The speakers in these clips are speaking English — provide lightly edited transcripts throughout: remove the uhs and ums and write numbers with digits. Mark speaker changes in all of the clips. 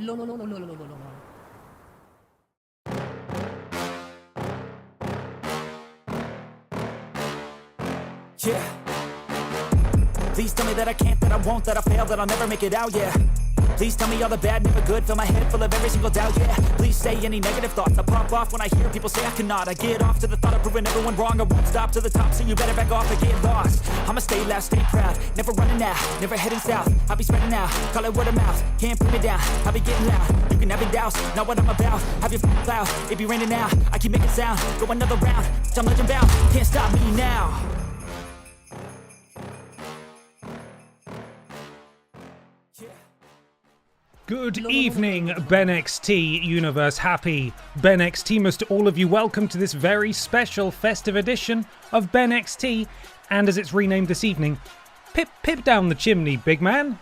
Speaker 1: Yeah. Please tell me that I can't, that I won't, that I fail, that I'll never make it out, yeah. Please tell me all the bad, never good, fill my head full of every single doubt, yeah. Please say any negative thoughts, I pop off when I hear people say I cannot. I get off to the thought of proving everyone wrong, I won't stop to the top, so you better back off and get lost. I'ma stay loud, stay proud, never running out, never heading south. I'll be spreading out, call it word of mouth, can't put me down, I'll be getting loud. You can have it douse, not what I'm about, have your cloud, it be raining now, I keep making sound, go another round, I'm legend bound, can't stop me now.
Speaker 2: Good evening, BENXT universe. Happy BENXTMAS to all of you. Welcome to this very special festive edition of BENXT, and as it's renamed this evening, Pip down the chimney, big man.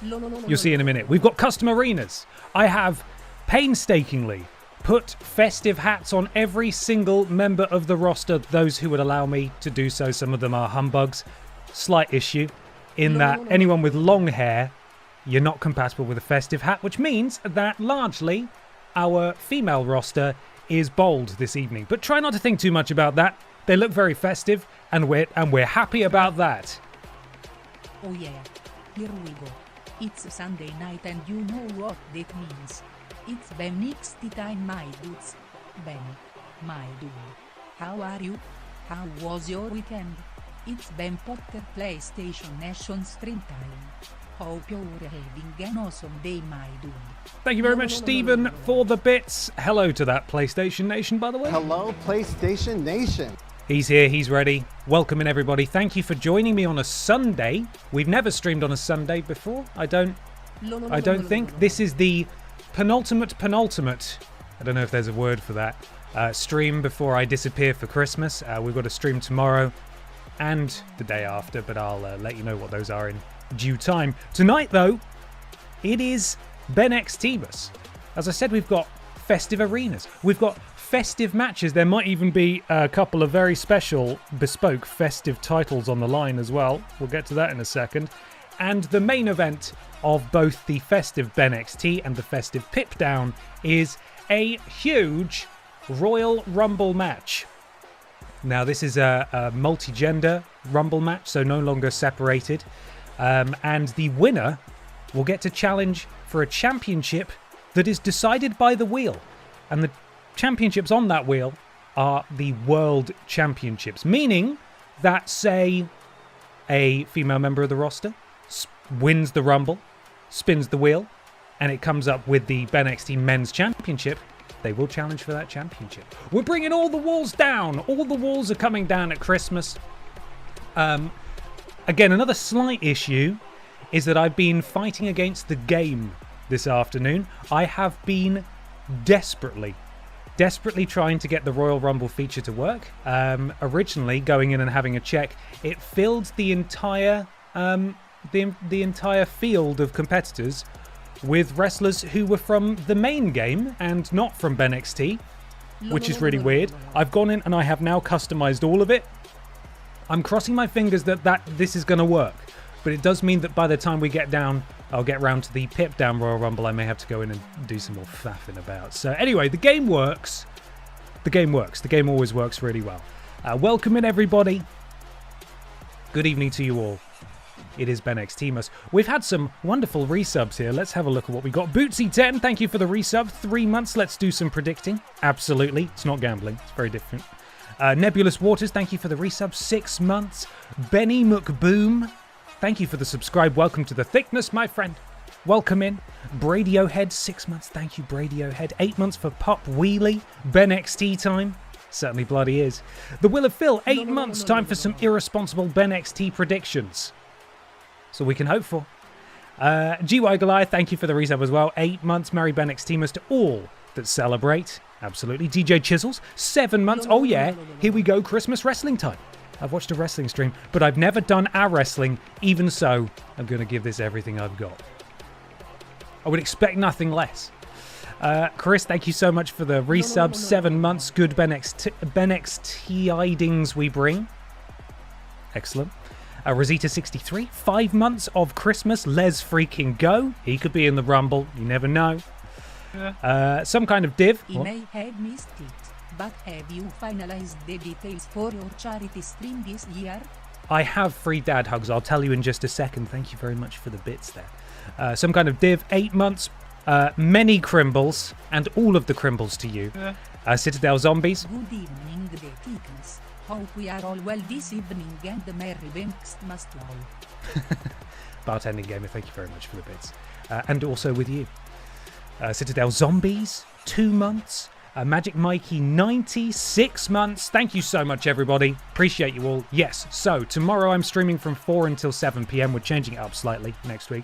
Speaker 2: You'll see in a minute. We've got custom arenas. I have painstakingly put festive hats on every single member of the roster, those who would allow me to do so. Some of them are humbugs. Slight issue in that anyone with long hair, you're not compatible with a festive hat, which means that largely our female roster is bold this evening. But try not to think too much about that. They look very festive, and we're happy about that.
Speaker 3: Oh yeah, here we go. It's Sunday night and you know what that means. It's BENXT time, my dudes. Benny, my dude. How are you? How was your weekend? It's Ben Potter PlayStation Nation stream time. Hope you're having an awesome day, my dude.
Speaker 2: Thank you very much, Stephen, for the bits. Hello to that PlayStation Nation, by the way.
Speaker 4: Hello, PlayStation Nation.
Speaker 2: He's here, he's ready. Welcome in, everybody. Thank you for joining me on a Sunday. We've never streamed on a Sunday before. I don't think. This is the penultimate, I don't know if there's a word for that, stream before I disappear for Christmas. We've got a stream tomorrow and the day after, but I'll let you know what those are in due time. Tonight, though, it is BENXTMAS. As I said, we've got festive arenas. We've got festive matches. There might even be a couple of very special, bespoke, festive titles on the line as well. We'll get to that in a second. And the main event of both the festive BENXT and the festive PIPDOWN is a huge Royal Rumble match. Now, this is a multi-gender Rumble match, so no longer separated. And the winner will get to challenge for a championship that is decided by the wheel. And the championships on that wheel are the World Championships, meaning that, say, a female member of the roster wins the Rumble, spins the wheel, and it comes up with the BENXT Men's Championship, they will challenge for that championship. We're bringing all the walls down. All the walls are coming down at Christmas. Again, another slight issue is that I've been fighting against the game this afternoon. I have been desperately trying to get the Royal Rumble feature to work. Originally, going in and having a check, it filled the entire the entire field of competitors with wrestlers who were from the main game and not from BENXT, which is really weird. I've gone in and I have now customized all of it. I'm crossing my fingers that this is going to work, but it does mean that by the time we get down, I'll get round to the PIPDOWN Royal Rumble. I may have to go in and do some more faffing about. So anyway, the game works. The game works. The game always works really well. Welcome in, everybody. Good evening to you all. It is BENXTMAS. We've had some wonderful resubs here. Let's have a look at what we got. Bootsy10, thank you for the resub. 3 months. Let's do some predicting. Absolutely. It's not gambling. It's very different. Nebulous Waters, thank you for the resub. 6 months. Benny McBoom, thank you for the subscribe. Welcome to the thickness, my friend. Welcome in. Bradiohead, 6 months. Thank you, Bradiohead. 8 months for Pop Wheelie. BENXT time. Certainly bloody is. The Will of Phil, 8 months. Time for some irresponsible BENXT predictions. So we can hope for. GY Goliath, thank you for the resub as well. 8 months. Merry BENXTMAS to all that celebrate. Absolutely. DJ Chisels, 7 months. Oh yeah, here we go, Christmas wrestling time. I've watched a wrestling stream, but I've never done our wrestling. Even so, I'm going to give this everything I've got. I would expect nothing less. Chris, thank you so much for the resub. 7 months. Good BENXT-idings we bring. Excellent. Rosita63, 5 months of Christmas. Les freaking go. He could be in the Rumble. You never know. Some kind of div.
Speaker 3: I may have missed it, but have you finalized the details for your charity stream this year?
Speaker 2: I have free dad hugs. I'll tell you in just a second. Thank you very much for the bits there. Some kind of div, 8 months, many crimbles, and all of the crimbles to you. Citadel Zombies.
Speaker 3: Good evening, the Tickles. Hope we are all well this evening and the merry BENXTMAS to all.
Speaker 2: Bartending Gamer, thank you very much for the bits. And also with you. Citadel Zombies, 2 months. Magic Mikey, 96 months. Thank you so much, everybody. Appreciate you all. Yes, so tomorrow I'm streaming from 4 until 7 p.m. We're changing it up slightly next week.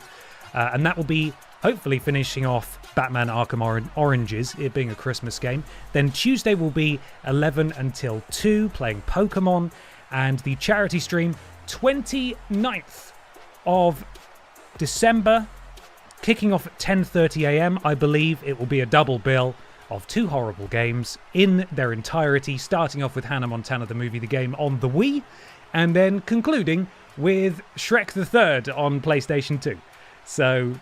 Speaker 2: And that will be hopefully finishing off Batman Arkham Oranges, it being a Christmas game. Then Tuesday will be 11 until 2, playing Pokémon. And the charity stream, 29th of December, kicking off at 10:30 a.m. I believe it will be a double bill of 2 horrible games in their entirety, starting off with Hannah Montana the movie, the game on the Wii, and then concluding with Shrek the Third on PlayStation 2. So,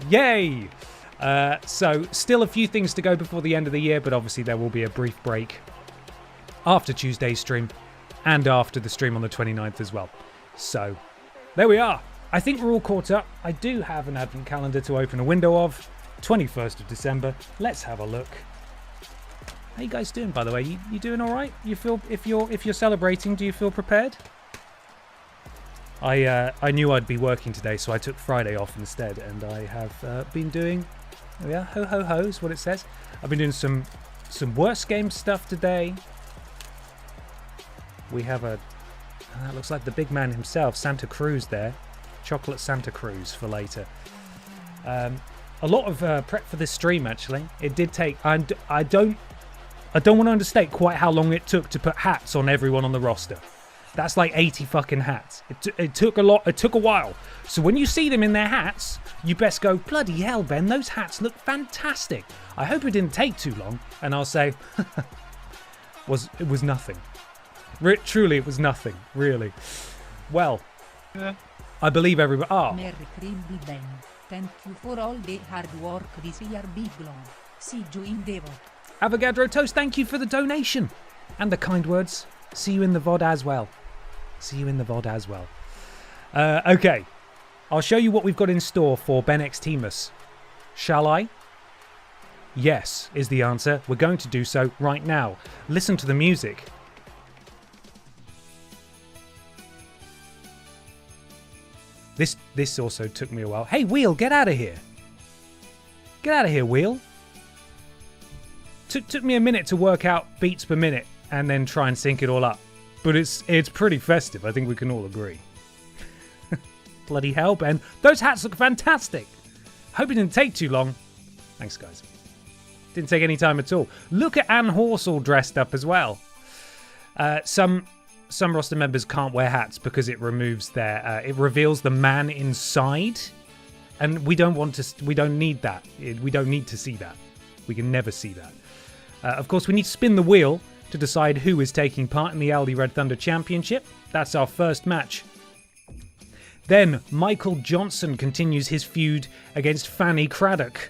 Speaker 2: yay! So, still a few things to go before the end of the year, but obviously there will be a brief break after Tuesday's stream and after the stream on the 29th as well. So, there we are. I think we're all caught up. I do have an advent calendar to open a window of. 21st of December. Let's have a look. How you guys doing, by the way? You doing all right? You feel if you're celebrating, do you feel prepared? I knew I'd be working today, so I took Friday off instead, and I have been doing. Oh yeah, ho ho ho is what it says. I've been doing some worst game stuff today. We have that looks like the big man himself, Santa Cruz there. Chocolate Santa Cruz for later. A lot of prep for this stream, actually. It did take... I don't want to understate quite how long it took to put hats on everyone on the roster. That's like 80 fucking hats. It took a lot. It took a while. So when you see them in their hats, you best go, bloody hell, Ben, those hats look fantastic. I hope it didn't take too long. And I'll say, it was nothing. Truly, it was nothing. Really. Well, I believe everybody...
Speaker 3: Merry Crimble Ben. Thank you for all the hard work this year, big love. See you in the VOD.
Speaker 2: Avogadro Toast, thank you for the donation. And the kind words. See you in the VOD as well. See you in the VOD as well. Okay. I'll show you what we've got in store for BENXTMAS. Shall I? Yes, is the answer. We're going to do so right now. Listen to the music. This also took me a while. Hey, Wheel, get out of here. Get out of here, Wheel. Took me a minute to work out beats per minute and then try and sync it all up. But it's pretty festive. I think we can all agree. Bloody hell, Ben. Those hats look fantastic. Hope it didn't take too long. Thanks, guys. Didn't take any time at all. Look at Anne Horse all dressed up as well. Some roster members can't wear hats because it removes their... it reveals the man inside. And we don't need that. We don't need to see that. We can never see that. Of course, we need to spin the wheel to decide who is taking part in the Aldi Red Thunder Championship. That's our first match. Then, Michael Johnson continues his feud against Fanny Craddock.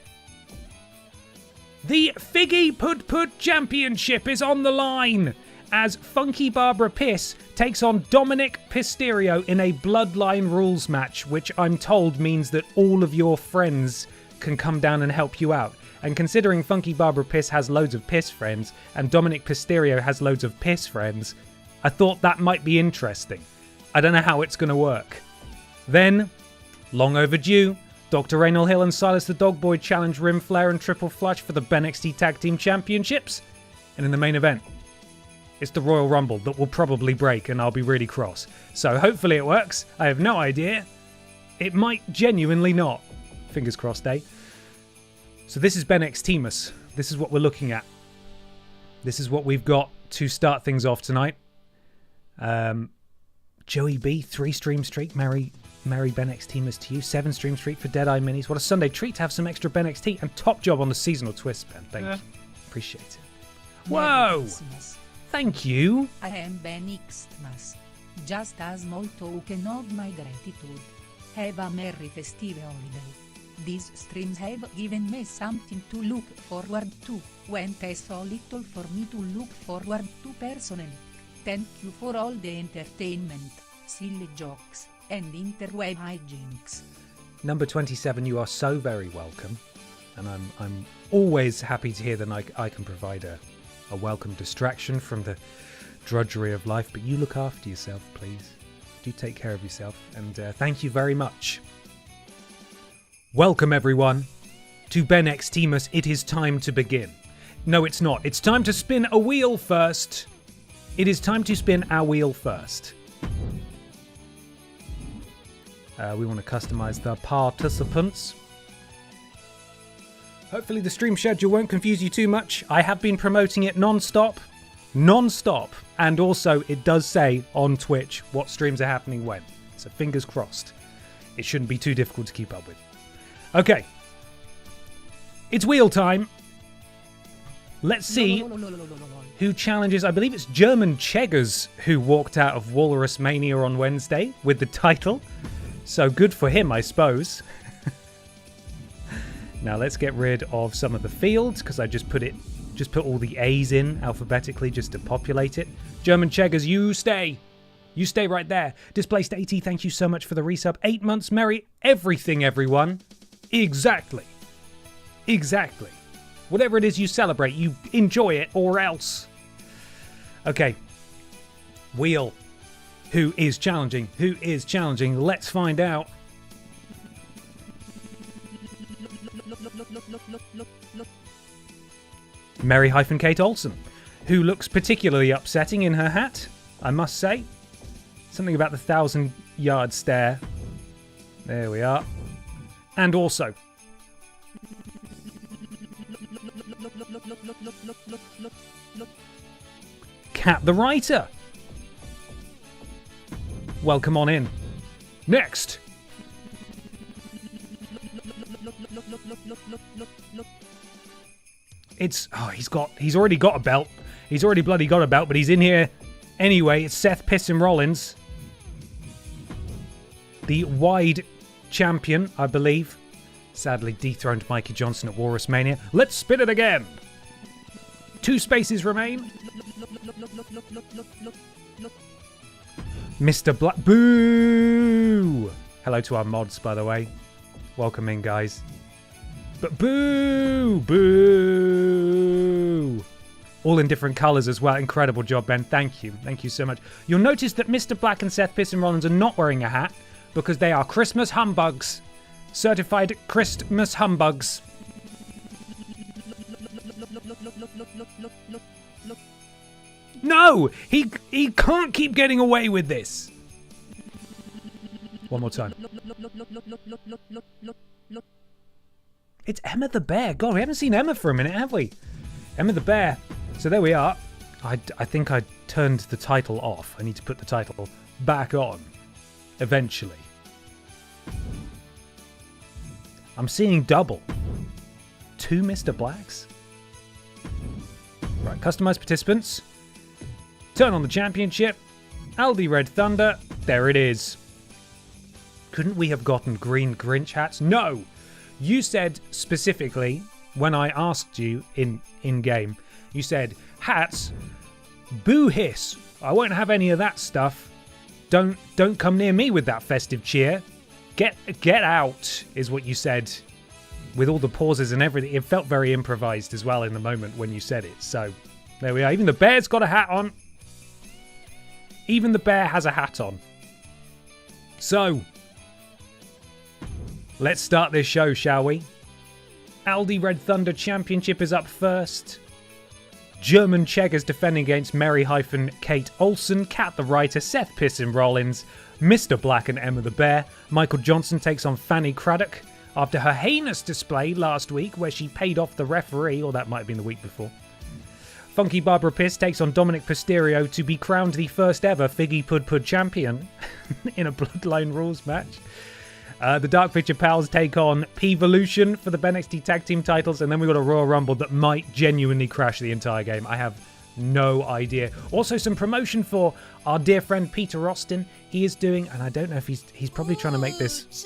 Speaker 2: The Figgy Put Put Championship is on the line as Funky Barbara Piss takes on Dominic Pisterio in a Bloodline Rules match, which I'm told means that all of your friends can come down and help you out. And considering Funky Barbara Piss has loads of piss friends and Dominic Pisterio has loads of piss friends, I thought that might be interesting. I don't know how it's going to work. Then, long overdue, Dr. Raynal Hill and Silas the Dogboy challenge Rim Flare and Triple Flush for the BENXT Tag Team Championships. And in the main event, it's the Royal Rumble that will probably break and I'll be really cross. So hopefully it works. I have no idea. It might genuinely not. Fingers crossed, eh? So this is BENXTMAS. This is what we're looking at. This is what we've got to start things off tonight. Joey B, 3-stream streak. Merry BENXTMAS to you. 7-stream streak for Deadeye Minis. What a Sunday treat to have some extra BENXT. And top job on the seasonal twist, Ben. Thank you. Appreciate it. Whoa! Thank you.
Speaker 3: I am BENXTMAS. Just a small token of my gratitude. Have a merry festive holiday. These streams have given me something to look forward to, when there's so little for me to look forward to personally. Thank you for all the entertainment, silly jokes, and interweb hijinks.
Speaker 2: Number 27, you are so very welcome. And I'm always happy to hear that I can provide a welcome distraction from the drudgery of life. But you look after yourself, please. Do take care of yourself. And thank you very much. Welcome, everyone, to BENXTMAS. It is time to begin. No, it's not. It's time to spin a wheel first. It is time to spin our wheel first. We want to customize the participants. Hopefully the stream schedule won't confuse you too much. I have been promoting it non-stop. And also it does say on Twitch what streams are happening when. So fingers crossed. It shouldn't be too difficult to keep up with. Okay. It's wheel time. Let's see who challenges. I believe it's German Cheggers who walked out of Walrus Mania on Wednesday with the title. So good for him, I suppose. Now let's get rid of some of the fields because I just put all the A's in alphabetically just to populate it. German Cheggers, you stay. You stay right there. Displaced 80, thank you so much for the resub. 8 months, merry everything, everyone. Exactly. Whatever it is you celebrate, you enjoy it or else. Okay. Wheel. Who is challenging? Let's find out. Mary-Kate Olsen, who looks particularly upsetting in her hat, I must say. Something about the 1,000-yard stare. There we are. And also Cat the Writer. Welcome on in. Next. He's already got a belt. He's already bloody got a belt, but he's in here anyway. It's Seth Pissin Rollins. The wide champion, I believe. Sadly dethroned Mikey Johnson at Walrus Mania. Let's spin it again. 2 spaces remain. Mr. Black. Boo! Hello to our mods, by the way. Welcome in, guys. But boo! All in different colours as well. Incredible job, Ben. Thank you. Thank you so much. You'll notice that Mr. Black and Seth Pissin Rollins are not wearing a hat because they are Christmas humbugs. Certified Christmas humbugs. No! He can't keep getting away with this. One more time. It's Emma the Bear. God, we haven't seen Emma for a minute, have we? Emma the Bear. So there we are. I think I turned the title off. I need to put the title back on. Eventually. I'm seeing double. 2 Mr. Blacks. Right, customize participants. Turn on the championship. Aldi Red Thunder. There it is. Couldn't we have gotten green Grinch hats? No! You said specifically, when I asked you in-game, you said, hats, boo hiss. I won't have any of that stuff. Don't come near me with that festive cheer. Get out, is what you said. With all the pauses and everything. It felt very improvised as well in the moment when you said it. So, there we are. Even the bear's got a hat on. Even the bear has a hat on. So, let's start this show, shall we? Aldi Red Thunder Championship is up first. German Cheggers defending against Mary-Kate Olsen, Cat the Writer, Seth Pissin Rollins, Mr. Black and Emma the Bear. Michael Johnson takes on Fanny Craddock after her heinous display last week where she paid off the referee, or that might have been the week before. Funky Barbara Piss takes on Dominic Pisterio to be crowned the first ever Figgy Pud Pud champion in a Bloodline Rules match. The Dark Picture Pals take on P-Volution for the BENXT Tag Team titles, and then we've got a Royal Rumble that might genuinely crash the entire game. I have no idea. Also, some promotion for our dear friend Peter Austin. He is doing, and I don't know if he's probably trying to make this...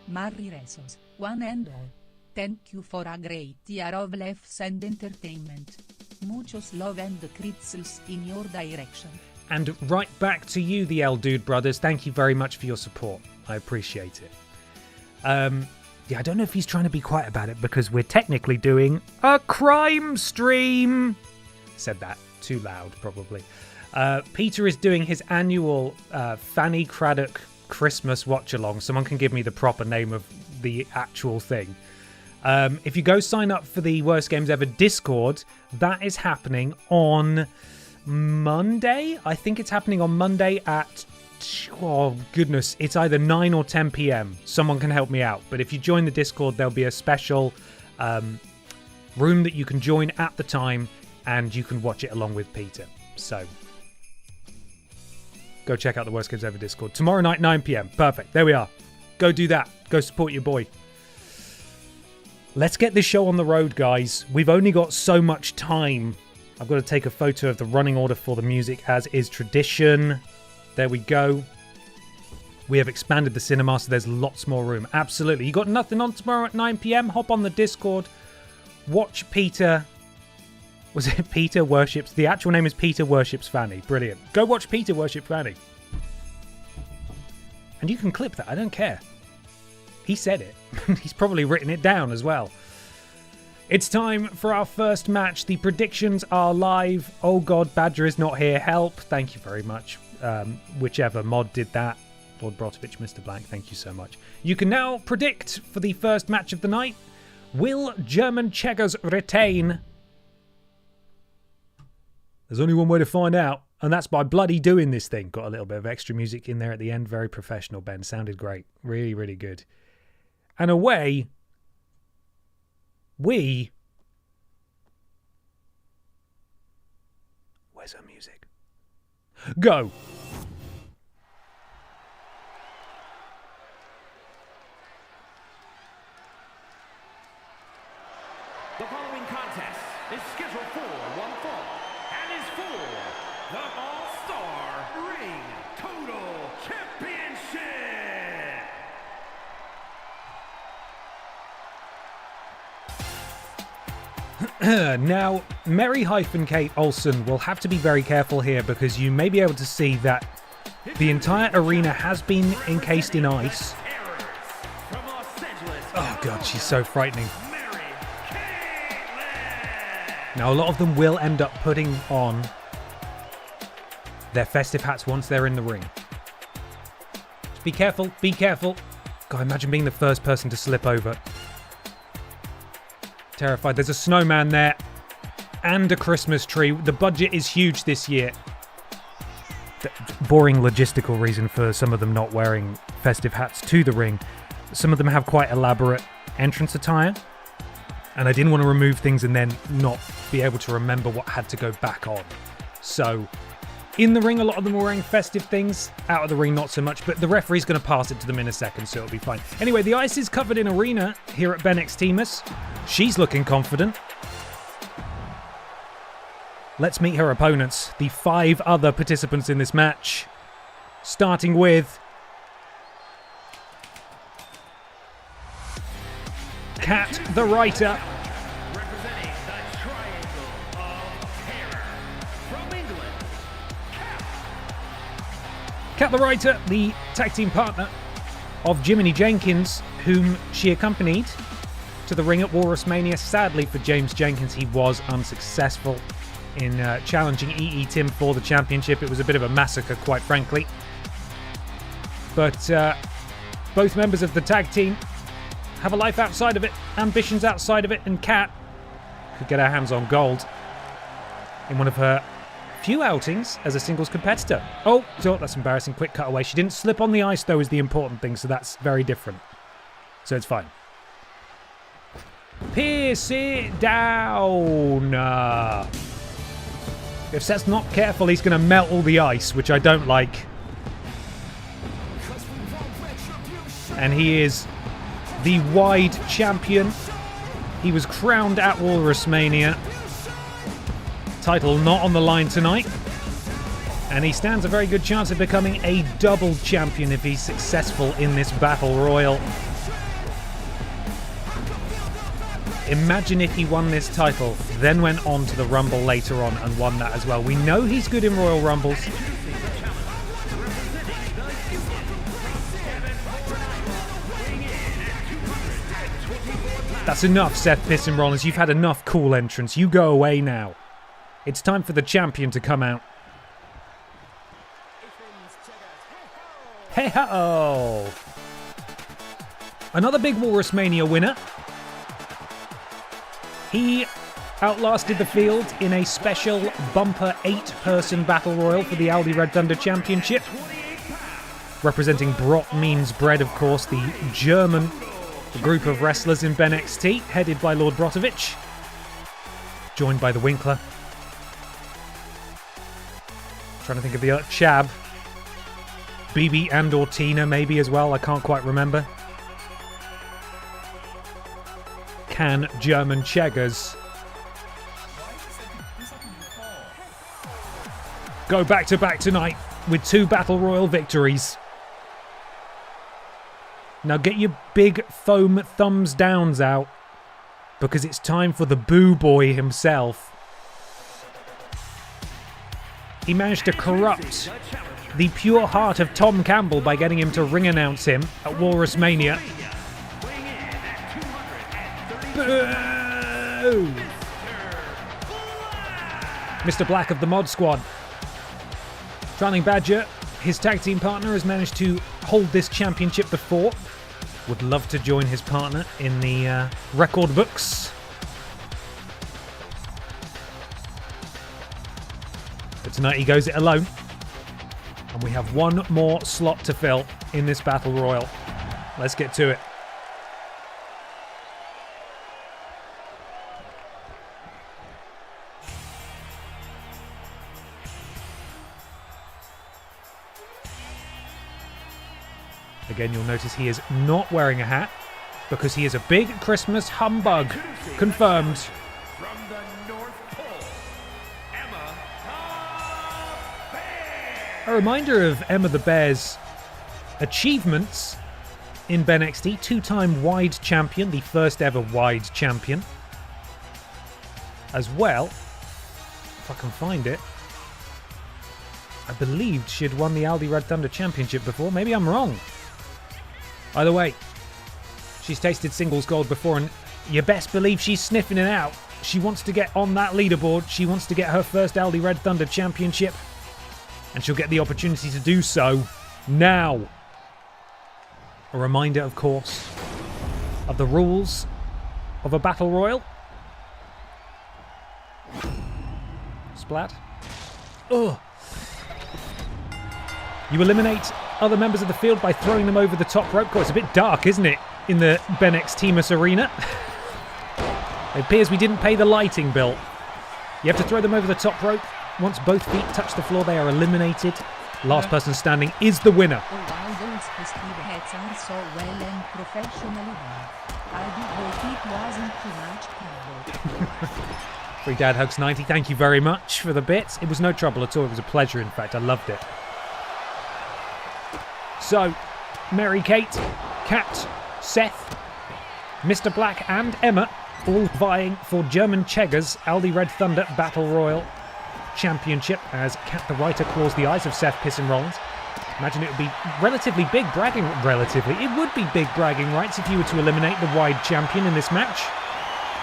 Speaker 3: Merry Resos, one and all. Thank you for a great year of laughs and entertainment. Muchos love and critzels in your direction.
Speaker 2: And right back to you, the L Dude Brothers. Thank you very much for your support. I appreciate it. Yeah, I don't know if he's trying to be quiet about it because we're technically doing a crime stream. Said that too loud, probably. Peter is doing his annual Fanny Craddock Christmas watch-along. Someone can give me the proper name of the actual thing. If you go sign up for the Worst Games Ever Discord, that is happening on Monday. I think it's happening on Monday at, oh goodness, it's either 9 or 10 p.m. Someone can help me out. But if you join the Discord, there'll be a special room that you can join at the time, and you can watch it along with Peter. So go check out the Worst Games Ever Discord. Tomorrow night, 9 p.m. Perfect. There we are. Go do that. Go support your boy. Let's get this show on the road, guys. We've only got so much time. I've got to take a photo of the running order for the music, as is tradition. There we go. We have expanded the cinema, so there's lots more room. Absolutely. You got nothing on tomorrow at 9 p.m? Hop on the Discord. Watch Peter. Was it Peter Worships? The actual name is Peter Worships Fanny. Brilliant. Go watch Peter Worship Fanny. And you can clip that. I don't care. He said it. He's probably written it down as well. It's time for our first match. The predictions are live. Oh God, Badger is not here. Help. Thank you very much. Whichever mod did that. Lord Brotovich, Mr. Blank, thank you so much. You can now predict for the first match of the night. Will German Checkers retain? There's only one way to find out, and that's by bloody doing this thing. Got a little bit of extra music in there at the end. Very professional, Ben. Sounded great. Really, really good. And away we... Where's our music? Go!
Speaker 5: The following contest is scheduled for one fall and is for the All-Star Ring Total Championship!
Speaker 2: Now, Mary-Kate Olsen will have to be very careful here because you may be able to see that the entire arena has been encased in ice. Oh God, she's so frightening. Now, a lot of them will end up putting on their festive hats once they're in the ring. Just be careful, be careful. God, imagine being the first person to slip over. Terrified. There's a snowman there and a Christmas tree. The budget is huge this year. Boring logistical reason for some of them not wearing festive hats to the ring. Some of them have quite elaborate entrance attire. And I didn't want to remove things and then not be able to remember what had to go back on. So, in the ring, a lot of them are wearing festive things. Out of the ring, not so much. But the referee's going to pass it to them in a second, so it'll be fine. Anyway, the ice is covered in arena here at BENXTMAS. She's looking confident. Let's meet her opponents, the 5 other participants in this match. Starting with... Kat the Writer.
Speaker 5: Representing the Triangle of Terror from England,
Speaker 2: Kat the Writer, the tag team partner of Jiminy Jenkins, whom she accompanied to the ring at WrestleMania. Sadly for James Jenkins, he was unsuccessful in challenging E.E. Tim for the championship. It was a bit of a massacre, quite frankly. But both members of the tag team have a life outside of it, ambitions outside of it, and Kat could get her hands on gold in one of her few outings as a singles competitor. Oh, that's embarrassing. Quick cutaway. She didn't slip on the ice, though, is the important thing, so that's very different. So it's fine. Pierce it down. If Seth's not careful, he's going to melt all the ice, which I don't like. And he is the wide champion. He was crowned at WrestleMania. Title not on the line tonight. And he stands a very good chance of becoming a double champion if he's successful in this battle royal. Imagine if he won this title, then went on to the Rumble later on and won that as well. We know he's good in Royal Rumbles. That's enough, Seth Piston Rollins. You've had enough cool entrance. You go away now. It's time for the champion to come out. Hey-ho! Another big Walrus Mania winner. He outlasted the field in a special bumper 8-person battle royal for the Aldi Red Thunder Championship. Representing Brot Means Bread, of course, the German group of wrestlers in BENXT, headed by Lord Brotovich. Joined by the Winkler. Trying to think of the other. Chab. BB and or Tina maybe as well, I can't quite remember. Can German Cheggers go back to back tonight with 2 Battle Royal victories? Now get your big foam thumbs downs out, because it's time for the Boo Boy himself. He managed to corrupt the pure heart of Tom Campbell by getting him to ring announce him at Walrus Mania. Boo! Mr. Black of the Mod Squad. Drowning Badger, his tag team partner, has managed to hold this championship before. Would love to join his partner in the record books. But tonight he goes it alone. And we have one more slot to fill in this Battle Royal. Let's get to it. Again, you'll notice he is not wearing a hat because he is a big Christmas humbug. Confirmed.
Speaker 5: From the North Pole, Emma the Bear.
Speaker 2: A reminder of Emma the Bear's achievements in BENXT. 2-time wide champion, the first ever wide champion. As well, if I can find it, I believed she had won the Aldi Red Thunder Championship before. Maybe I'm wrong. Either way, she's tasted singles gold before, and you best believe she's sniffing it out. She wants to get on that leaderboard. She wants to get her first Aldi Red Thunder Championship, and she'll get the opportunity to do so now. A reminder, of course, of the rules of a Battle Royal. Splat. Ugh. You eliminate other members of the field by throwing them over the top rope. It's a bit dark, isn't it, in the BENXTMAS arena? It appears we didn't pay the lighting bill. You have to throw them over the top rope. Once both feet touch the floor, they are eliminated. Last person standing is the winner.
Speaker 3: Oh wow, those festive heads are so well and professionally done. I do hope it wasn't too much trouble.
Speaker 2: Free Dad Hugs 90, thank you very much for the bits. It was no trouble at all. It was a pleasure, in fact. I loved it. So, Mary Kate, Kat, Seth, Mr. Black and Emma all vying for German Cheggers Aldi Red Thunder Battle Royal Championship as Kat the Writer claws the eyes of Seth Piston Rollins. Imagine it would be relatively big bragging... It would be big bragging rights if you were to eliminate the wide champion in this match.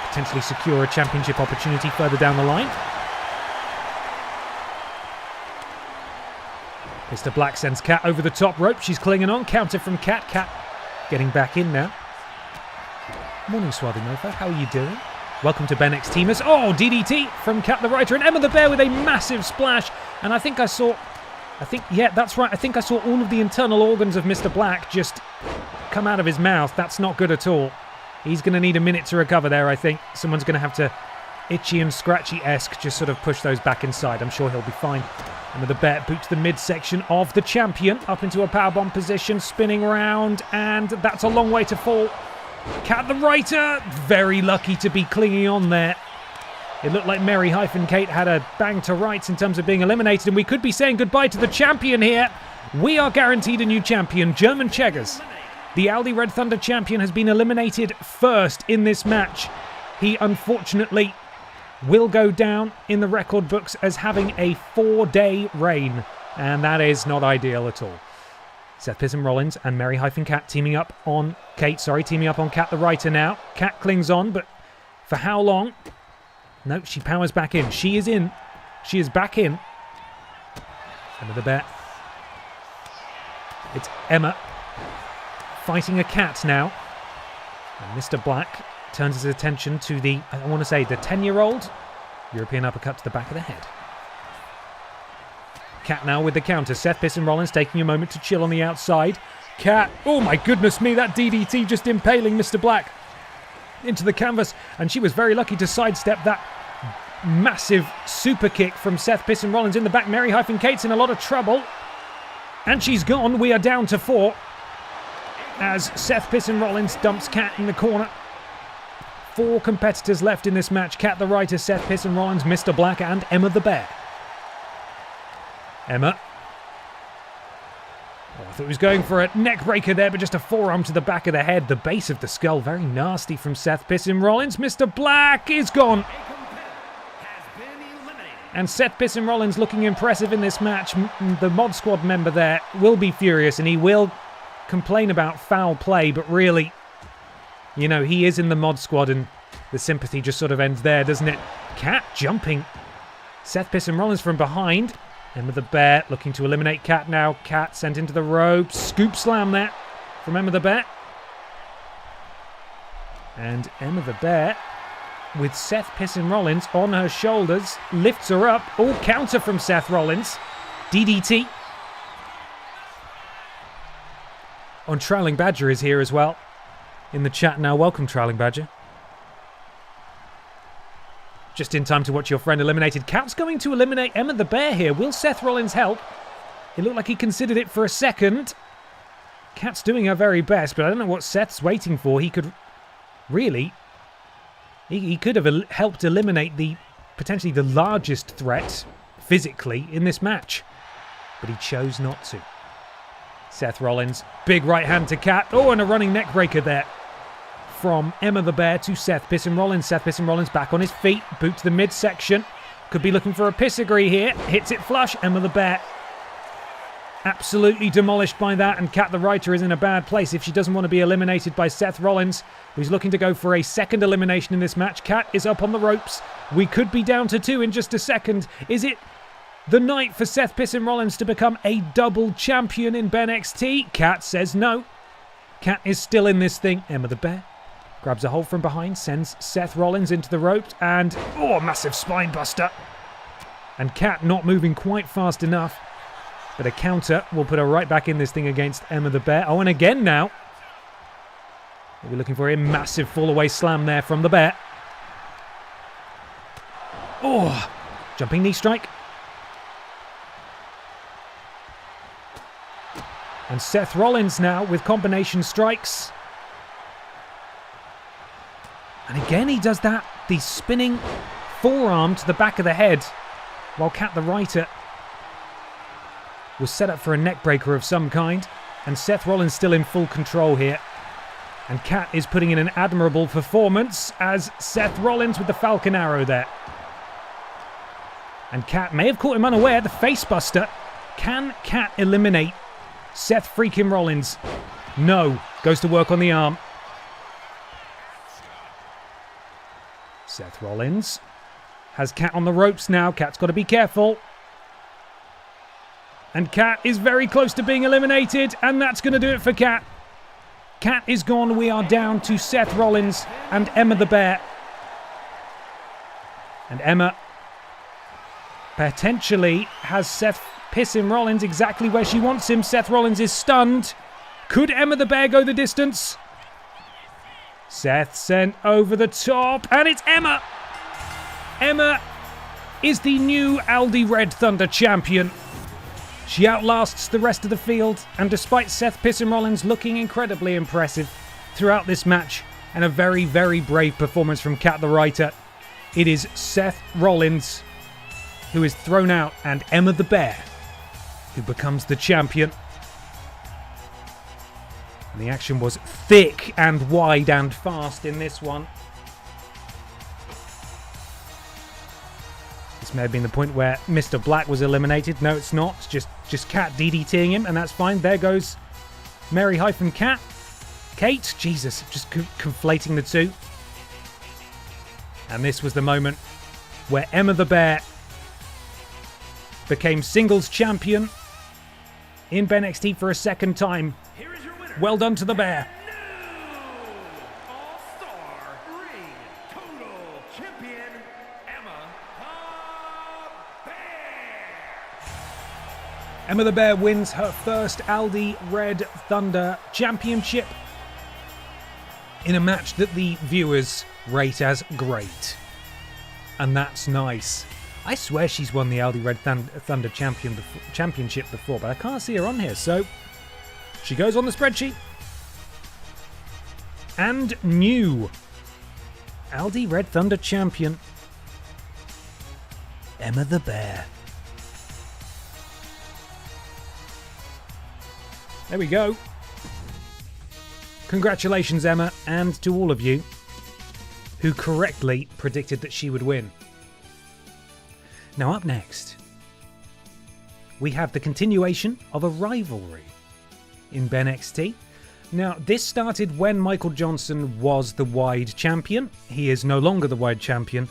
Speaker 2: Potentially secure a championship opportunity further down the line. Mr. Black sends Kat over the top rope. She's clinging on. Counter from Kat. Kat getting back in now. Morning, Swarthy Mofo. How are you doing? Welcome to BENXTMAS. Oh, DDT from Kat the Writer. And Emma the Bear with a massive splash. And I think, yeah, that's right. I think I saw all of the internal organs of Mr. Black just come out of his mouth. That's not good at all. He's going to need a minute to recover there, I think. Someone's going to have to, itchy and scratchy-esque, just sort of push those back inside. I'm sure he'll be fine. Emma the Bear boots the midsection of the champion up into a powerbomb position, spinning around, and that's a long way to fall. Kat the Writer, very lucky to be clinging on there. It looked like Mary-Kate had a bang to rights in terms of being eliminated, and we could be saying goodbye to the champion here. We are guaranteed a new champion, German Cheggers. The Aldi Red Thunder champion has been eliminated first in this match. he unfortunately will go down in the record books as having a 4-day reign, and that is not ideal at all. Seth Pisson Rollins and Mary-Cat teaming up on Kat the Writer now. Kat clings on, but for how long? No, she powers back in. She is in. She is back in. Emma the Bear. It's Emma fighting a Kat now. And Mr. Black turns his attention to the 10-year-old. European uppercut to the back of the head. Kat now with the counter. Seth Pisson Rollins taking a moment to chill on the outside. Kat, oh my goodness me, that DDT just impaling Mr. Black into the canvas. And she was very lucky to sidestep that massive super kick from Seth Pisson Rollins in the back. Mary-Kate's in a lot of trouble. And she's gone. We are down to 4. As Seth Pisson Rollins dumps Kat in the corner. 4 competitors left in this match. Kat the Writer, Seth Pisson Rollins, Mr. Black, and Emma the Bear. Emma. Oh, I thought he was going for a neck breaker there, but just a forearm to the back of the head. The base of the skull, very nasty from Seth Pisson Rollins. Mr. Black is gone. And Seth Pisson Rollins looking impressive in this match. The Mod Squad member there will be furious, and he will complain about foul play, but really, you know, he is in the Mod Squad, and the sympathy just sort of ends there, doesn't it? Kat jumping. Seth Pisson Rollins from behind. Emma the Bear looking to eliminate Kat now. Kat sent into the ropes. Scoop slam there from Emma the Bear. And Emma the Bear, with Seth Pisson Rollins on her shoulders, lifts her up. Oh, counter from Seth Rollins. DDT. On Trailing Badger is here as well in the chat now. Welcome, Trailing Badger. Just in time to watch your friend eliminated. Kat's going to eliminate Emma the Bear here. Will Seth Rollins help? It looked like he considered it for a second. Kat's doing her very best, but I don't know what Seth's waiting for. He could really... He could have helped eliminate potentially the largest threat physically in this match. But he chose not to. Seth Rollins, big right hand to Kat. Oh, and a running neck breaker there from Emma the Bear to Seth Pisson Rollins. Seth Pisson Rollins back on his feet. Boot to the midsection. Could be looking for a pedigree here. Hits it flush. Emma the Bear absolutely demolished by that. And Kat the Writer is in a bad place if she doesn't want to be eliminated by Seth Rollins, who's looking to go for a second elimination in this match. Kat is up on the ropes. We could be down to 2 in just a second. Is it the night for Seth Pisson Rollins to become a double champion in BENXT? Kat says no. Kat is still in this thing. Emma the Bear grabs a hold from behind, sends Seth Rollins into the ropes, and oh, massive spine buster. And Kat not moving quite fast enough, but a counter will put her right back in this thing against Emma the Bear. Oh, and again now. We're looking for a massive fall-away slam there from the Bear. Oh, jumping knee strike. And Seth Rollins now with combination strikes. And again he does that, the spinning forearm to the back of the head, while Kat the Writer was set up for a neck breaker of some kind. And Seth Rollins still in full control here. And Kat is putting in an admirable performance as Seth Rollins with the Falcon Arrow there. And Kat may have caught him unaware, the facebuster. Can Kat eliminate Seth freaking Rollins? No. Goes to work on the arm. Seth Rollins has Kat on the ropes now. Kat's got to be careful. And Kat is very close to being eliminated. And that's going to do it for Kat. Kat is gone. We are down to Seth Rollins and Emma the Bear. And Emma potentially has Seth Pisson Rollins exactly where she wants him. Seth Rollins is stunned. Could Emma the Bear go the distance? Seth sent over the top, and it's Emma. Emma is the new Aldi Red Thunder champion. She outlasts the rest of the field, and despite Seth Pisson Rollins looking incredibly impressive throughout this match, and a very, very brave performance from Kat the Writer, it is Seth Rollins who is thrown out, and Emma the Bear who becomes the champion. And the action was thick and wide and fast in this one. This may have been the point where Mr. Black was eliminated. No, it's not. It's just Cat DDTing him, and that's fine. There goes Mary-Cat. Kate, Jesus, just conflating the two. And this was the moment where Emma the Bear became singles champion in BENXT for a second time.
Speaker 5: Here is your winner.
Speaker 2: Well done to the Bear.
Speaker 5: All-Star Ring Total Champion, Emma the Bear.
Speaker 2: Emma the Bear wins her first Aldi Red Thunder Championship in a match that the viewers rate as great. And that's nice. I swear she's won the Aldi Red Thunder Championship before, but I can't see her on here, so she goes on the spreadsheet. And new Aldi Red Thunder Champion, Emma the Bear. There we go. Congratulations, Emma, and to all of you who correctly predicted that she would win. Now up next, we have the continuation of a rivalry in BENXT. Now, this started when Michael Johnson was the wide champion. He is no longer the wide champion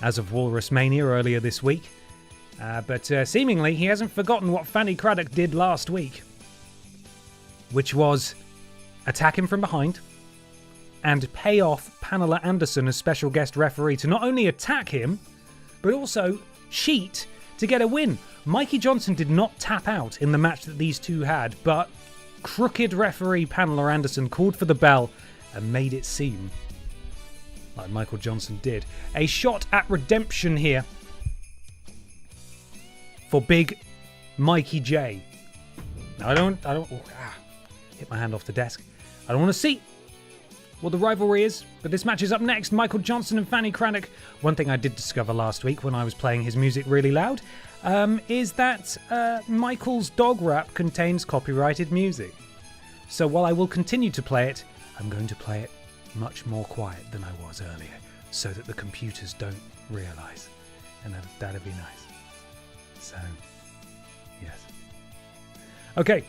Speaker 2: as of Walrus Mania earlier this week. But seemingly he hasn't forgotten what Fanny Craddock did last week, which was attack him from behind and pay off Pamela Anderson as special guest referee to not only attack him, but also cheat to get a win. Mikey Johnson did not tap out in the match that these two had, but crooked referee Pamela Anderson called for the bell and made it seem like Michael Johnson did. A shot at redemption here for big Mikey J. Now I don't hit my hand off the desk. I don't want to see what the rivalry is, but this match is up next. Michael Johnson and Fanny Craddock. One thing I did discover last week when I was playing his music really loud is that Michael's dog rap contains copyrighted music. So while I will continue to play it, I'm going to play it much more quiet than I was earlier, so that the computers don't realise, and that'd be nice. So, yes. Okay.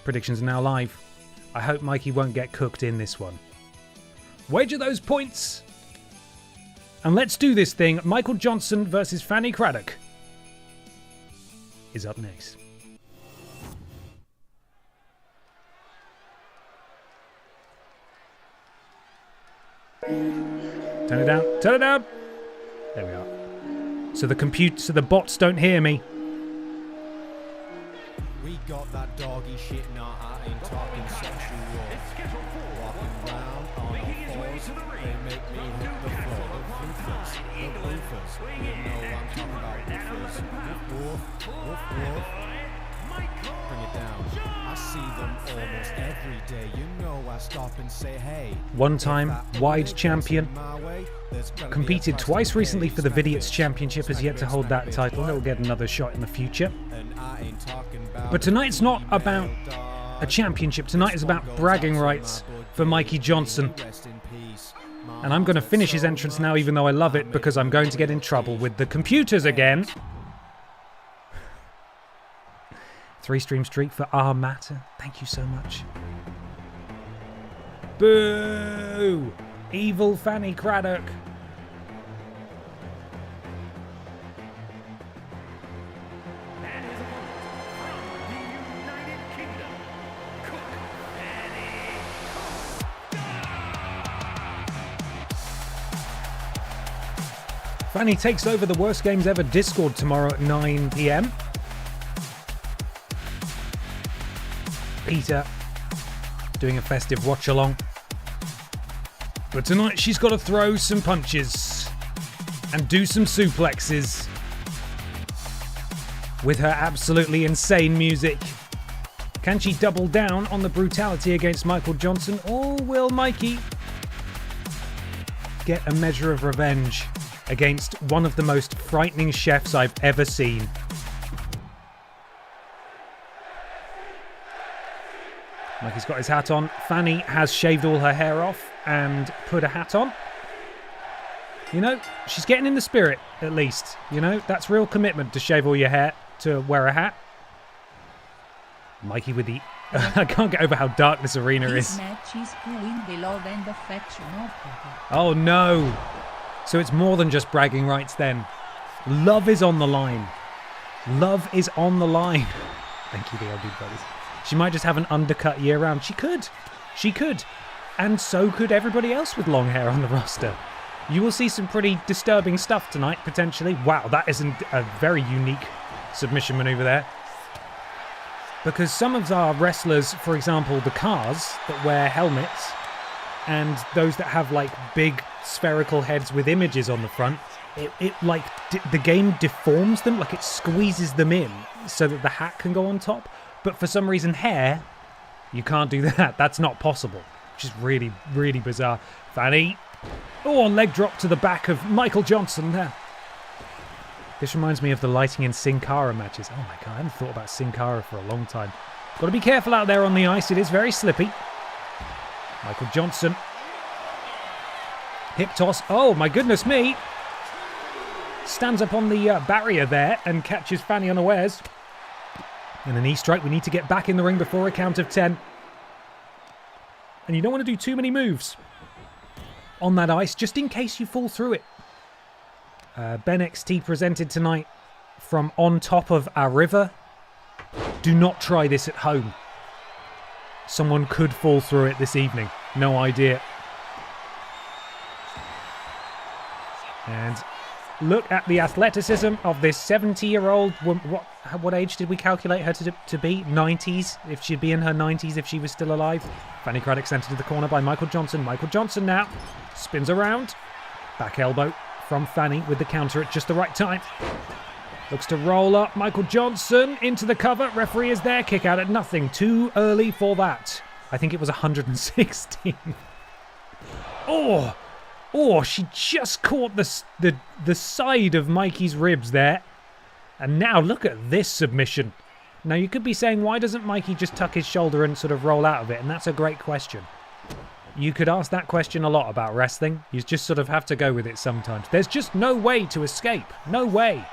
Speaker 2: Predictions are now live. I hope Mikey won't get cooked in this one. Wager those points! And let's do this thing. Michael Johnson versus Fanny Craddock is up next. Turn it down. Turn it down! There we are. So the bots don't hear me.
Speaker 6: We got that doggy shit, nah, I ain't talking sexual. Walking round on all fours, they make me hit the floor. The roofers, you know I'm talking about roofers. Woof, woof, woof. Bring it down. I see them almost every day. You know I stop and say, hey.
Speaker 2: One-time wide champion. Competed twice recently for the Vidiots Championship, has yet to hold that title. He'll get another shot in the future. But tonight's not about a championship. Tonight is about bragging rights for Mikey Johnson. And I'm going to finish his entrance now, even though I love it, because I'm going to get in trouble with the computers again. 3-stream streak for our matter. Thank you so much. Boo! Evil Fanny Craddock.
Speaker 5: And his opponent from the United Kingdom, Cook
Speaker 2: Fanny takes over the Worst Games Ever Discord tomorrow at 9 PM. Peter doing a festive watch along. But tonight she's got to throw some punches and do some suplexes with her absolutely insane music. Can she double down on the brutality against Michael Johnson, or will Mikey get a measure of revenge against one of the most frightening chefs I've ever seen? Mikey's got his hat on. Fanny has shaved all her hair off and put a hat on. You know, she's getting in the spirit, at least. You know, that's real commitment to shave all your hair, to wear a hat. Mikey with the... I can't get over how dark this arena
Speaker 3: This
Speaker 2: is.
Speaker 3: match is to win the love and affection of people.
Speaker 2: Oh, no. So it's more than just bragging rights then. Love is on the line. Love is on the line. Thank you, the LB brothers. She might just have an undercut year round. She could. She could. And so could everybody else with long hair on the roster. You will see some pretty disturbing stuff tonight, potentially. Wow, that isn't a very unique submission maneuver there. Because some of our wrestlers, for example, the cars that wear helmets, and those that have like big spherical heads with images on the front, the game deforms them, like it squeezes them in so that the hat can go on top. But for some reason, hair, you can't do that. That's not possible, which is really, really bizarre. Fanny. Oh, leg drop to the back of Michael Johnson there. This reminds me of the lighting in Sin Cara matches. Oh my god, I haven't thought about Sin Cara for a long time. Got to be careful out there on the ice. It is very slippy. Michael Johnson. Hip toss. Oh my goodness me. Stands up on the barrier there and catches Fanny unawares. And a knee strike. We need to get back in the ring before a count of 10. And you don't want to do too many moves on that ice, just in case you fall through it. BENXT presented tonight from on top of our river. Do not try this at home. Someone could fall through it this evening. No idea. And look at the athleticism of this 70-year-old woman. What age did we calculate her to be? 90s? If she'd be in her 90s if she was still alive. Fanny Craddock sent into the corner by Michael Johnson. Michael Johnson now spins around. Back elbow from Fanny with the counter at just the right time. Looks to roll up. Michael Johnson into the cover. Referee is there. Kick out at nothing. Too early for that. I think it was 116. Oh, she just caught the side of Mikey's ribs there. And now look at this submission. Now you could be saying, why doesn't Mikey just tuck his shoulder and sort of roll out of it? And that's a great question. You could ask that question a lot about wrestling. You just sort of have to go with it sometimes. There's just no way to escape. No way.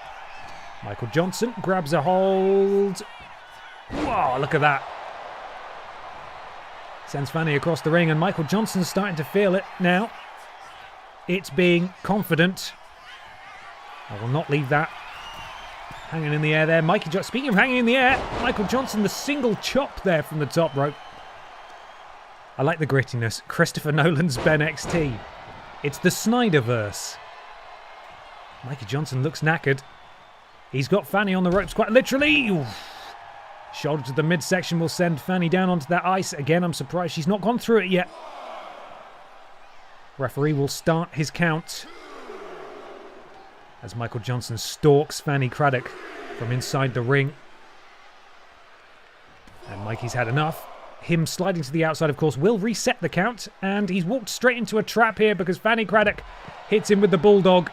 Speaker 2: Michael Johnson grabs a hold. Whoa, look at that. Sends Fanny across the ring, and Michael Johnson's starting to feel it now. It's being confident. I will not leave that hanging in the air there. Speaking of hanging in the air, Michael Johnson, the single chop there from the top rope. I like the grittiness. Christopher Nolan's BENXT. It's the Snyderverse. Mikey Johnson looks knackered. He's got Fanny on the ropes quite literally. Oof. Shoulder to the midsection will send Fanny down onto that ice. Again, I'm surprised she's not gone through it yet. Referee will start his count as Michael Johnson stalks Fanny Craddock from inside the ring. And Mikey's had enough. Him sliding to the outside, of course, will reset the count. And he's walked straight into a trap here because Fanny Craddock hits him with the bulldog.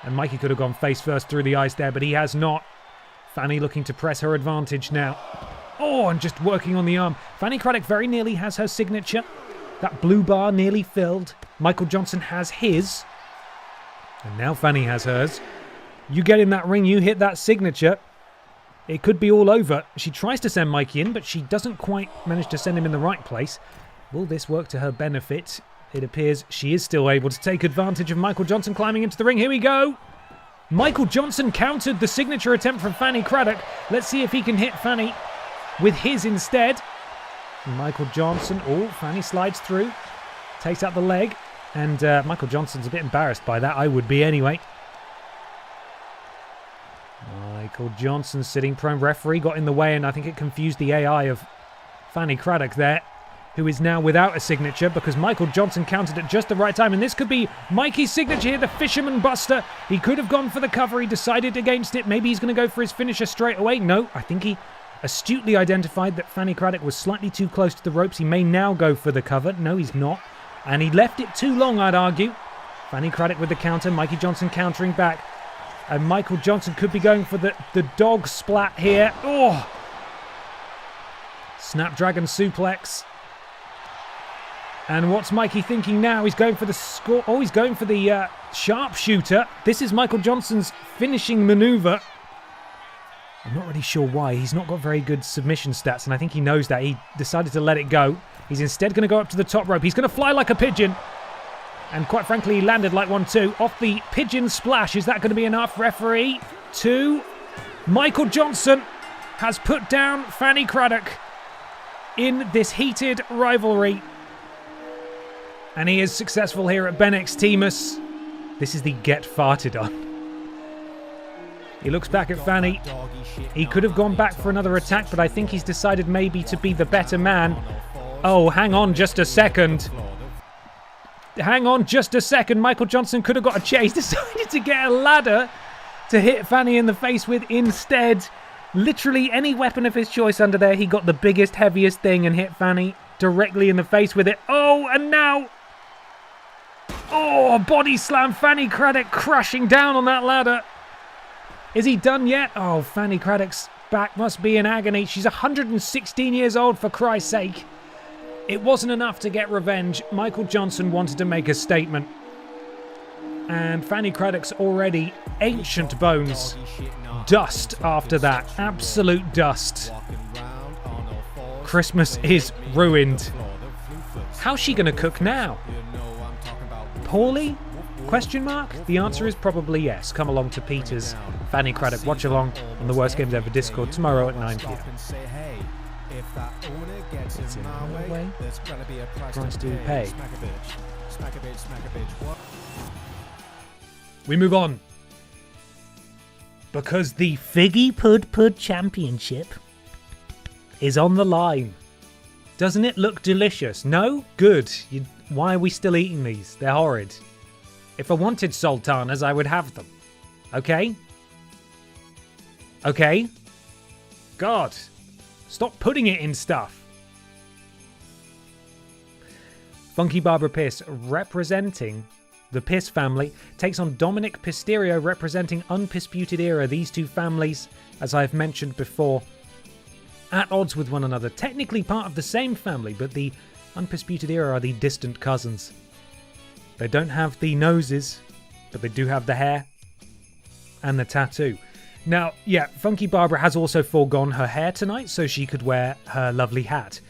Speaker 2: And Mikey could have gone face first through the ice there, but he has not. Fanny looking to press her advantage now. Oh, and just working on the arm. Fanny Craddock very nearly has her signature. That blue bar nearly filled. Michael Johnson has his. And now Fanny has hers. You get in that ring, you hit that signature. It could be all over. She tries to send Mikey in, but she doesn't quite manage to send him in the right place. Will this work to her benefit? It appears she is still able to take advantage of Michael Johnson climbing into the ring. Here we go. Michael Johnson countered the signature attempt from Fanny Craddock. Let's see if he can hit Fanny with his instead. Michael Johnson. Oh, Fanny slides through. Takes out the leg. And Michael Johnson's a bit embarrassed by that. I would be anyway. Michael Johnson sitting prone. Referee got in the way, and I think it confused the AI of Fanny Craddock there, who is now without a signature because Michael Johnson countered at just the right time. And this could be Mikey's signature here, the Fisherman Buster. He could have gone for the cover. He decided against it. Maybe he's going to go for his finisher straight away. No, I think he astutely identified that Fanny Craddock was slightly too close to the ropes. He may now go for the cover. No, he's not. And he left it too long, I'd argue. Fanny Craddock with the counter. Mikey Johnson countering back. And Michael Johnson could be going for the dog splat here. Oh! Snapdragon suplex. And what's Mikey thinking now? He's going for the score. Oh, he's going for the sharpshooter. This is Michael Johnson's finishing maneuver. I'm not really sure why. He's not got very good submission stats, and I think he knows that. He decided to let it go. He's instead going to go up to the top rope. He's going to fly like a pigeon. And quite frankly, he landed like one too. Off the pigeon splash. Is that going to be enough? Referee 2. Michael Johnson has put down Fanny Craddock in this heated rivalry. And he is successful here at BENXTMAS. This is the get farted on. He looks back at Fanny. He could have gone back for another attack, but I think he's decided maybe to be the better man. Oh, hang on just a second. Hang on just a second. Michael Johnson could have got a chase. Decided to get a ladder to hit Fanny in the face with instead. Literally any weapon of his choice under there. He got the biggest, heaviest thing and hit Fanny directly in the face with it. Oh, and now... Oh, body slam. Fanny Craddock crashing down on that ladder. Is he done yet? Oh, Fanny Craddock's back must be in agony. She's 116 years old, for Christ's sake. It wasn't enough to get revenge. Michael Johnson wanted to make a statement. And Fanny Craddock's already ancient bones. Dust after that. Absolute dust. Christmas is ruined. How's she going to cook now? Poorly? Question mark? The answer is probably yes. Come along to Peter's Fanny Craddock watch along on the Worst Games Ever Discord tomorrow at 9 p.m. It's in my way. Price to pay. We move on. Because the Figgy Pud Championship is on the line. Doesn't it look delicious? No? Good. Why are we still eating these? They're horrid. If I wanted sultanas, I would have them. Okay? Okay? God. Stop putting it in stuff. Funky Barbara Pierce, representing the Piss family, takes on Dominic Pisterio, representing Undisputed Era. These two families, as I've mentioned before, at odds with one another. Technically part of the same family, but the Undisputed Era are the distant cousins. They don't have the noses, but they do have the hair and the tattoo. Now, yeah, Funky Barbara has also foregone her hair tonight so she could wear her lovely hat.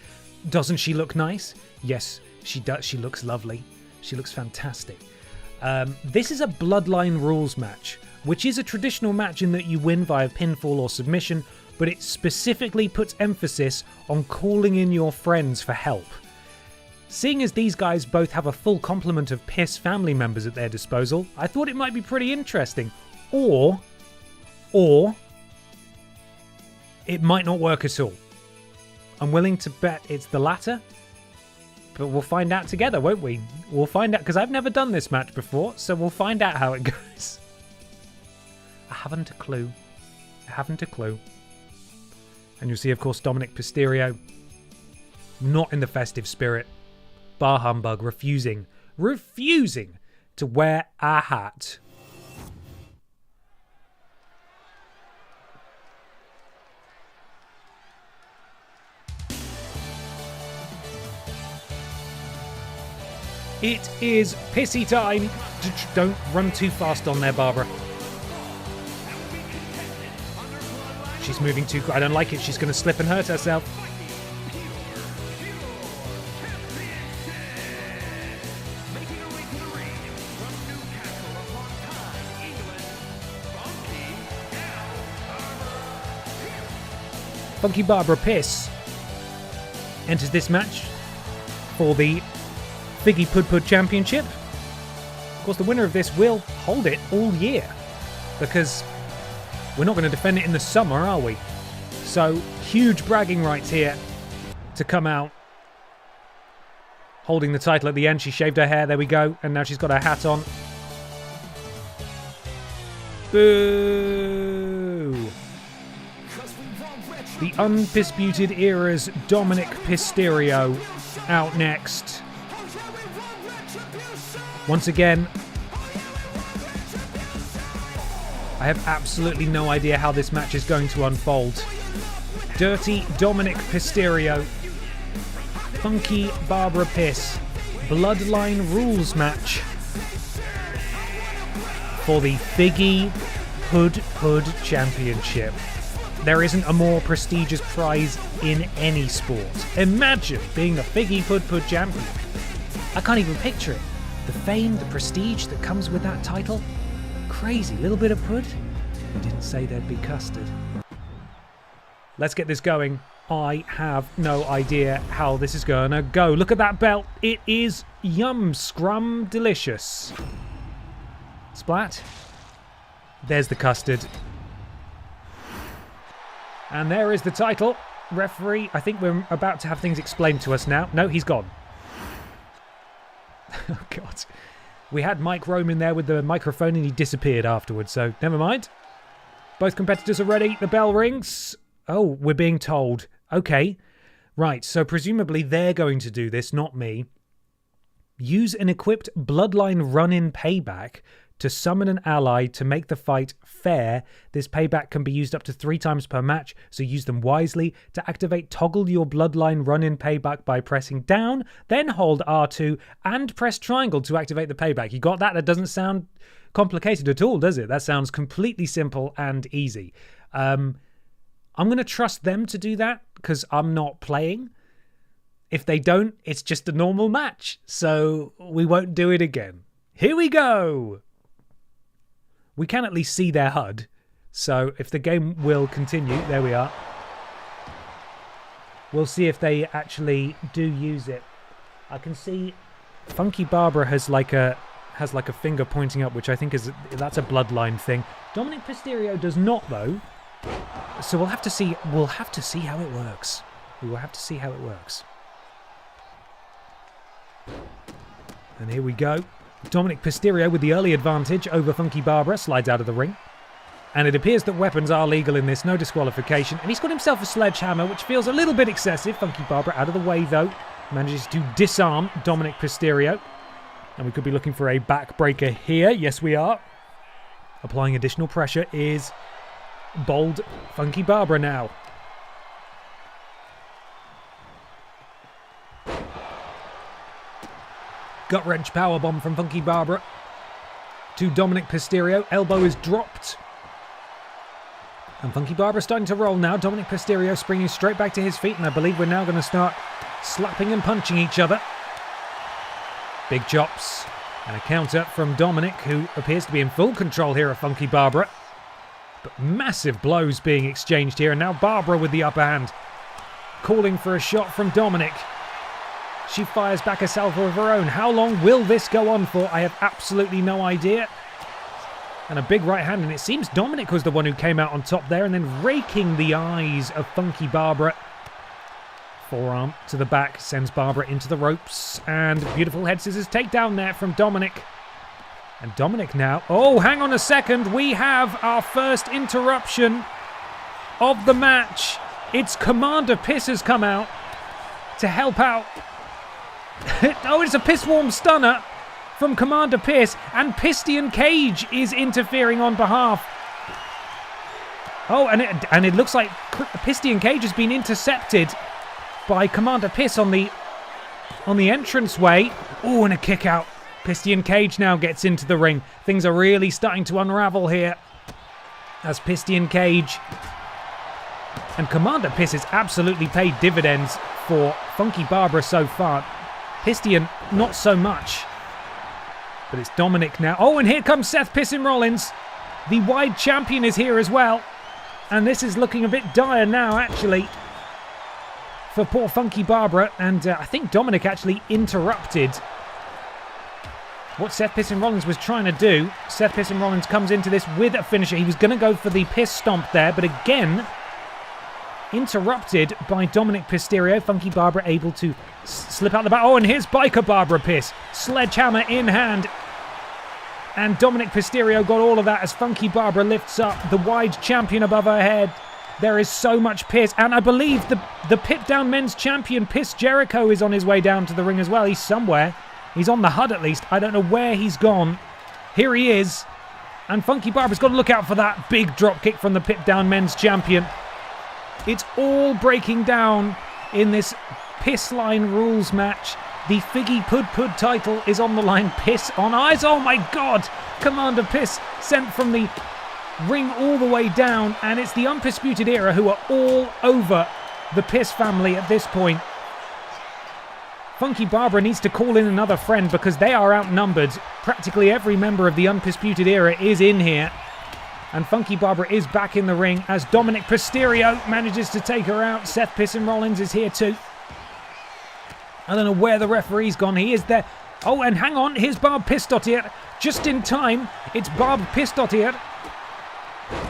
Speaker 2: Doesn't she look nice? Yes, she does. She looks lovely. She looks fantastic. This is a Bloodline Rules match, which is a traditional match in that you win via pinfall or submission, but it specifically puts emphasis on calling in your friends for help. Seeing as these guys both have a full complement of Piss family members at their disposal, I thought it might be pretty interesting. Or it might not work at all. I'm willing to bet it's the latter, but we'll find out together, won't we? We'll find out, because I've never done this match before, so we'll find out how it goes. I haven't a clue. And you'll see, of course, Dominic Pisterio, not in the festive spirit. Bar humbug, refusing to wear a hat. It is pissy time. Don't run too fast on there, Barbara. She's moving too quick. I don't like it. She's going to slip and hurt herself. Funky Barbara Piss enters this match for the Figgy Pud Championship. Of course, the winner of this will hold it all year, because we're not going to defend it in the summer, are we? So, huge bragging rights here to come out holding the title at the end. She shaved her hair, there we go, and now she's got her hat on. Boo! The Undisputed Era's Dominic Pisterio out next. Once again, I have absolutely no idea how this match is going to unfold. Dirty Dominic Pisterio, Funky Barbara Piss Bloodline rules match for the Figgy Hood Championship. There isn't a more prestigious prize in any sport. Imagine being the Figgy Hood champion. I can't even picture it. The fame, the prestige that comes with that title. Crazy. Little bit of pud. They didn't say there'd be custard. Let's get this going. I have no idea how this is gonna go. Look at that belt. It is yum scrum delicious. Splat. There's the custard. And there is the title. Referee, I think we're about to have things explained to us now. No, he's gone. Oh, God. We had Mike Rome in there with the microphone and he disappeared afterwards, so never mind. Both competitors are ready. The bell rings. Oh, we're being told. Okay. Right, so presumably they're going to do this, not me. Use an equipped Bloodline run-in payback to summon an ally to make the fight fair. This payback can be used up to 3 times per match, so use them wisely. To activate, toggle your Bloodline run-in payback by pressing down, then hold R2 and press triangle to activate the payback. You got that? That doesn't sound complicated at all, does it? That sounds completely simple and easy. I'm going to trust them to do that because I'm not playing. If they don't, it's just a normal match, so we won't do it again. Here we go! We can at least see their HUD, so if the game will continue, there we are. We'll see if they actually do use it. I can see Funky Barbara has like a finger pointing up, which I think that's a Bloodline thing. Dominic Mysterio does not, though. So we'll have to see how it works. We will have to see how it works. And here we go. Dominic Mysterio with the early advantage over Funky Barbara slides out of the ring. And it appears that weapons are legal in this, no disqualification. And he's got himself a sledgehammer, which feels a little bit excessive. Funky Barbara out of the way, though. Manages to disarm Dominic Mysterio. And we could be looking for a backbreaker here. Yes, we are. Applying additional pressure is bold Funky Barbara now. Gut wrench powerbomb from Funky Barbara to Dominic Mysterio. Elbow is dropped. And Funky Barbara starting to roll now. Dominic Mysterio springing straight back to his feet. And I believe we're now going to start slapping and punching each other. Big chops. And a counter from Dominic, who appears to be in full control here of Funky Barbara. But massive blows being exchanged here. And now Barbara with the upper hand. Calling for a shot from Dominic. She fires back a salvo of her own. How long will this go on for? I have absolutely no idea. And a big right hand. And it seems Dominic was the one who came out on top there. And then raking the eyes of Funky Barbara. Forearm to the back. Sends Barbara into the ropes. And beautiful head scissors takedown there from Dominic. And Dominic now. Oh, hang on a second. We have our first interruption of the match. It's Commander Piss has come out to help out. Oh, it's a piss-warm stunner from Commander Piss, and Pistian Cage is interfering on behalf. Oh, and it looks like Pistian Cage has been intercepted by Commander Piss on the entranceway. Oh, and a kick out. Pistian Cage now gets into the ring. Things are really starting to unravel here as Pistian Cage and Commander Piss has absolutely paid dividends for Funky Barbara so far. Pistian, not so much. But it's Dominic now. Oh, and here comes Seth Pissin Rollins. The wide champion is here as well. And this is looking a bit dire now, actually, for poor Funky Barbara. And I think Dominic actually interrupted what Seth Pissin Rollins was trying to do. Seth Pissin Rollins comes into this with a finisher. He was going to go for the piss stomp there, but again, interrupted by Dominic Mysterio. Funky Barbara able to slip out the back. Oh, and here's Biker Barbara Piss. Sledgehammer in hand. And Dominic Mysterio got all of that as Funky Barbara lifts up the wide champion above her head. There is so much piss. And I believe the Pip-Down men's champion, Piss Jericho, is on his way down to the ring as well. He's somewhere. He's on the HUD at least. I don't know where he's gone. Here he is. And Funky Barbara's got to look out for that big drop kick from the Pip-Down men's champion. It's all breaking down in this piss line rules match. The Figgy Pud Pud title is on the line. Piss on ice. Oh my God! Commander Piss sent from the ring all the way down, and it's the Undisputed Era who are all over the Piss family at this point. Funky Barbara needs to call in another friend because they are outnumbered. Practically every member of the Undisputed Era is in here. And Funky Barbara is back in the ring as Dominic Mysterio manages to take her out. Seth Pissin Rollins is here too. I don't know where the referee's gone. He is there. Oh, and hang on. Here's Barb Pistottier. Just in time. It's Barb Pistottier.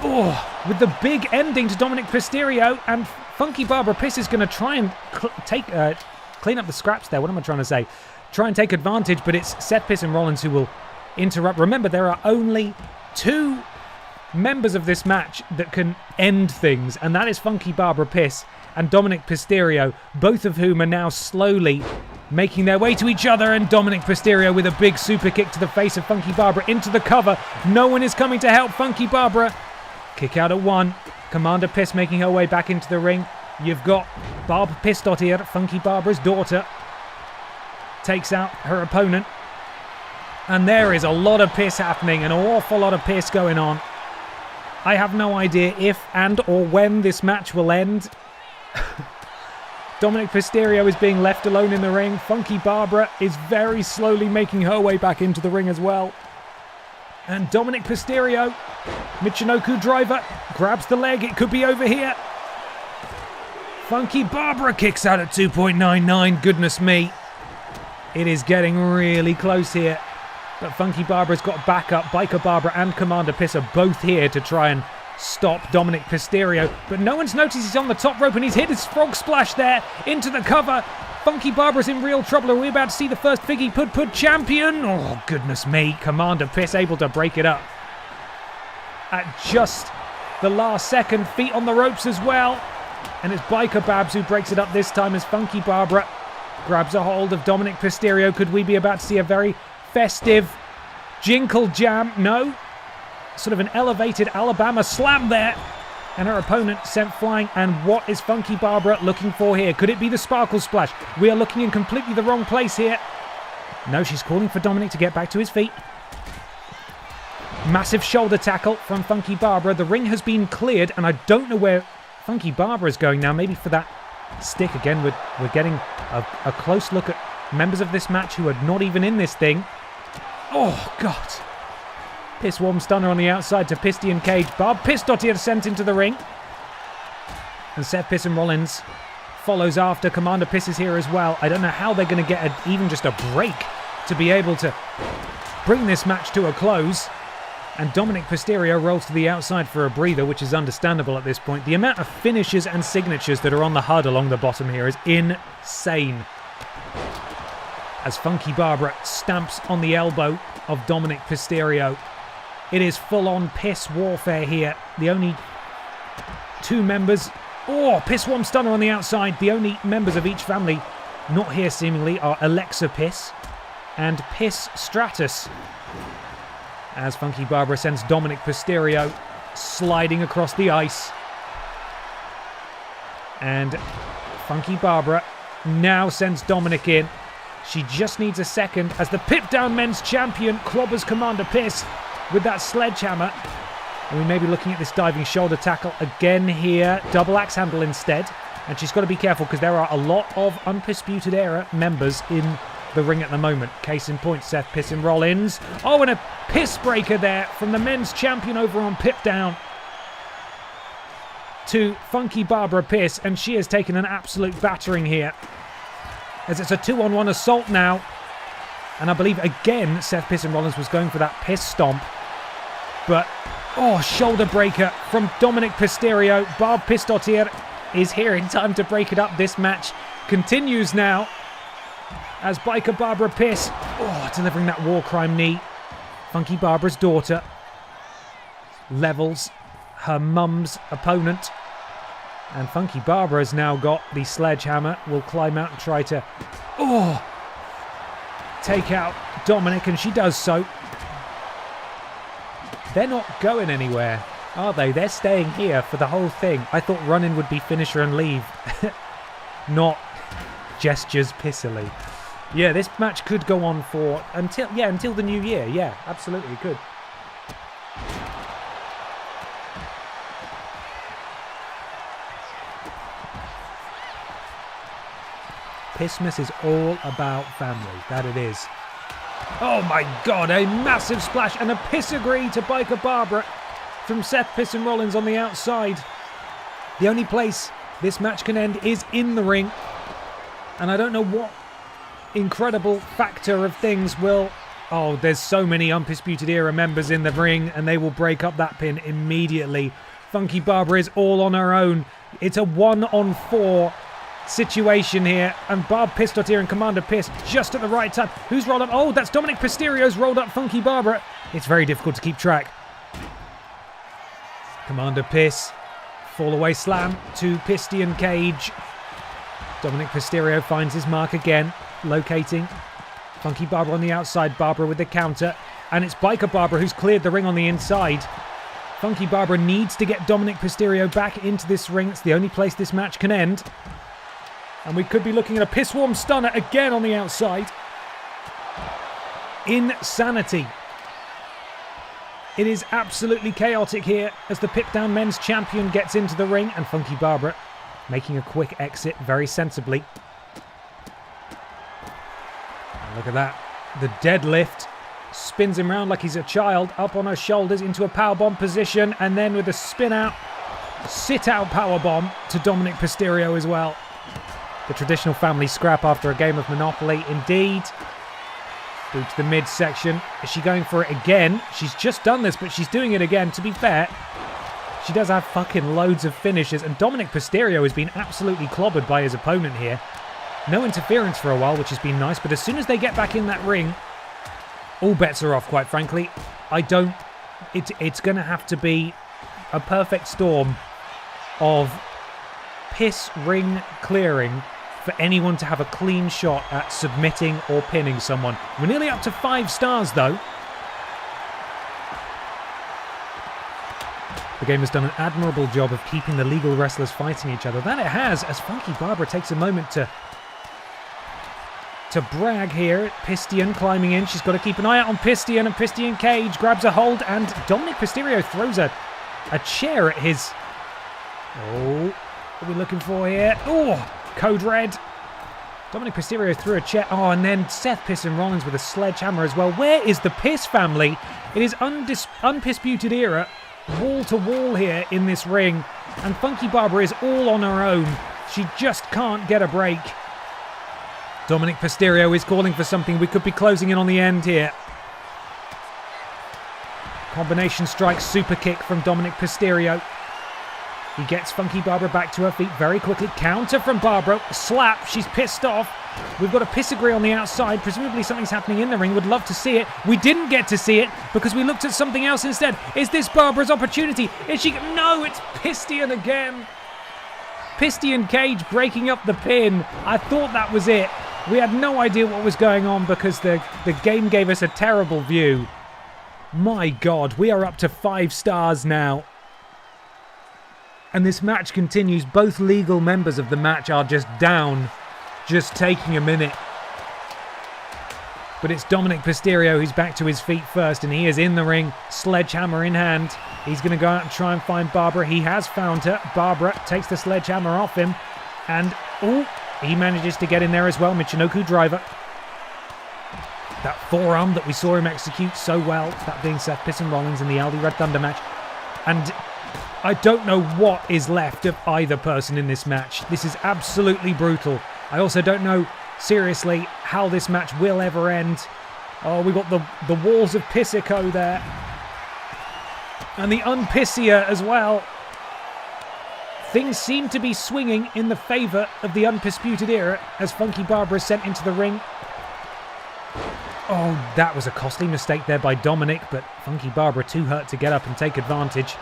Speaker 2: Oh, with the big ending to Dominic Mysterio. And Funky Barbara Piss is going to try and clean up the scraps there. What am I trying to say? Try and take advantage, but it's Seth Pissin Rollins who will interrupt. Remember, there are only 2 members of this match that can end things, and that is Funky Barbara Piss and Dominic Mysterio, both of whom are now slowly making their way to each other, and Dominic Mysterio with a big super kick to the face of Funky Barbara into the cover. No one is coming to help Funky Barbara. Kick out at 1. Commander Piss making her way back into the ring. You've got Barb Pistottier, Funky Barbara's daughter, takes out her opponent. And there is a lot of piss happening, an awful lot of piss going on. I have no idea if and or when this match will end. Dominic Mysterio is being left alone in the ring. Funky Barbara is very slowly making her way back into the ring as well. And Dominic Mysterio, Michinoku driver, grabs the leg. It could be over here. Funky Barbara kicks out at 2.99. Goodness me. It is getting really close here. But Funky Barbara's got backup. Biker Barbara and Commander Piss are both here to try and stop Dominic Mysterio. But no one's noticed he's on the top rope and he's hit his frog splash there into the cover. Funky Barbara's in real trouble. Are we about to see the first Figgy Pud Pud champion? Oh, goodness me. Commander Piss able to break it up at just the last second. Feet on the ropes as well. And it's Biker Babs who breaks it up this time as Funky Barbara grabs a hold of Dominic Mysterio. Could we be about to see a very festive Jinkle Jam? No. Sort of an elevated Alabama slam there. And her opponent sent flying. And what is Funky Barbara looking for here? Could it be the Sparkle Splash? We are looking in completely the wrong place here. No, she's calling for Dominic to get back to his feet. Massive shoulder tackle from Funky Barbara. The ring has been cleared, and I don't know where Funky Barbara is going now. Maybe for that stick again. We're getting a close look at members of this match who are not even in this thing. Oh, God. Piss Warm Stunner on the outside to Pistian Cage. Barb Pistottier sent into the ring. And Seth Pissin Rollins follows after. Commander Piss is here as well. I don't know how they're going to get even just a break to be able to bring this match to a close. And Dominic Mysterio rolls to the outside for a breather, which is understandable at this point. The amount of finishes and signatures that are on the HUD along the bottom here is insane. As Funky Barbara stamps on the elbow of Dominic Mysterio. It is full-on piss warfare here. The only 2 members... Oh, Piss Warm Stunner on the outside. The only members of each family not here seemingly are Alexa Piss and Piss Stratus. As Funky Barbara sends Dominic Mysterio sliding across the ice. And Funky Barbara now sends Dominic in. She just needs a second as the PIPDOWN Men's Champion clobbers Commander Piss with that sledgehammer. And we may be looking at this diving shoulder tackle again here. Double axe handle instead. And she's got to be careful because there are a lot of Undisputed Era members in the ring at the moment. Case in point, Seth Pissin Rollins. Oh, and a piss breaker there from the men's champion over on PIPDOWN to Funky Barbara Piss. And she has taken an absolute battering here, as it's a 2-on-1 assault now. And I believe, again, Seth Pissin Rollins was going for that piss stomp. But, oh, shoulder breaker from Dominic Mysterio. Barb Pistottier is here in time to break it up. This match continues now as Biker Barbara Piss, oh, delivering that war crime knee. Funky Barbara's daughter levels her mum's opponent. And Funky Barbara has now got the sledgehammer. Will climb out and try to, take out Dominic, and she does so. They're not going anywhere, are they? They're staying here for the whole thing. I thought run-in would be finisher and leave. Not gestures pissily. Yeah, this match could go on for until the new year. Yeah, absolutely, it could. BENXTMAS is all about family. That it is. Oh my God, a massive splash and a piss-agree to Biker Barbara from Seth Pissin Rollins on the outside. The only place this match can end is in the ring. And I don't know what incredible factor of things will... Oh, there's so many Undisputed Era members in the ring and they will break up that pin immediately. Funky Barbara is all on her own. It's a 1-on-4 situation here, and Barb Pistot here and Commander Piss just at the right time. Who's rolled up? Oh, that's Dominic Mysterio's rolled up Funky Barbara. It's very difficult to keep track. Commander Piss, fall away slam to Piston Cage. Dominic Mysterio finds his mark again, locating Funky Barbara on the outside. Barbara with the counter, and it's Biker Barbara who's cleared the ring on the inside. Funky Barbara needs to get Dominic Mysterio back into this ring. It's the only place this match can end. And we could be looking at a piss-warm stunner again on the outside. Insanity. It is absolutely chaotic here as the PIPDOWN Men's Champion gets into the ring, and Funky Barbara making a quick exit very sensibly. And look at that. The deadlift spins him around like he's a child, up on her shoulders into a powerbomb position, and then with a spin-out, sit-out powerbomb to Dominic Mysterio as well. The traditional family scrap after a game of Monopoly, indeed. Boot to the midsection. Is she going for it again? She's just done this, but she's doing it again. To be fair, she does have fucking loads of finishes, and Dominic Mysterio has been absolutely clobbered by his opponent here. No interference for a while, which has been nice, but as soon as they get back in that ring, all bets are off, quite frankly. It's going to have to be a perfect storm of piss ring clearing for anyone to have a clean shot at submitting or pinning someone. We're nearly up to 5 stars, though. The game has done an admirable job of keeping the legal wrestlers fighting each other. That it has, as Funky Barbara takes a moment to brag here. Piston climbing in. She's got to keep an eye out on Piston, and Piston Cage grabs a hold, and Dominic Mysterio throws a chair at his... Oh, what are we looking for here? Oh, code red. Dominic Mysterio threw a chair. Oh, and then Seth Pissin Rollins with a sledgehammer as well. Where is the Piss family? It is Undisputed Era, wall to wall here in this ring, and Funky Barbara is all on her own. She just can't get a break. Dominic Mysterio is calling for something. We could be closing in on the end here. Combination strike super kick from Dominic Mysterio. He gets Funky Barbara back to her feet very quickly. Counter from Barbara. Slap. She's pissed off. We've got a piss-agree on the outside. Presumably something's happening in the ring. Would love to see it. We didn't get to see it because we looked at something else instead. Is this Barbara's opportunity? Is she... No, it's Piston again. Piston Cage breaking up the pin. I thought that was it. We had no idea what was going on because the game gave us a terrible view. My God, we are up to 5 stars now. And this match continues. Both legal members of the match are just down, just taking a minute. But it's Dominic Mysterio who's back to his feet first, and he is in the ring, sledgehammer in hand. He's going to go out and try and find Barbara. He has found her. Barbara takes the sledgehammer off him, and he manages to get in there as well. Michinoku driver. That forearm that we saw him execute so well, that being Seth Pissin Rollins in the Aldi Red Thunder match. And I don't know what is left of either person in this match. This is absolutely brutal. I also don't know, seriously, how this match will ever end. Oh, we got the walls of Pissico there. And the Unpissier as well. Things seem to be swinging in the favour of the Undisputed Era as Funky Barbara is sent into the ring. Oh, that was a costly mistake there by Dominic, but Funky Barbara too hurt to get up and take advantage.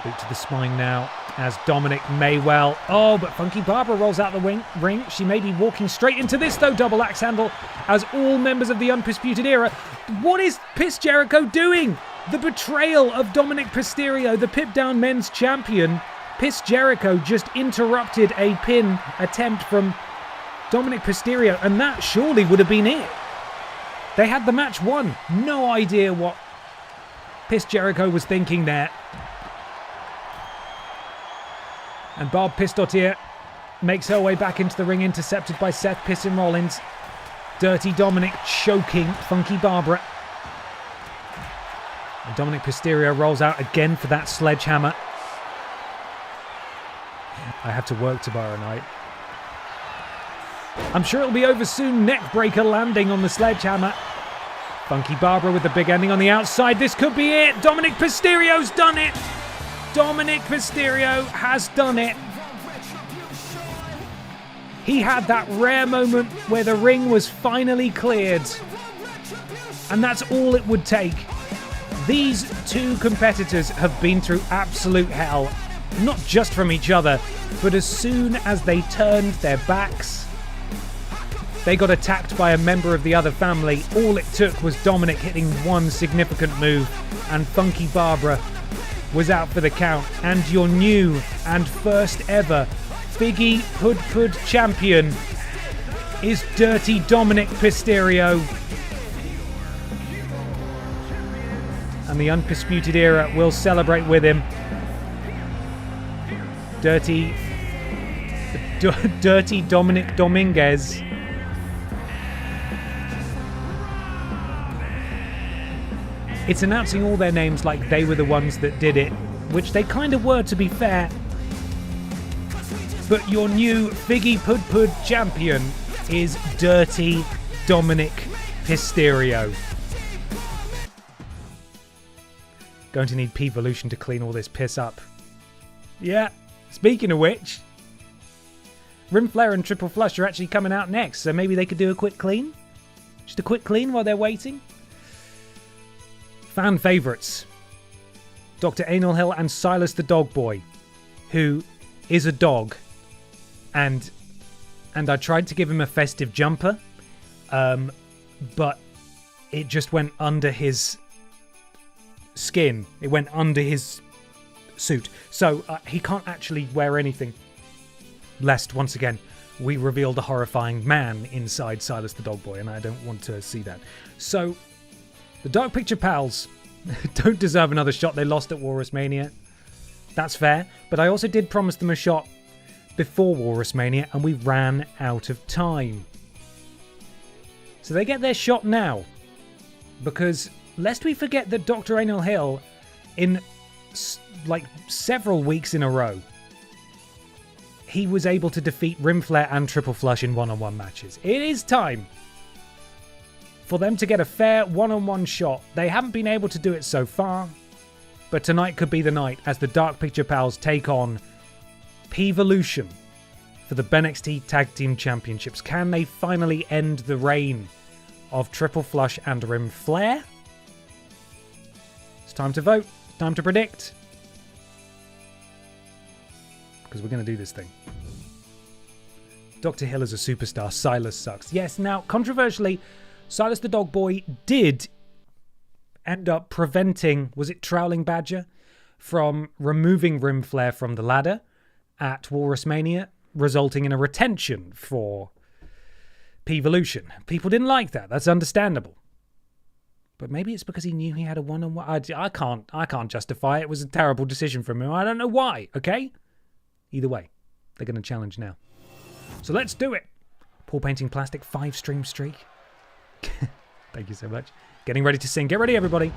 Speaker 2: Boot to the spine now as Dominic may well. Oh, but Funky Barbara rolls out the ring. She may be walking straight into this, though, double axe handle, as all members of the Undisputed Era. What is Piss Jericho doing? The betrayal of Dominic Mysterio, the PIPDOWN Men's Champion. Piss Jericho just interrupted a pin attempt from Dominic Mysterio, and that surely would have been it. They had the match won. No idea what Piss Jericho was thinking there. And Barb Pistortier makes her way back into the ring, intercepted by Seth Pissin Rollins. Dirty Dominic choking Funky Barbara. And Dominic Mysterio rolls out again for that sledgehammer. I have to work tomorrow night. I'm sure it'll be over soon. Neckbreaker landing on the sledgehammer. Funky Barbara with the big ending on the outside. This could be it. Dominic Mysterio's done it. Dominic Mysterio has done it. He had that rare moment where the ring was finally cleared. And that's all it would take. These two competitors have been through absolute hell. Not just from each other, but as soon as they turned their backs, they got attacked by a member of the other family. All it took was Dominic hitting one significant move, and Funky Barbara was out for the count. And your new and first ever Figgy Pud Pud champion is Dirty Dominic Mysterio. And the Undisputed Era will celebrate with him. Dirty Dominic Dominguez. It's announcing all their names like they were the ones that did it, which they kind of were, to be fair. But your new Figgy Pud Pud champion is Dirty Dominic Mysterio. Going to need P-Volution to clean all this piss up. Yeah, speaking of which, Rim Flare and Triple Flush are actually coming out next, so maybe they could do a quick clean? Just a quick clean while they're waiting? Fan favourites. Dr. Anal Hill and Silas the Dog Boy, who is a dog. And I tried to give him a festive jumper, but it just went under his skin. It went under his suit. So he can't actually wear anything. Lest, once again, we reveal the horrifying man inside Silas the Dog Boy, and I don't want to see that. So, the Dark Picture Pals don't deserve another shot. They lost at WrestleMania. That's fair, but I also did promise them a shot before WrestleMania, and we ran out of time. So they get their shot now, because lest we forget that Dr. Anal Hill, in like several weeks in a row, he was able to defeat Rim Flare and Triple Flush in one-on-one matches. It is time for them to get a fair one-on-one shot. They haven't been able to do it so far, but tonight could be the night as the Dark Picture Pals take on P-Volution for the BENXT Tag Team Championships. Can they finally end the reign of Triple Flush and Rim Flare? It's time to vote. Time to predict. Because we're going to do this thing. Dr. Hill is a superstar. Silas sucks. Yes, now, controversially, Silas the Dog Boy did end up preventing, was it Trowling Badger, from removing Rim Flare from the ladder at WrestleMania, resulting in a retention for P-Volution. People didn't like that. That's understandable. But maybe it's because he knew he had a one-on-one. I can't justify it. It was a terrible decision from him. I don't know why, okay? Either way, they're going to challenge now. So let's do it. Paul Painting Plastic 5-stream streak. Thank you so much. Getting ready to sing. Get ready, everybody.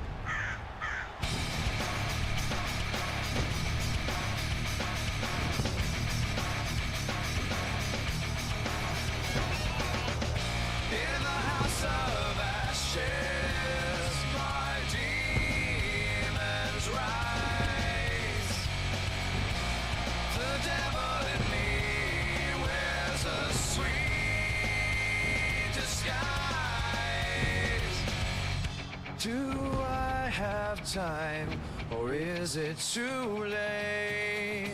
Speaker 7: Do I have time, or is it too late?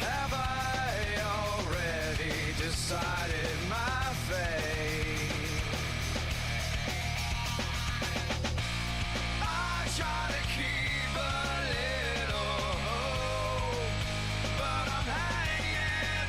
Speaker 7: Have I already decided my fate? I try to keep a little hope, but I'm hanging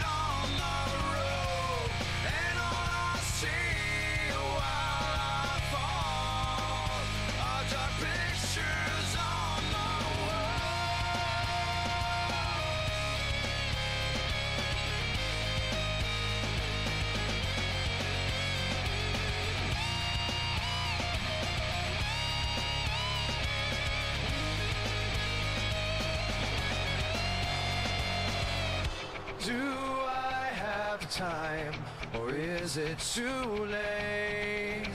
Speaker 7: time, or is it too late?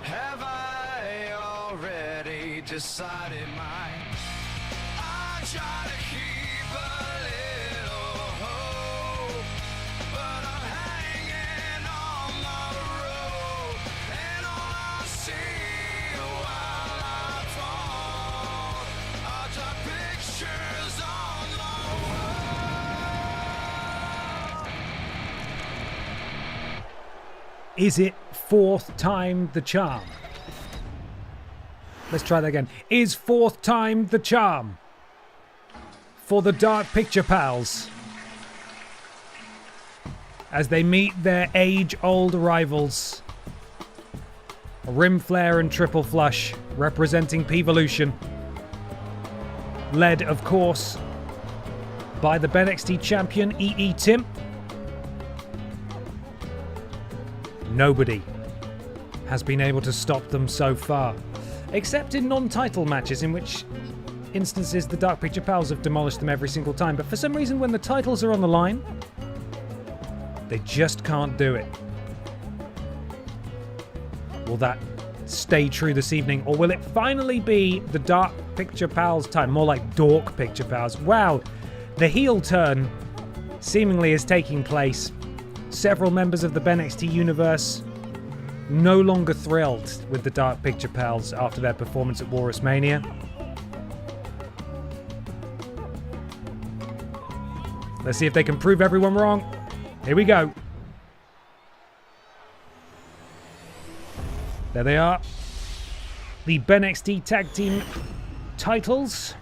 Speaker 7: Have I already decided mine? I try to keep a little hope, but I'm hanging on the rope, and all I see while I fall are just pictures on the wall.
Speaker 2: Is it fourth time the charm? Let's try that again. Is fourth time the charm for the Dark Picture Pals as they meet their age-old rivals, Rim Flare and Triple Flush, representing P-Volution, led, of course, by the BENXT champion EE Tim. Nobody has been able to stop them so far, except in non-title matches, in which instances the Dark Picture Pals have demolished them every single time. But for some reason, when the titles are on the line, they just can't do it. Will that stay true this evening, or will it finally be the Dark Picture Pals time? More like Dork Picture Pals. Wow, the heel turn seemingly is taking place. Several members of the BENXT universe no longer thrilled with the Dark Picture Pals after their performance at WrestleMania. Let's see if they can prove everyone wrong. Here we go. There they are. The BENXT Tag Team titles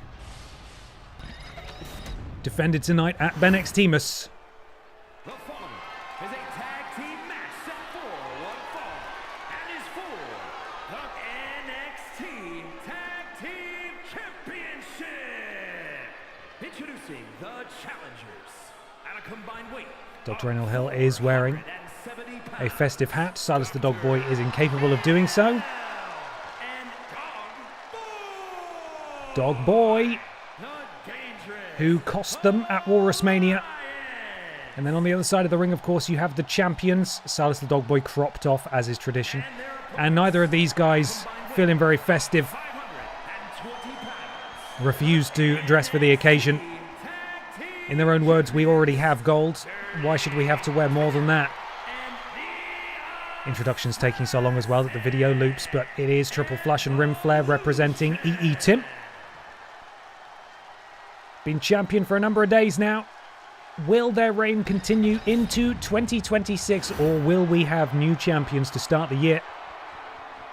Speaker 2: defended tonight at BENXTMAS.
Speaker 5: The following is a tag team match set for one fall and is for the NXT Tag Team Championship. Introducing the challengers at a combined weight.
Speaker 2: Dr. Enel Hill is wearing
Speaker 5: 170 pounds.
Speaker 2: a festive hat. Silas the Dog Boy is incapable of doing so.
Speaker 5: And
Speaker 2: Dog Boy,
Speaker 5: the dangerous
Speaker 2: who cost them at WrestleMania. And then on the other side of the ring, of course, you have the champions. Silas the Dog Boy cropped off, as is tradition. And neither of these guys feeling very festive.
Speaker 5: 520 pounds.
Speaker 2: Refused to dress for the occasion. In their own words, we already have gold. Why should we have to wear more than that? Introduction's taking so long as well that the video loops, but it is Triple Flush and Rim Flare representing EE Tim. Been champion for a number of days now. Will their reign continue into 2026, or will we have new champions to start the year?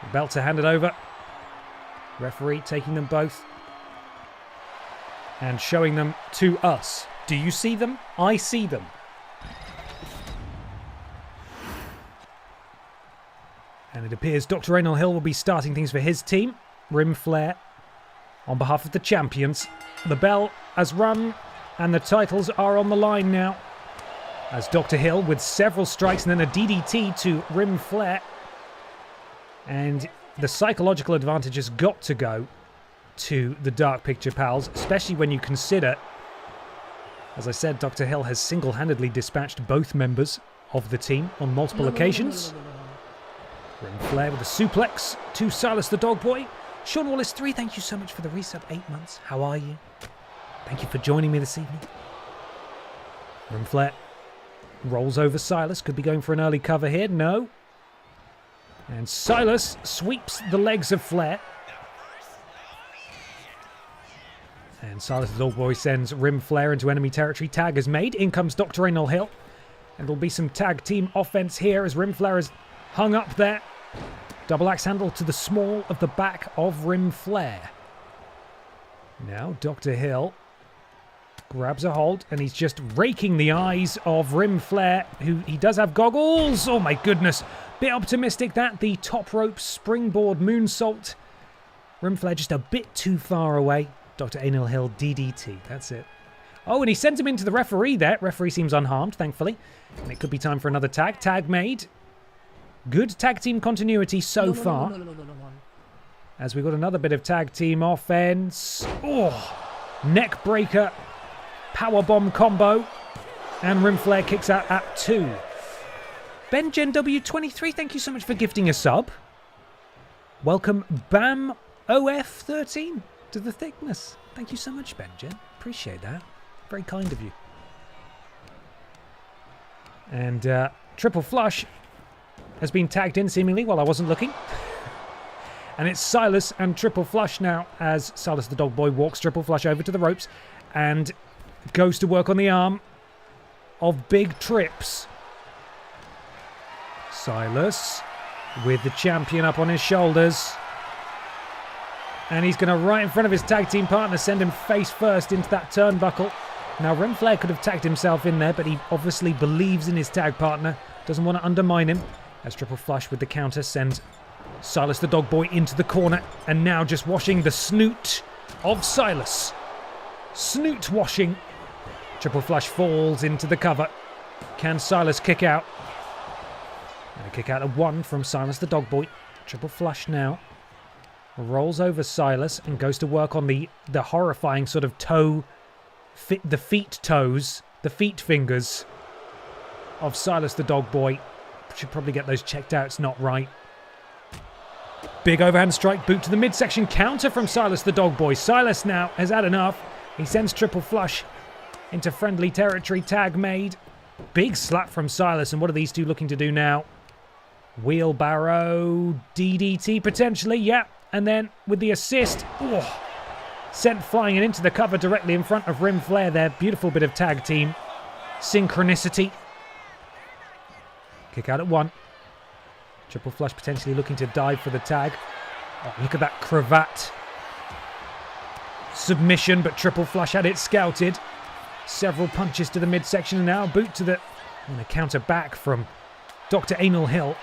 Speaker 2: About to hand it over. Referee taking them both and showing them to us. Do you see them? I see them. And it appears Dr. Enel Hill will be starting things for his team. Rim Flare on behalf of the champions. The bell has rung and the titles are on the line now. As Dr. Hill with several strikes and then a DDT to Rim Flare. And the psychological advantage has got to go to the Dark Picture Pals, especially when you consider, as I said, Dr. Hill has single-handedly dispatched both members of the team on multiple occasions. Rim Flare with a suplex to Silas the Dog Boy. Sean Wallace 3, thank you so much for the resub. 8 months. How are you? Thank you for joining me this evening. Rim Flare rolls over Silas. Could be going for an early cover here. No. And Silas sweeps the legs of Flare. And Silas the Dog Boy sends Rim Flare into enemy territory. Tag is made. In comes Dr. Enel Hill. And there'll be some tag team offense here as Rim Flare is hung up there. Double axe handle to the small of the back of Rim Flare. Now Dr. Hill grabs a hold and he's just raking the eyes of Rim Flare, who he does have goggles. Oh my goodness. Bit optimistic that. The top rope springboard moonsault. Rim Flare just a bit too far away. Dr. Enel Hill DDT. That's it. Oh, and he sends him into the referee there. Referee seems unharmed, thankfully. And it could be time for another tag. Tag made. Good tag team continuity so far. As we got another bit of tag team offense. Oh, neck breaker. powerbomb combo. And Rim Flare kicks out at 2. BenGenW23, thank you so much for gifting a sub. Welcome BAMOF13 to the thickness. Thank you so much, BenGen. Appreciate that. Very kind of you. And Triple Flush has been tagged in seemingly while I wasn't looking. And it's Silas and Triple Flush now as Silas the Dog Boy walks Triple Flush over to the ropes and goes to work on the arm of Big Trips. Silas with the champion up on his shoulders. And he's going to, right in front of his tag team partner, send him face first into that turnbuckle. Now, Rim Flare could have tagged himself in there, but he obviously believes in his tag partner. Doesn't want to undermine him. As Triple Flush with the counter sends Silas the Dog Boy into the corner. And now just washing the snoot of Silas. Snoot washing. Triple Flush falls into the cover. Can Silas kick out? And a kick out of 1 from Silas the Dog Boy. Triple Flush now rolls over Silas and goes to work on the horrifying sort of toe, the feet toes, the feet fingers of Silas the Dog Boy. Should probably get those checked out. It's not right. Big overhand strike boot to the midsection. Counter from Silas the Dog Boy. Silas now has had enough. He sends Triple Flush into friendly territory. Tag made. Big slap from Silas. And what are these two looking to do now? Wheelbarrow DDT potentially. Yeah. And then with the assist. Oh, sent flying into the cover directly in front of Rim Flare there. Beautiful bit of tag team synchronicity. Kick out at 1. Triple Flush potentially looking to dive for the tag. Oh, look at that cravat submission, but Triple Flush had it scouted. Several punches to the midsection and now a boot to the... And a counter back from Dr. Anal Hill.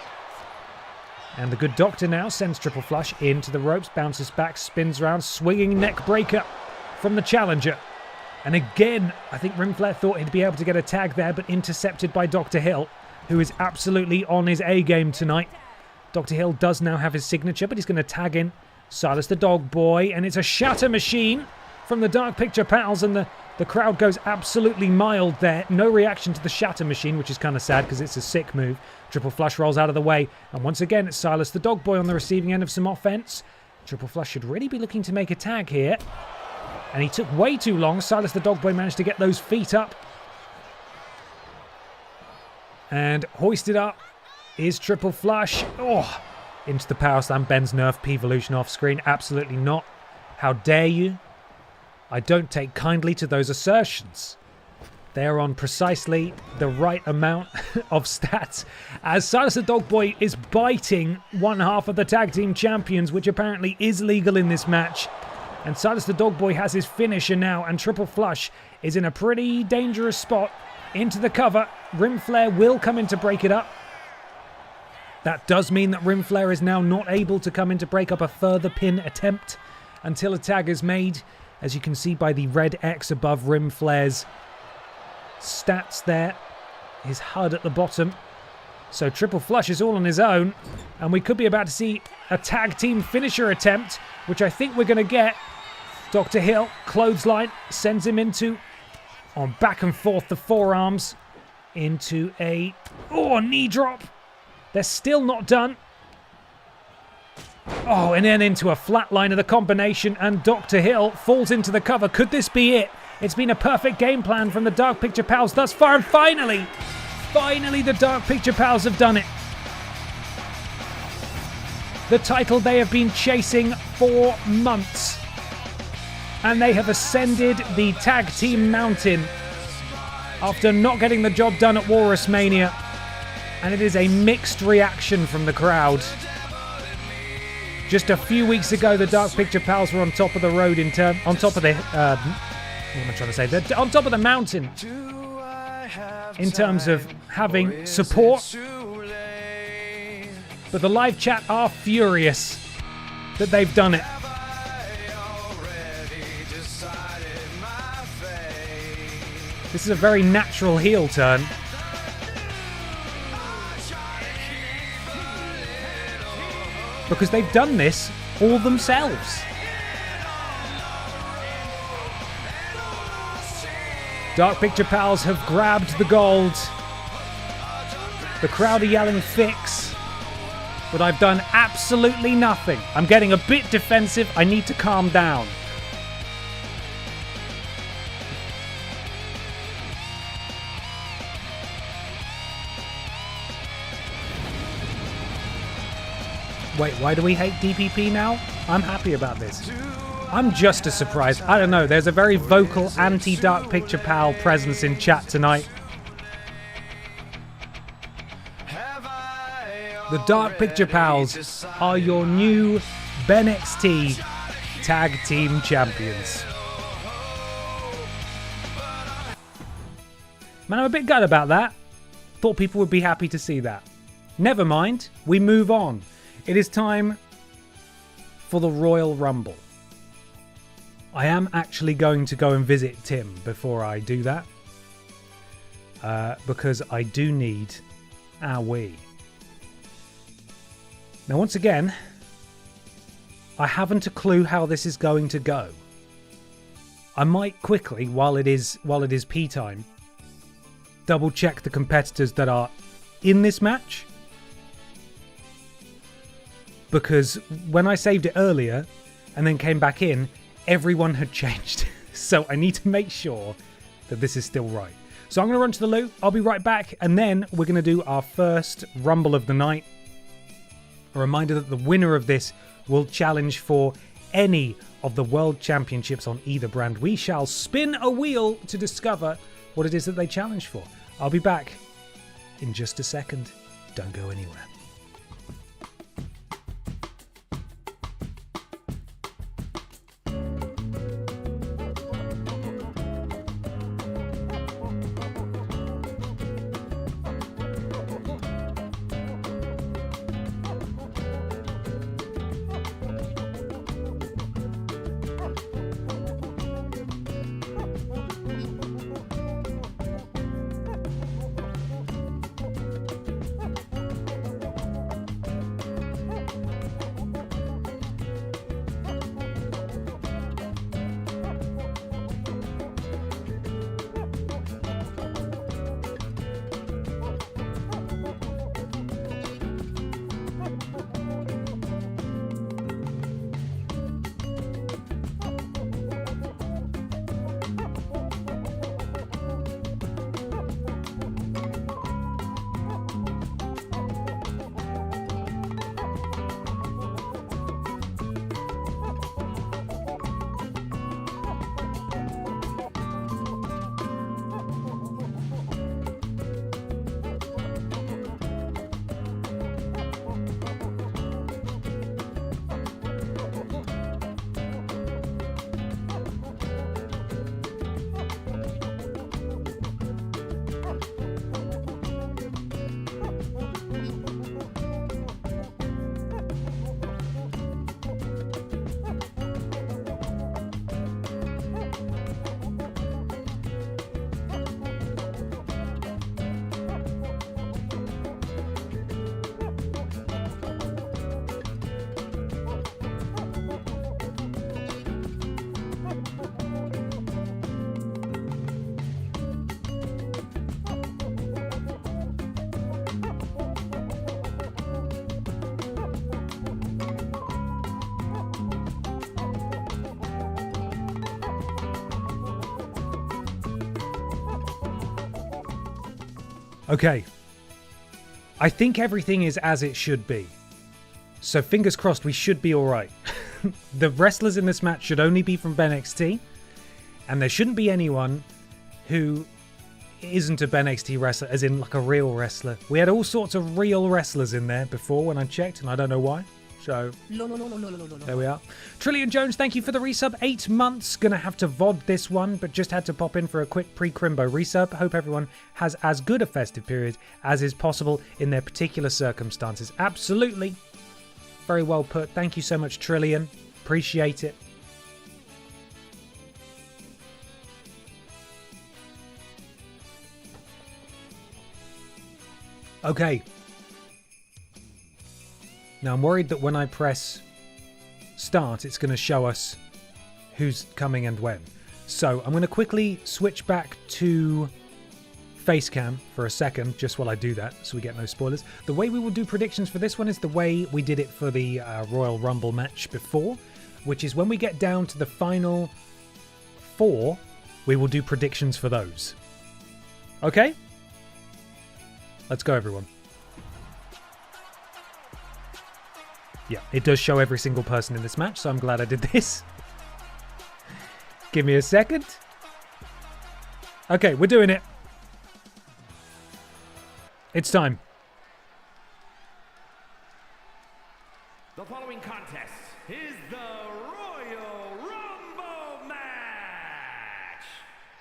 Speaker 2: And the good doctor now sends Triple Flush into the ropes, bounces back, spins around, swinging neck breaker from the challenger. And again, I think Rim Flare thought he'd be able to get a tag there, but intercepted by Dr. Hill, who is absolutely on his A-game tonight. Dr. Hill does now have his signature, but he's going to tag in Silas the Dog Boy, and it's a shatter machine from the Dark Picture Pals, and the crowd goes absolutely mild there. No reaction to the shatter machine, which is kind of sad because it's a sick move. Triple Flush rolls out of the way, and once again, it's Silas the Dog Boy on the receiving end of some offense. Triple Flush should really be looking to make a tag here, and he took way too long. Silas the Dog Boy managed to get those feet up. And hoisted up is Triple Flush. Oh, into the power slam. Ben's nerf P-Evolution off screen. Absolutely not. How dare you? I don't take kindly to those assertions. They're on precisely the right amount of stats. As Silas the Dog Boy is biting one half of the tag team champions, which apparently is legal in this match. And Silas the Dog Boy has his finisher now, and Triple Flush is in a pretty dangerous spot. Into the cover. Rim Flare will come in to break it up. That does mean that Rim Flare is now not able to come in to break up a further pin attempt until a tag is made, as you can see by the red X above Rim Flare's stats there, his HUD at the bottom. So Triple Flush is all on his own, and we could be about to see a tag team finisher attempt, which I think we're going to get. Dr. Hill, clothesline, sends him into... on back and forth the forearms into a knee drop. They're still not done. Oh, and then into a flatline of the combination, and Dr. Hill falls into the cover. Could this be it? It's been a perfect game plan from the Dark Picture Pals thus far, and finally the Dark Picture Pals have done it. The title they have been chasing for months. And they have ascended the tag team mountain after not getting the job done at Walrus Mania. And it is a mixed reaction from the crowd. Just a few weeks ago, the Dark Picture Pals were on top of the road on top of the on top of the mountain in terms of having support. But the live chat are furious that they've done it. This is a very natural heel turn. Because they've done this all themselves. Dark Picture Pals have grabbed the gold. The crowd are yelling fix, but I've done absolutely nothing. I'm getting a bit defensive. I need to calm down. Wait, why do we hate DPP now? I'm happy about this. I'm just as surprised. I don't know, there's a very vocal anti-Dark Picture Pal presence in chat tonight. The Dark Picture Pals are your new BENXT Tag Team Champions. Man, I'm a bit gutted about that. Thought people would be happy to see that. Never mind, we move on. It is time for the Royal Rumble. I am actually going to go and visit Tim before I do that. Because I do need our Wii. Now, once again, I haven't a clue how this is going to go. I might quickly, while it is P time, double check the competitors that are in this match. Because when I saved it earlier and then came back in, everyone had changed. So I need to make sure that this is still right. So I'm going to run to the loo. I'll be right back. And then we're going to do our first Rumble of the night. A reminder that the winner of this will challenge for any of the World Championships on either brand. We shall spin a wheel to discover what it is that they challenge for. I'll be back in just a second. Don't go anywhere. Okay. I think everything is as it should be. So fingers crossed we should be alright. The wrestlers in this match should only be from BENXT. And there shouldn't be anyone who isn't a BENXT wrestler, as in like a real wrestler. We had all sorts of real wrestlers in there before when I checked, and I don't know why. So, there we are. Trillion Jones, thank you for the resub. 8 months. Gonna have to VOD this one, but just had to pop in for a quick pre-Crimbo resub. Hope everyone has as good a festive period as is possible in their particular circumstances. Absolutely. Very well put. Thank you so much, Trillion. Appreciate it. Okay. Now I'm worried that when I press start, it's going to show us who's coming and when. So I'm going to quickly switch back to Facecam for a second, just while I do that, so we get no spoilers. The way we will do predictions for this one is the way we did it for the Royal Rumble match before, which is when we get down to the final 4, we will do predictions for those. Okay? Let's go, everyone. Yeah, it does show every single person in this match, so I'm glad I did this. Give me a second. Okay, we're doing it. It's time.
Speaker 5: The following contest is the Royal Rumble match.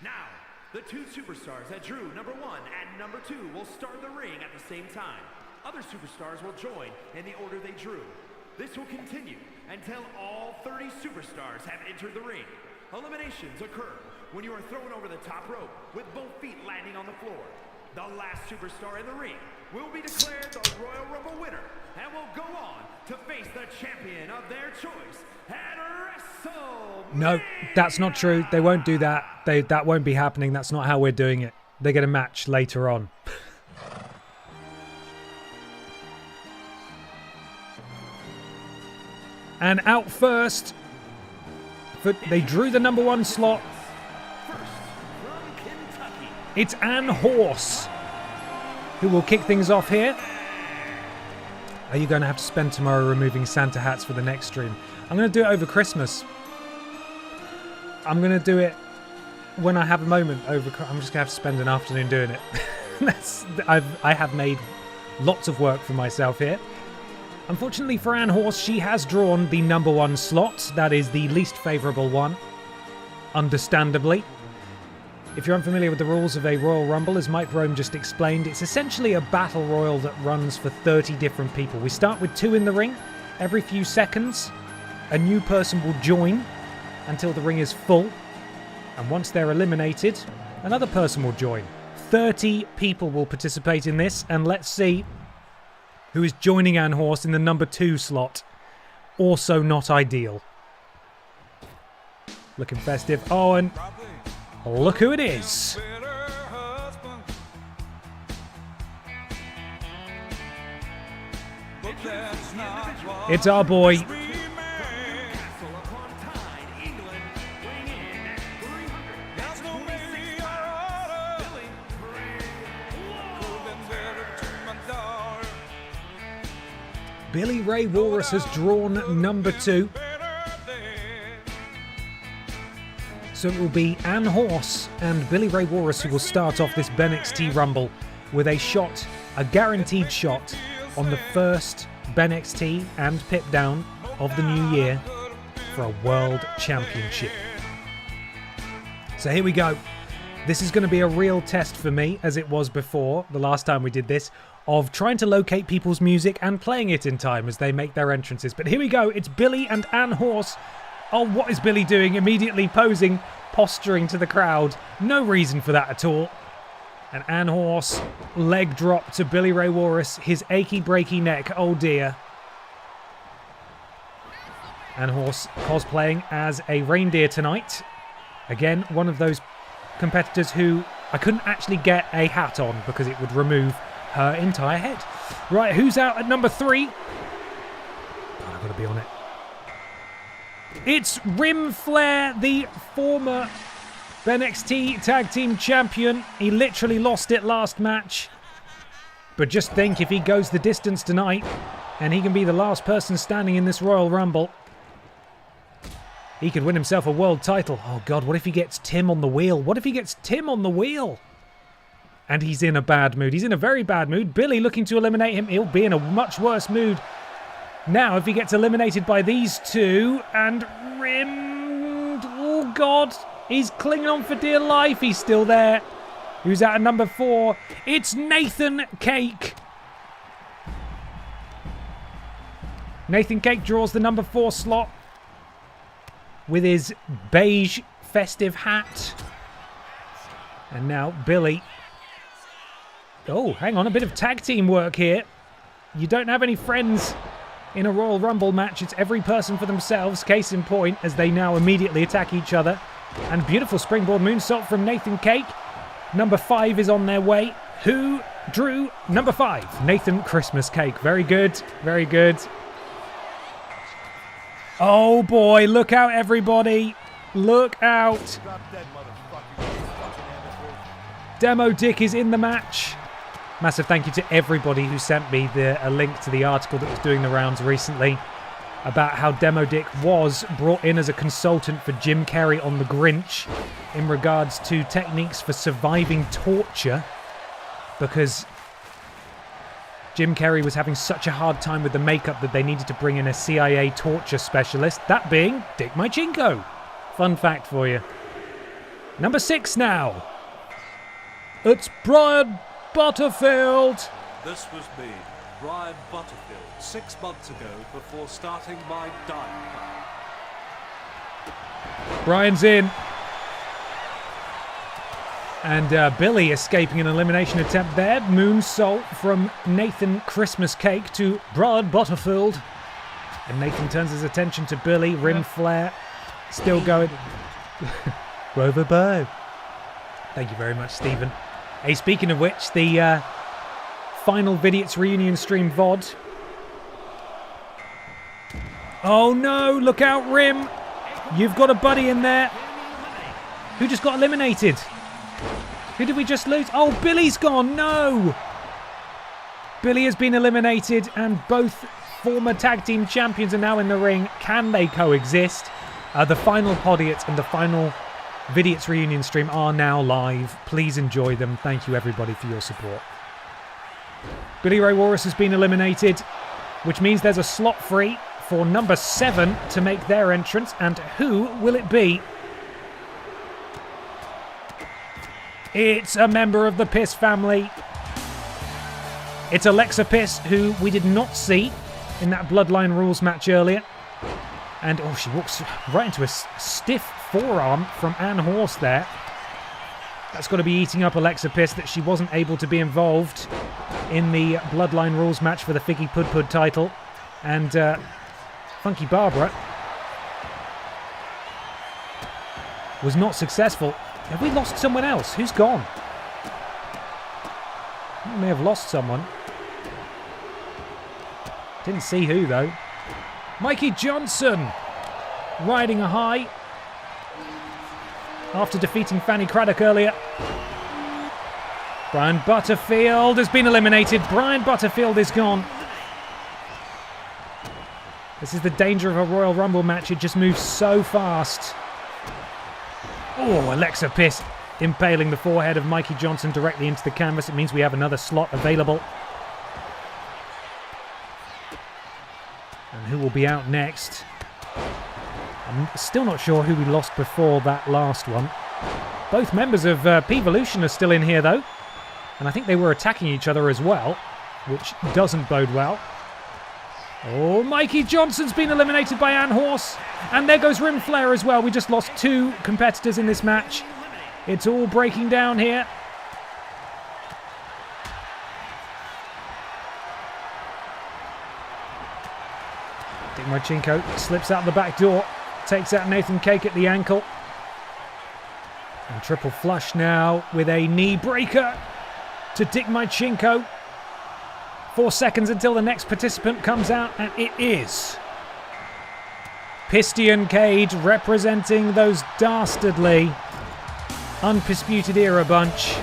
Speaker 5: Now, the two superstars that drew number 1 and number 2 will start the ring at the same time. Other superstars will join in the order they drew. This will continue until all 30 superstars have entered the ring. Eliminations occur when you are thrown over the top rope with both feet landing on the floor. The last superstar in the ring will be declared the Royal Rumble winner and will go on to face the champion of their choice at WrestleMania.
Speaker 2: No, that's not true. They won't do that. That won't be happening. That's not how we're doing it. They get a match later on. And out first, they drew the number 1 slot. It's Ann Horse who will kick things off here. Are you going to have to spend tomorrow removing Santa hats for the next stream? I'm going to do it over Christmas. I'm going to do it when I have a moment over. I'm just going to have to spend an afternoon doing it. I have made lots of work for myself here. Unfortunately for Ann Horse, she has drawn the number 1 slot. That is the least favourable one, understandably. If you're unfamiliar with the rules of a Royal Rumble, as Mike Rome just explained, it's essentially a battle royal that runs for 30 different people. We start with 2 in the ring. Every few seconds, a new person will join until the ring is full. And once they're eliminated, another person will join. 30 people will participate in this, and let's see who is joining Ann Horse in the number 2 slot. Also not ideal. Looking festive. Oh, and look who it is. It's our boy. Billy Ray Walrus has drawn number 2. So it will be Ann Horse and Billy Ray Walrus who will start off this BENXT Rumble with a shot, a guaranteed shot, on the first BENXT and PIPDOWN of the new year for a World Championship. So here we go. This is going to be a real test for me, as it was before, the last time we did this, of trying to locate people's music and playing it in time as they make their entrances. But here we go. It's Billy and Ann Horse. Oh, what is Billy doing? Immediately posing, posturing to the crowd. No reason for that at all. And Ann Horse, leg drop to Billy Ray Walrus, his achy breaky neck. Oh dear. Ann Horse cosplaying as a reindeer tonight. Again, one of those competitors who I couldn't actually get a hat on because it would remove her entire head. Right, who's out at number 3? God, I've got to be on it. It's Rim Flair, the former BENXT Tag Team Champion. He literally lost it last match. But just think, if he goes the distance tonight, and he can be the last person standing in this Royal Rumble, he could win himself a world title. Oh God, what if he gets Tim on the wheel? What if he gets Tim on the wheel? And he's in a bad mood. He's in a very bad mood. Billy looking to eliminate him. He'll be in a much worse mood now if he gets eliminated by these two. And Rim... oh God, he's clinging on for dear life. He's still there. Who's out at number 4? It's Nathan Cake. Nathan Cake draws the number 4 slot with his beige festive hat. And now Billy. Oh, hang on, a bit of tag team work here. You don't have any friends in a Royal Rumble match. It's every person for themselves. Case in point, as they now immediately attack each other. And beautiful springboard moonsault from Nathan Cake. Number 5 is on their way. Who drew number 5? Nathan Christmas Cake. Very good. Very good. Oh boy, look out everybody. Look out. Demo Dick is in the match. Massive thank you to everybody who sent me a link to the article that was doing the rounds recently about how Demo Dick was brought in as a consultant for Jim Carrey on The Grinch in regards to techniques for surviving torture, because Jim Carrey was having such a hard time with the makeup that they needed to bring in a CIA torture specialist, that being Dick Mychinko. Fun fact for you. Number 6 now. It's Brian Butterfield.
Speaker 8: This was me, Brian Butterfield, 6 months ago before starting my diet plan.
Speaker 2: Brian's in. And Billy escaping an elimination attempt there. Moonsault from Nathan Christmas Cake to Brian Butterfield. And Nathan turns his attention to Billy. Rim flare. Still going. Rover bow. Thank you very much, Stephen. Hey, speaking of which, the final Vidiots reunion stream VOD. Oh no, look out, Rim. You've got a buddy in there. Who just got eliminated? Who did we just lose? Oh, Billy's gone. No. Billy has been eliminated and both former tag team champions are now in the ring. Can they coexist? The final Podiots and the final Vidiots reunion stream are now live. Please enjoy them. Thank you everybody for your support. Billy Ray Walrus has been eliminated, which means there's a slot free for number 7 to make their entrance. And who will it be? It's a member of the Piss family. It's Alexa Piss, who we did not see in that Bloodline Rules match earlier. And, oh, she walks right into a stiff forearm from Ann Horse there. That's got to be eating up Alexa Piss that she wasn't able to be involved in the Bloodline Rules match for the Figgy Pud Pud title. And Funky Barbara was not successful. Have we lost someone else? Who's gone? We may have lost someone. Didn't see who, though. Mikey Johnson riding a high after defeating Fanny Craddock earlier. Brian Butterfield has been eliminated. Brian Butterfield is gone. This is the danger of a Royal Rumble match. It just moves so fast. Oh, Alexa Piss impaling the forehead of Mikey Johnson directly into the canvas. It means we have another slot available. And who will be out next? I'm still not sure who we lost before that last one. Both members of P-Volution are still in here, though. And I think they were attacking each other as well, which doesn't bode well. Oh, Mikey Johnson's been eliminated by Ann Horse. And there goes Rim Flare as well. We just lost 2 competitors in this match. It's all breaking down here. Dick Mychinko slips out the back door. Takes out Nathan Cake at the ankle. And triple flush now with a knee breaker to Dick Mychinko. 4 seconds until the next participant comes out, and it is Piston Cage representing those dastardly Undisputed Era bunch.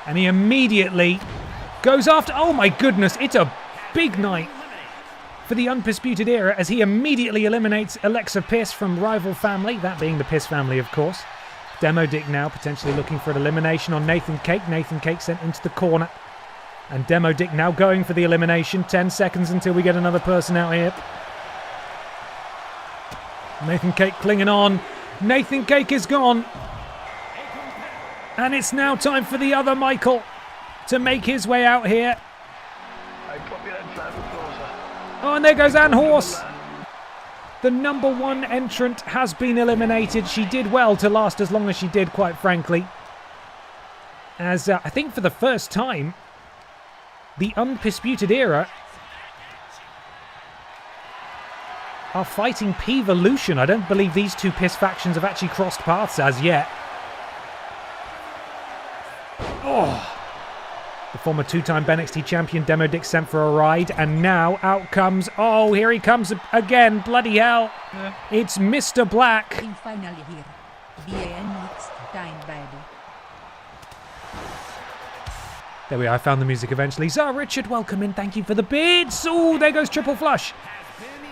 Speaker 2: And he immediately goes after... Oh my goodness, it's a big night for the Undisputed Era as he immediately eliminates Alexa Piss from rival family, that being the Piss family, of course. Demo Dick now potentially looking for an elimination on Nathan Cake. Nathan Cake sent into the corner. And Demo Dick now going for the elimination. 10 seconds until we get another person out here. Nathan Cake clinging on. Nathan Cake is gone. And it's now time for the other Michael to make his way out here. Oh, and there goes Ann Horse. The number 1 entrant has been eliminated. She did well to last as long as she did, quite frankly. As I think for the first time, the Undisputed Era are fighting P-Volution. I don't believe these two piss factions have actually crossed paths as yet. Oh! The former two-time BENXT champion Demo Dick sent for a ride, and now out comes... Oh, here he comes again. Bloody hell. It's Mr. Black.
Speaker 3: In finally here. BENXT time, baby.
Speaker 2: There we are. I found the music eventually. Zara Richard, welcome in. Thank you for the bids. Oh, there goes Triple Flush.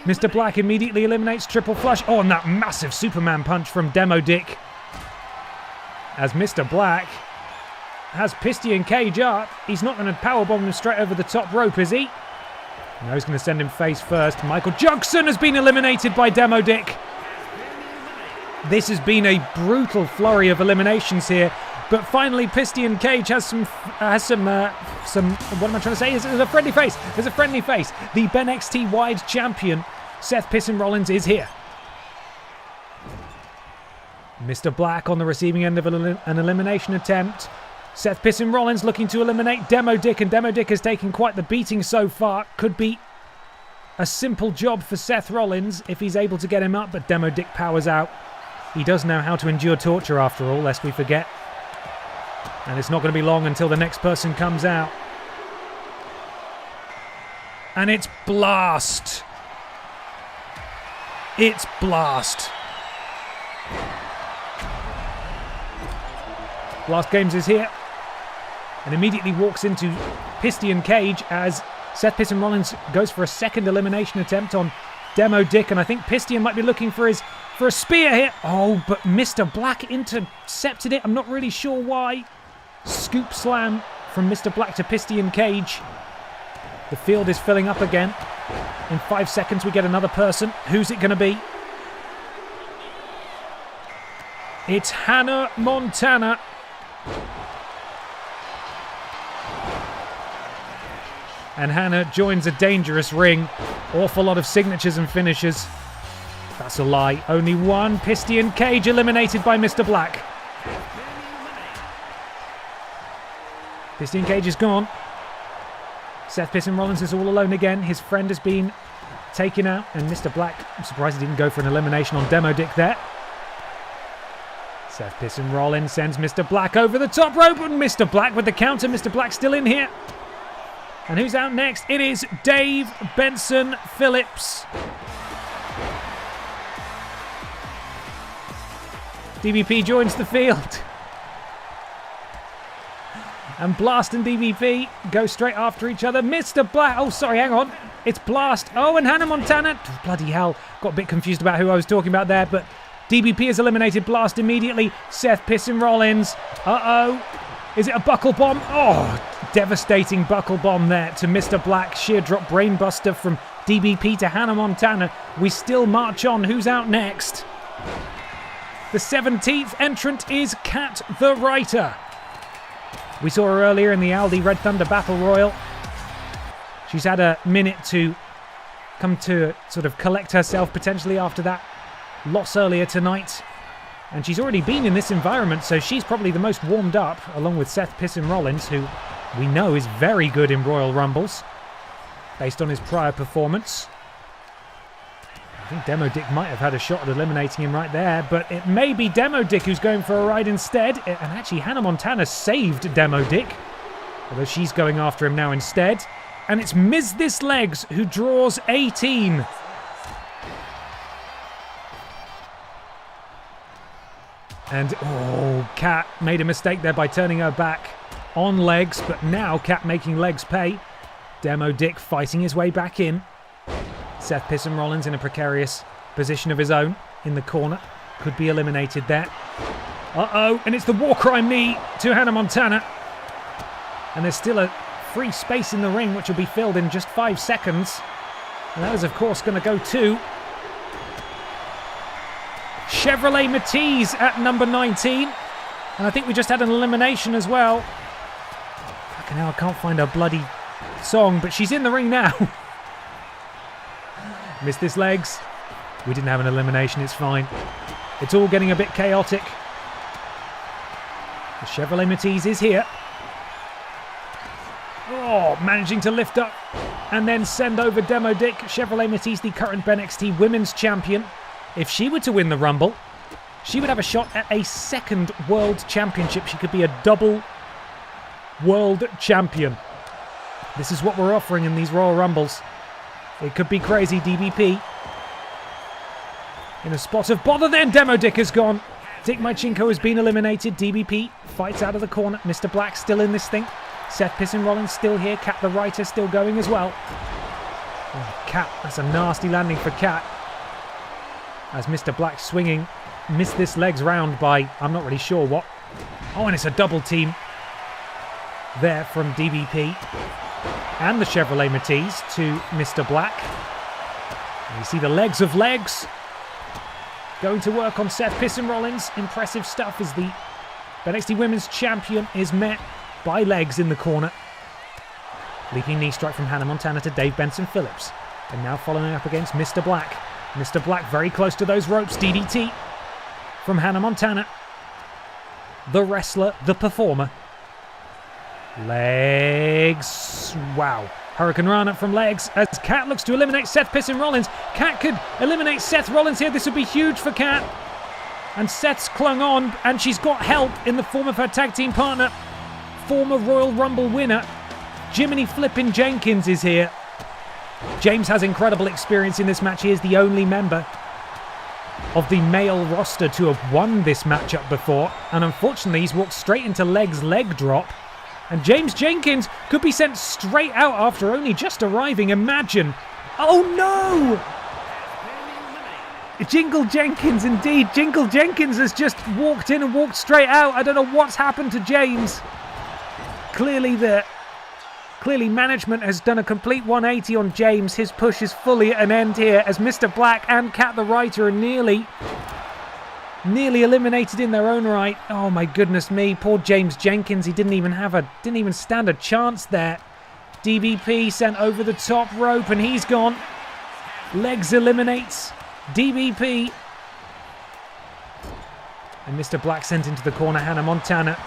Speaker 2: Mr. Black immediately eliminates Triple Flush. Oh, and that massive Superman punch from Demo Dick. As Mr. Black has Piston Cage up. He's not going to powerbomb him straight over the top rope, is he? No, he's going to send him face first. Michael Jugson has been eliminated by Demo Dick. This has been a brutal flurry of eliminations here. But finally, Piston Cage has some. What am I trying to say? There's a friendly face. There's a friendly face. The BENXT Wide Champion, Seth Piston Rollins, is here. Mr. Black on the receiving end of an elimination attempt. Seth Piston Rollins looking to eliminate Demo Dick, and Demo Dick has taken quite the beating so far. Could be a simple job for Seth Rollins if he's able to get him up, but Demo Dick powers out. He does know how to endure torture after all, lest we forget. And it's not going to be long until the next person comes out. And it's Blast. It's Blast. Blast Games is here. And immediately walks into Piston Cage as Seth Piston Rollins goes for a second elimination attempt on Demo Dick. And I think Piston might be looking for a spear here. Oh, but Mr. Black intercepted it. I'm not really sure why. Scoop slam from Mr. Black to Piston Cage. The field is filling up again. In 5 seconds we get another person. Who's it going to be? It's Hannah Montana. And Hannah joins a dangerous ring. Awful lot of signatures and finishes. That's a lie. Only one. Piston Cage eliminated by Mr. Black. Piston Cage is gone. Seth Piston Rollins is all alone again. His friend has been taken out. And Mr. Black, I'm surprised he didn't go for an elimination on Demo Dick there. Seth Piston Rollins sends Mr. Black over the top rope. And Mr. Black with the counter. Mr. Black still in here. And who's out next? It is Dave Benson Phillips. DBP joins the field. And Blast and DBP go straight after each other. Mr. Black. Oh, sorry, hang on. It's Blast. Oh, and Hannah Montana. Bloody hell. Got a bit confused about who I was talking about there, but DBP has eliminated Blast immediately. Seth Piston Rollins. Uh-oh. Is it a buckle bomb? Oh, devastating buckle bomb there to Mr. Black. Sheer drop brainbuster from DBP to Hannah Montana. We still march on. Who's out next? The 17th entrant is Kat the Writer. We saw her earlier in the Aldi Red Thunder Battle Royal. She's had a minute to come to sort of collect herself potentially after that loss earlier tonight. And she's already been in this environment, so she's probably the most warmed up, along with Seth Piston Rollins, who we know is very good in Royal Rumbles, based on his prior performance. I think Demo Dick might have had a shot at eliminating him right there, but it may be Demo Dick who's going for a ride instead. And actually, Hannah Montana saved Demo Dick, although she's going after him now instead. And it's Ms. This Legs who draws 18. And, oh, Kat made a mistake there by turning her back on Legs, but now Kat making Legs pay. Demo Dick fighting his way back in. Seth Piston Rollins in a precarious position of his own in the corner. Could be eliminated there. Uh-oh, and it's the war crime knee to Hannah Montana. And there's still a free space in the ring, which will be filled in just 5 seconds. And that is, of course, going to go to Chevrolet Matisse at number 19. And I think we just had an elimination as well. Fucking hell, I can't find her bloody song, but she's in the ring now. Missed this Legs. We didn't have an elimination, it's fine. It's all getting a bit chaotic. The Chevrolet Matisse is here. Oh, managing to lift up and then send over Demo Dick. Chevrolet Matisse, the current BENXT Women's Champion. If she were to win the Rumble, she would have a shot at a second World Championship. She could be a double World Champion. This is what we're offering in these Royal Rumbles. It could be crazy. DBP in a spot of bother. Then Demo Dick has gone. Dick Mychenko has been eliminated. DBP fights out of the corner. Mr. Black still in this thing. Seth Pissin Rollins still here. Kat the Writer still going as well. Oh, Kat, that's a nasty landing for Kat. As Mr. Black swinging, missed this legs round by, I'm not really sure what. Oh, and it's a double team there from DBP and the Chevrolet Matisse to Mr. Black. And you see the legs of legs going to work on Seth Pissin Rollins. Impressive stuff as the BENXT Women's Champion is met by legs in the corner. Leaping knee strike from Hannah Montana to Dave Benson Phillips. And now following up against Mr. Black. Mr. Black very close to those ropes. DDT from Hannah Montana. The wrestler, the performer. Legs. Wow. Hurricane Rana from legs as Kat looks to eliminate Seth Pissin Rollins. Kat could eliminate Seth Rollins here. This would be huge for Kat. And Seth's clung on, and she's got help in the form of her tag team partner, former Royal Rumble winner, Jiminy Flippin' Jenkins is here. James has incredible experience in this match. He is the only member of the male roster to have won this matchup before. And unfortunately, he's walked straight into Leg's leg drop. And James Jenkins could be sent straight out after only just arriving. Imagine. Oh no! Jingle Jenkins, indeed. Jingle Jenkins has just walked in and walked straight out. I don't know what's happened to James. Clearly management has done a complete 180 on James. His push is fully at an end here as Mr. Black and Kat the Writer are nearly eliminated in their own right. Oh my goodness me, poor James Jenkins. He didn't even stand a chance there. DBP sent over the top rope and he's gone. Legs eliminates DBP. And Mr. Black sent into the corner Hannah Montana.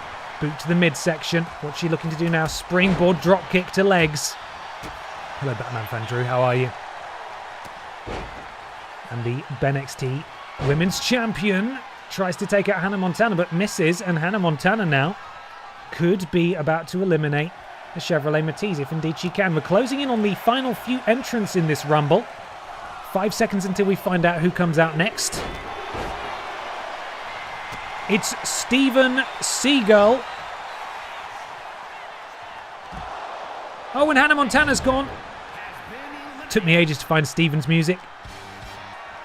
Speaker 2: Boot to the midsection. What's she looking to do now? Springboard drop kick to legs. Hello, Batman fan Drew. How are you? And the BENXT Women's Champion tries to take out Hannah Montana, but misses. And Hannah Montana now could be about to eliminate the Chevrolet Matisse, if indeed she can. We're closing in on the final few entrants in this Rumble. 5 seconds until we find out who comes out next. It's Steven Seagull. Oh, and Hannah Montana's gone. Took me ages to find Steven's music.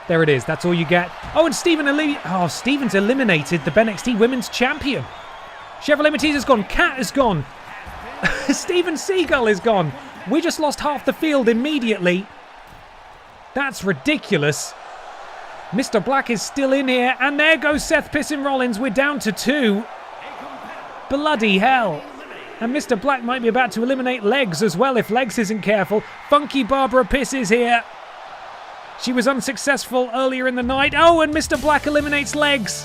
Speaker 2: There it is. That's all you get. Oh, and Steven's eliminated the BENXT Women's Champion. Chevrolet Matisse has gone. Kat has gone. Steven Seagull is gone. We just lost half the field immediately. That's ridiculous. Mr. Black is still in here, and there goes Seth Pissin Rollins. We're down to 2. Bloody hell. And Mr. Black might be about to eliminate Legs as well if Legs isn't careful. Funky Barbara Piss is here. She was unsuccessful earlier in the night. Oh, and Mr. Black eliminates Legs.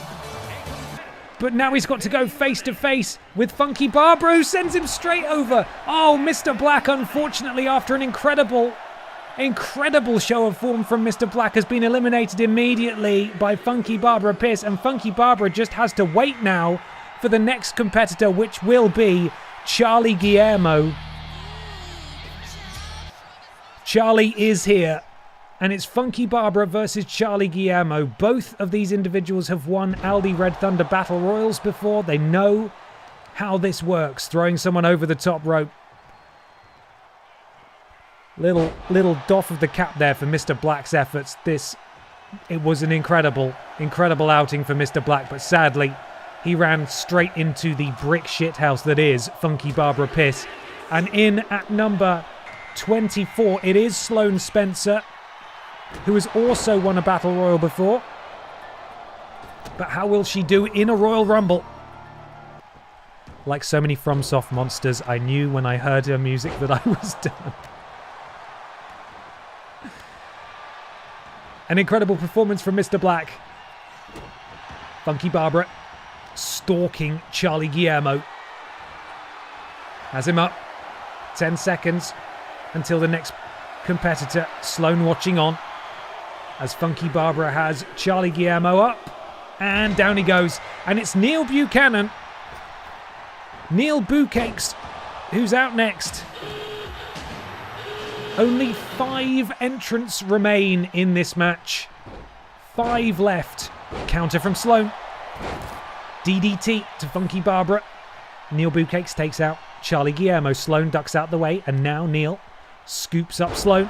Speaker 2: But now he's got to go face to face with Funky Barbara, who sends him straight over. Oh, Mr. Black, unfortunately, after an incredible show of form from Mr. Black, has been eliminated immediately by Funky Barbara Piss, and Funky Barbara just has to wait now for the next competitor, which will be Charlie Guillermo. Charlie is here, and it's Funky Barbara versus Charlie Guillermo. Both of these individuals have won Aldi Red Thunder Battle Royals before. They know how this works, throwing someone over the top rope. Little doff of the cap there for Mr. Black's efforts. It was an incredible outing for Mr. Black, but sadly, he ran straight into the brick shithouse that is Funky Barbara Piss. And in at number 24, it is Sloane Spencer, who has also won a Battle Royal before. But how will she do in a Royal Rumble? Like so many FromSoft monsters, I knew when I heard her music that I was done. An incredible performance from Mr. Black. Funky Barbara stalking Charlie Guillermo. Has him up. 10 seconds until the next competitor. Sloan watching on as Funky Barbara has Charlie Guillermo up. And down he goes. And it's Neil Buchanan. Neil Boocakes, who's out next. Only 5 entrants remain in this match. 5 left. Counter from Sloan. DDT to Funky Barbara. Neil Boocakes takes out Charlie Guillermo. Sloan ducks out the way, and now Neil scoops up Sloan.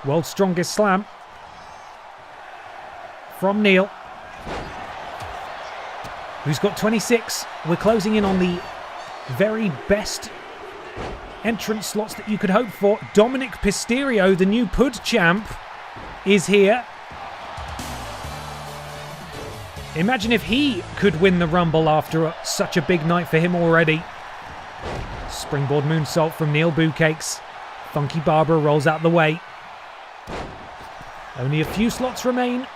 Speaker 2: World's strongest slam from Neil, who's got 26. We're closing in on the very best entrance slots that you could hope for. Dominic Pisterio, the new PUD champ, is here. Imagine if he could win the Rumble after such a big night for him already. Springboard moonsault from Neil Boocakes. Funky Barbara rolls out the way. Only a few slots remain.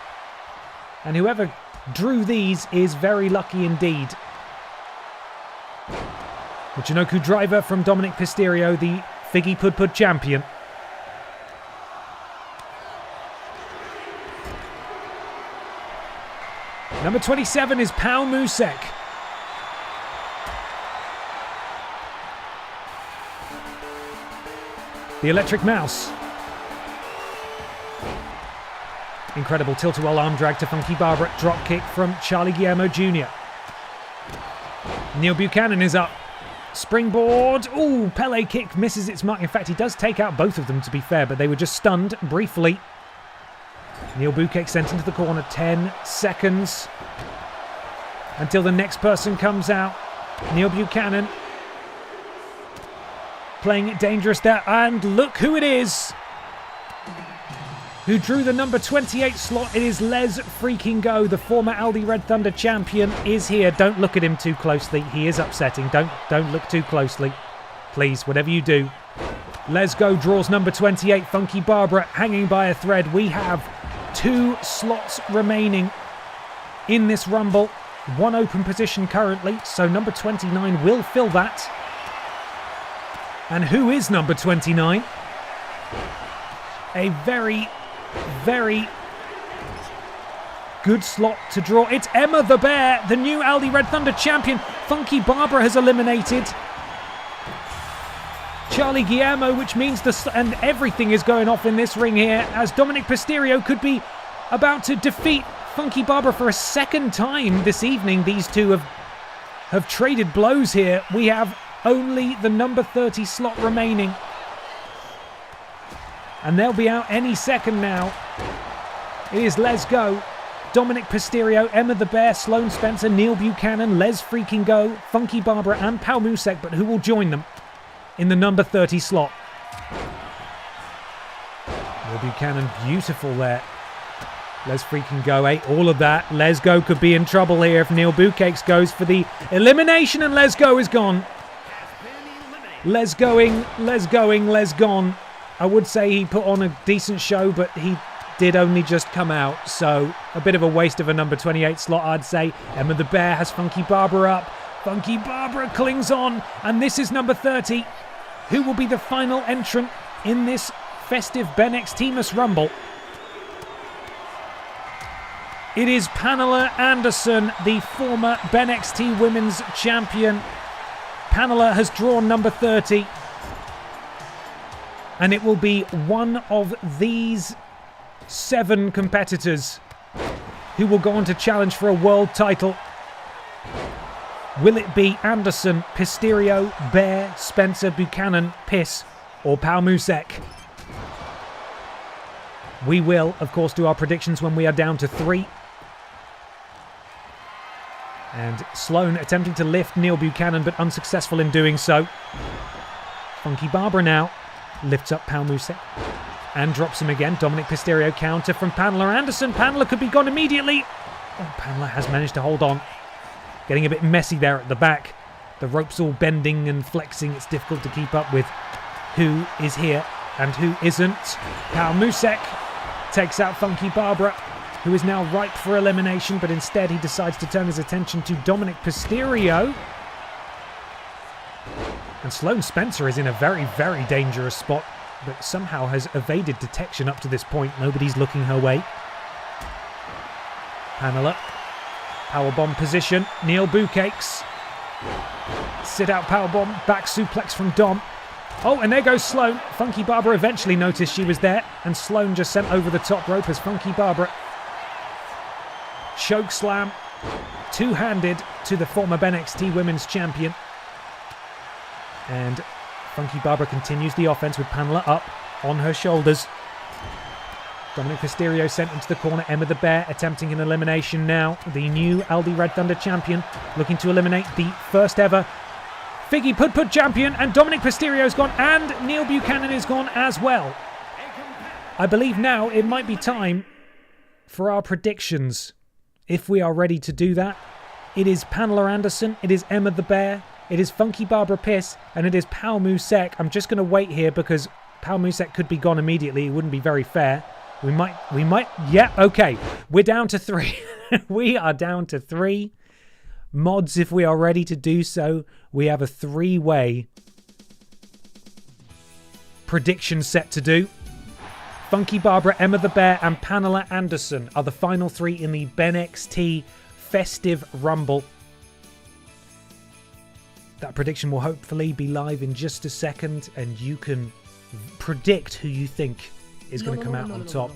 Speaker 2: And whoever drew these is very lucky indeed. Michinoku driver from Dominic Pisterio, the Figgy Pud Pud champion. Number 27 is Pau Musek. The Electric Mouse. Incredible tilt-a-whirl arm drag to Funky Barbara. Drop kick from Charlie Guillermo Jr. Neil Buchanan is up. Springboard. Ooh, Pele kick misses its mark. In fact, he does take out both of them, to be fair, but they were just stunned briefly. Neil Boocakes sent into the corner. 10 seconds until the next person comes out. Neil Buchanan playing it dangerous there. And look who it is who drew the number 28 slot. It is Les freaking Go, the former Aldi Red Thunder champion, is here. Don't look at him too closely. He is upsetting. Don't look too closely. Please, whatever you do. Les Go draws number 28. Funky Barbara hanging by a thread. We have 2 slots remaining in this Rumble. 1 open position currently, so number 29 will fill that. And who is number 29? A very, very good slot to draw. It's Emma the Bear, the new Aldi Red Thunder champion. Funky Barbara has eliminated Charlie Guillermo, which means and everything is going off in this ring here, as Dominic Pisterio could be about to defeat Funky Barbara for a second time this evening. These two have traded blows here. We have only the number 30 slot remaining, and they'll be out any second now. It is Les Go, Dominic Pisterio, Emma the Bear, Sloane Spencer, Neil Buchanan, Les freaking Go, Funky Barbara and Pau Musek, but who will join them in the number 30 slot? Neil Buchanan, beautiful there. Les freaking Go ate all of that. Les Go could be in trouble here if Neil Boocakes goes for the elimination, and Les Go is gone. Les going, Les gone. I would say he put on a decent show, but he did only just come out, so a bit of a waste of a number 28 slot, I'd say. Emma the Bear has Funky Barbara up. Funky Barbara clings on, and this is number 30. Who will be the final entrant in this festive BENXTMAS Rumble? It is Pamela Anderson, the former BENXT Women's Champion. Pamela has drawn number 30. And it will be one of these 7 competitors who will go on to challenge for a world title. Will it be Anderson, Pisterio, Bear, Spencer, Buchanan, Piss, or Pau Musek? We will, of course, do our predictions when we are down to 3. And Sloane attempting to lift Neil Buchanan, but unsuccessful in doing so. Funky Barbara now lifts up Pau Musek and drops him again. Dominic Pisterio counter from Pamela Anderson. Pamela could be gone immediately. Oh, Pamela has managed to hold on. Getting a bit messy there at the back. The rope's all bending and flexing. It's difficult to keep up with who is here and who isn't. Pau Musek takes out Funky Barbara, who is now ripe for elimination, but instead he decides to turn his attention to Dominic Pisterio. And Sloane Spencer is in a very, very dangerous spot, but somehow has evaded detection up to this point. Nobody's looking her way. Pamela. Powerbomb position. Neil Bookakes. Sit out powerbomb. Back suplex from Dom. Oh, and there goes Sloane. Funky Barbara eventually noticed she was there, and Sloane just sent over the top rope as Funky Barbara choke slam, two-handed to the former BENXT Women's Champion. And Funky Barbara continues the offense with Pamela up on her shoulders. Dominic Mysterio sent into the corner. Emma the Bear attempting an elimination now. The new Aldi Red Thunder champion looking to eliminate the first ever Figgy Pud champion. And Dominic Mysterio's gone, and Neil Buchanan is gone as well. I believe now it might be time for our predictions, if we are ready to do that. It is Pamela Anderson, it is Emma the Bear, it is Funky Barbara Piss, and it is Pau Musek. I'm just going to wait here because Pau Musek could be gone immediately. It wouldn't be very fair. We might, yeah, okay. We're down to 3. We are down to 3. Mods, if we are ready to do so, we have a 3-way prediction set to do. Funky Barbara, Emma the Bear, and Pamela Anderson are the final 3 in the BENXT Festive Rumble. That prediction will hopefully be live in just a second, and you can predict who you think is going to come out on top.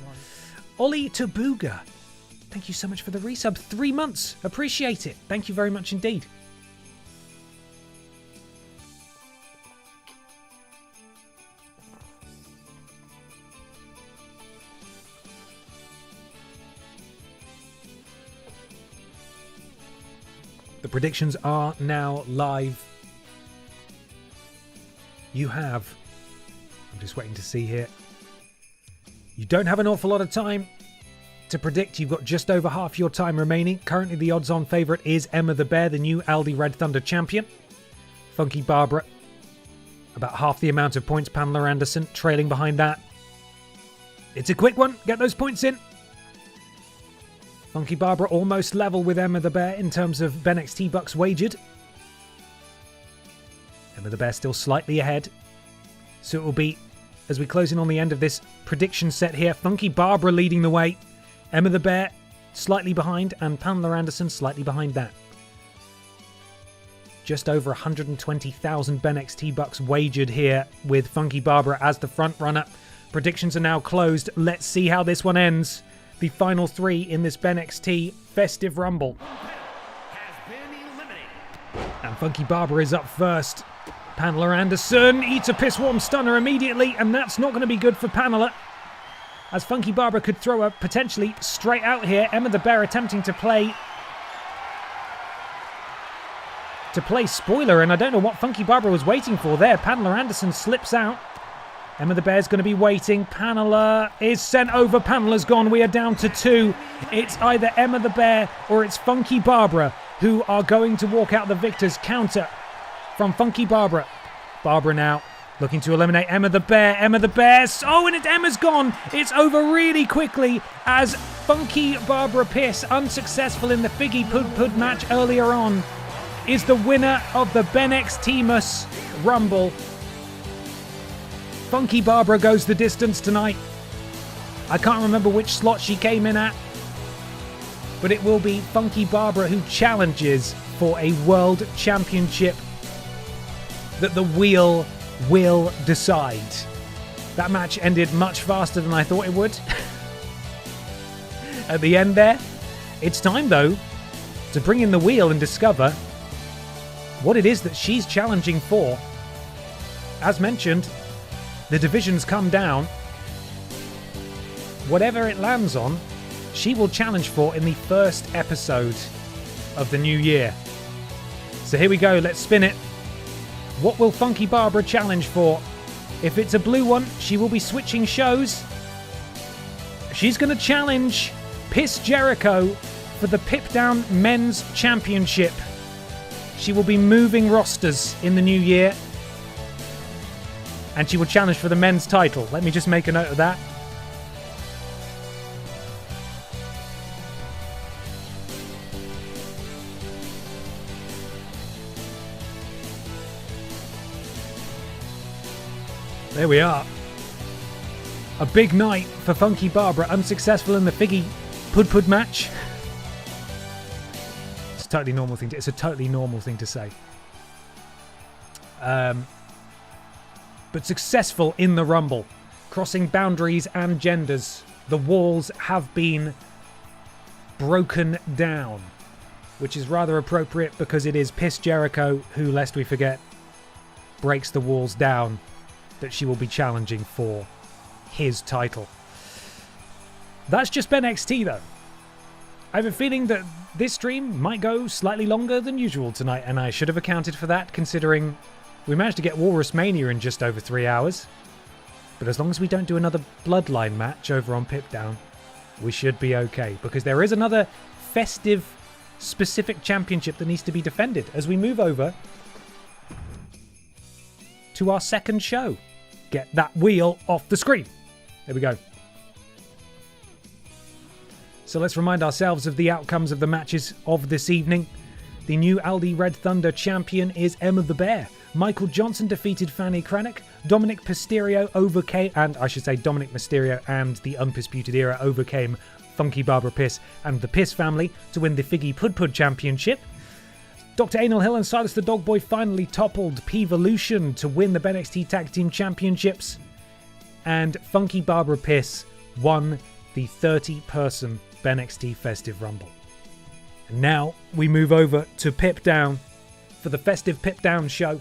Speaker 2: Ollie Tabuga, thank you so much for the resub. 3 months. Appreciate it. Thank you very much indeed. The predictions are now live. You have, I'm just waiting to see here. You don't have an awful lot of time to predict. You've got just over half your time remaining. Currently the odds-on favourite is Emma the Bear, the new Aldi Red Thunder champion. Funky Barbara, about half the amount of points. Pamela Anderson trailing behind that. It's a quick one. Get those points in. Funky Barbara almost level with Emma the Bear in terms of BENXT bucks wagered. Emma the Bear still slightly ahead. So it will be, as we close in on the end of this prediction set here, Funky Barbara leading the way. Emma the Bear slightly behind, and Pamela Anderson slightly behind that. Just over 120,000 BENXT bucks wagered here with Funky Barbara as the front runner. Predictions are now closed. Let's see how this one ends. The final 3 in this BENXT Festive Rumble. And Funky Barbara is up first. Pamela Anderson eats a piss warm stunner immediately, and that's not going to be good for Pamela, as Funky Barbara could throw her potentially straight out here. Emma the Bear attempting to play spoiler, and I don't know what Funky Barbara was waiting for there. Pamela Anderson slips out. Emma the Bear's going to be waiting. Pamela is sent over. Pamela's gone. We are down to 2. It's either Emma the Bear or it's Funky Barbara who are going to walk out the victors. Counter from Funky Barbara. Barbara now looking to eliminate Emma the Bear. Emma the Bear. Oh, and Emma's gone. It's over really quickly as Funky Barbara Piss, unsuccessful in the Figgy Pud match earlier on, is the winner of the BENXTMAS Rumble. Funky Barbara goes the distance tonight. I can't remember which slot she came in at, but it will be Funky Barbara who challenges for a world championship that the wheel will decide. That match ended much faster than I thought it would. At the end there, it's time though to bring in the wheel and discover what it is that she's challenging for. As mentioned, the divisions come down. Whatever it lands on, she will challenge for in the first episode of the new year. So here we go, let's spin it. What will Funky Barbara challenge for? If it's a blue one, she will be switching shows. She's going to challenge Piss Jericho for the PIPDOWN Men's Championship. She will be moving rosters in the new year, and she will challenge for the men's title. Let me just make a note of that. There we are. A big night for Funky Barbara, unsuccessful in the Figgy Pud match. It's a totally normal thing to say. But successful in the Rumble, crossing boundaries and genders. The walls have been broken down, which is rather appropriate because it is Piss Jericho who, lest we forget, breaks the walls down, that she will be challenging for his title. That's just BENXT though. I have a feeling that this stream might go slightly longer than usual tonight, and I should have accounted for that considering we managed to get Walrus Mania in just over 3 hours. But as long as we don't do another Bloodline match over on PIPDOWN, we should be okay, because there is another festive specific championship that needs to be defended as we move over to our second show. Get that wheel off the screen. There we go. So let's remind ourselves of the outcomes of the matches of this evening. The new Aldi Red Thunder champion is Emma the Bear. Michael Johnson defeated Fanny Kranick. Dominic Mysterio Dominic Mysterio and the Undisputed Era overcame Funky Barbara Piss and the Piss family to win the Figgy Pud Championship. Dr. Anal Hill and Silas the Dogboy finally toppled P-Volution to win the BENXT Tag Team Championships. And Funky Barbara Piss won the 30-person BENXT Festive Rumble. And now we move over to PIPDOWN for the Festive PIPDOWN show,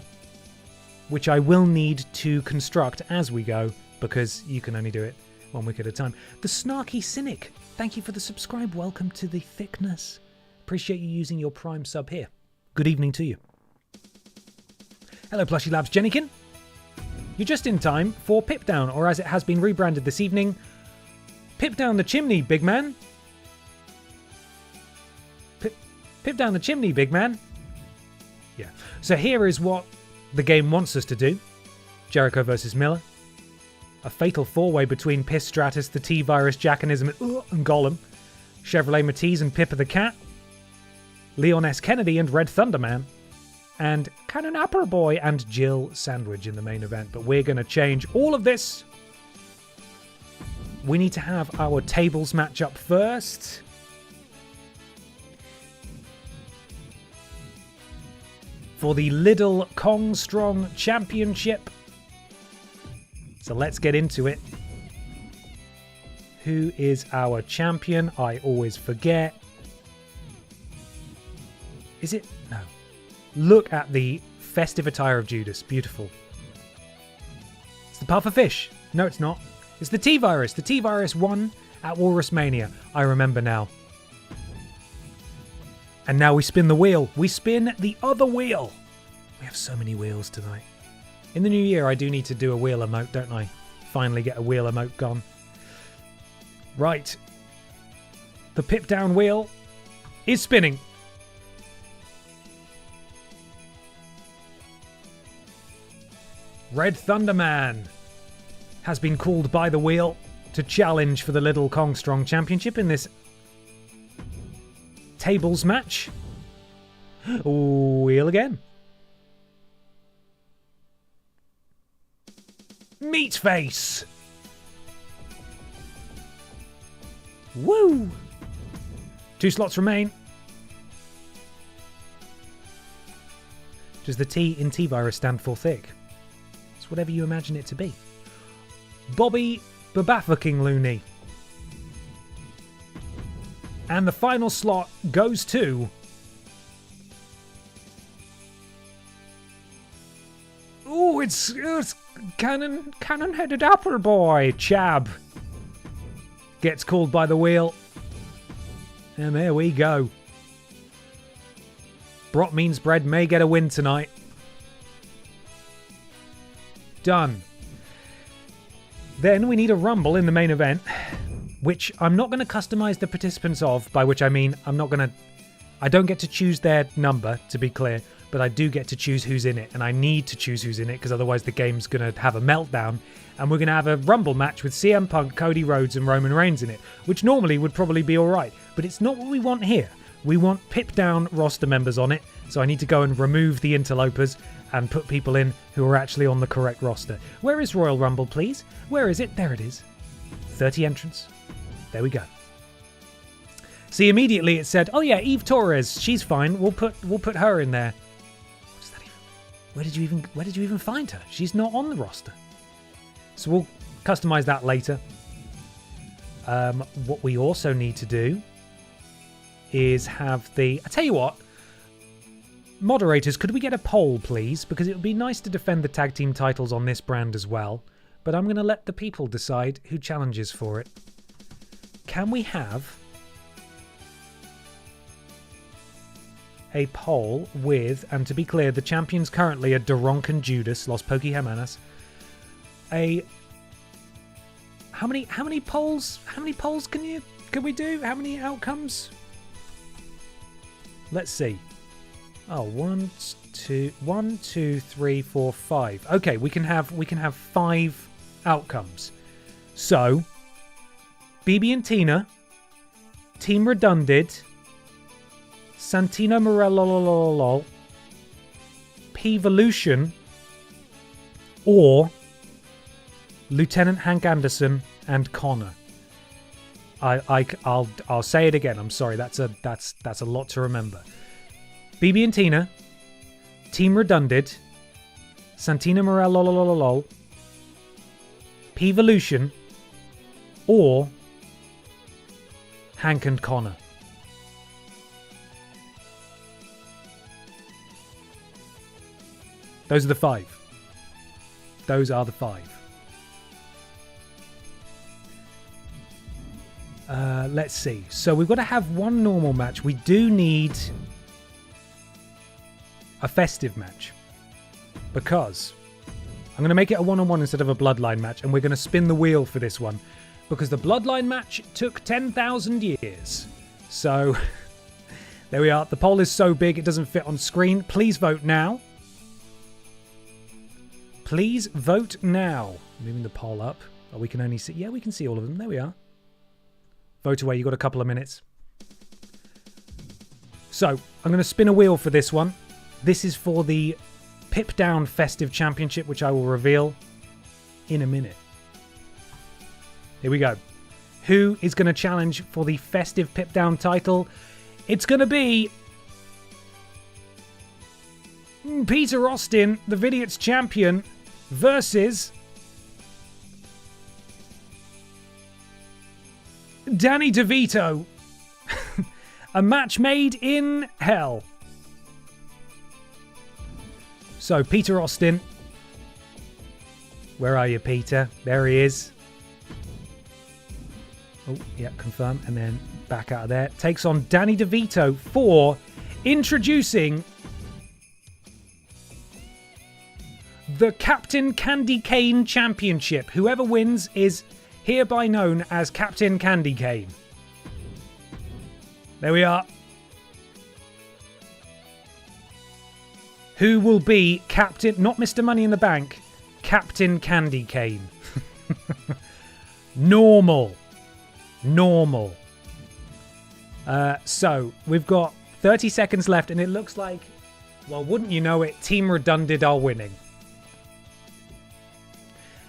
Speaker 2: which I will need to construct as we go, because you can only do it one week at a time. The Snarky Cynic, thank you for the subscribe. Welcome to the thickness. Appreciate you using your Prime sub here. Good evening to you. Hello, Plushy Labs Jennikin. You're just in time for PIPDOWN, or as it has been rebranded this evening, Pip Down the Chimney, big man. Pip down the chimney, big man. Yeah. So here is what the game wants us to do. Jericho versus Miller. A fatal four-way between Piss Stratus, the T-Virus, Jackanism, and Gollum. Chevrolet Matisse and Pippa the Cat. Leon S. Kennedy and Red Thunderman. And Cannon Appleboy and Jill Sandwich in the main event. But we're going to change all of this. We need to have our tables match up first. For the Lidl Kong Strong Championship. So let's get into it. Who is our champion? I always forget. Is it? No. Look at the festive attire of Judas. Beautiful. It's the Puffer Fish. No, it's not. It's the T-Virus. The T-Virus won at Walrus Mania. I remember now. And now we spin the wheel. We spin the other wheel. We have so many wheels tonight. In the new year, I do need to do a wheel emote, don't I? Finally get a wheel emote gone. Right. The PIPDOWN wheel is spinning. Red Thunderman has been called by the wheel to challenge for the Lidl Kong Strong Championship in this tables match. Wheel again. Meatface. Woo! 2 slots remain. Does the T in T-Virus stand for thick? It's whatever you imagine it to be. Bobby Babafucking Looney. And the final slot goes to... Ooh, it's Cannon-Headed Appleboy. Chab gets called by the wheel. And there we go. Brock Means Bread may get a win tonight. Done. Then we need a rumble in the main event, which I'm not going to customize the participants of, by which I mean I don't get to choose their number, to be clear, but I do get to choose who's in it, and I need to choose who's in it because otherwise the game's going to have a meltdown, and we're going to have a rumble match with CM Punk, Cody Rhodes and Roman Reigns in it, which normally would probably be alright, but it's not what we want here. We want PIPDOWN roster members on it, so I need to go and remove the interlopers and put people in who are actually on the correct roster. Where is Royal Rumble, please? Where is it? There it is. 30 entrants. There we go. See, immediately it said, "Oh yeah, Eve Torres, she's fine. We'll put her in there." What does that even? Where did you even find her? She's not on the roster. So we'll customize that later. What we also need to do is have the... I tell you what, moderators, could we get a poll, please? Because it would be nice to defend the tag team titles on this brand as well. But I'm going to let the people decide who challenges for it. Can we have a poll with, and to be clear, the champions currently are Doronk and Judas, Los Pokémonas. How many polls can we do? How many outcomes? Let's see. Oh, 1, 2, 3, 4, 5. Okay, we can have 5 outcomes. So, BB and Tina, Team Redunded, Santino Morello, P-Volution, or Lieutenant Hank Anderson and Connor. I'll say it again. I'm sorry. That's a lot to remember. BB and Tina, Team Redunded, Santino Morello, P-Volution, or Hank and Connor. Those are the 5. Those are the 5. Let's see. So we've got to have one normal match. We do need a festive match. Because I'm going to make it a one-on-one instead of a bloodline match. And we're going to spin the wheel for this one. Because the bloodline match took 10,000 years. So there we are. The poll is so big it doesn't fit on screen. Please vote now. Please vote now. Moving the poll up. Oh, we can only see... Yeah, we can see all of them. There we are. Vote away. You've got a couple of minutes. So, I'm going to spin a wheel for this one. This is for the PIPDOWN Festive Championship, which I will reveal in a minute. Here we go. Who is going to challenge for the Festive PIPDOWN title? It's going to be Peter Austin, the Vidiots champion, versus Danny DeVito. A match made in hell. So, Peter Austin. Where are you, Peter? There he is. Oh, yeah, confirm. And then back out of there. Takes on Danny DeVito for introducing the Captain Candy Cane Championship. Whoever wins is hereby known as Captain Candy Cane. There we are. Who will be Captain, not Mr. Money in the Bank, Captain Candy Cane. Normal. So, we've got 30 seconds left, and it looks like, well, wouldn't you know it, Team Redundant are winning.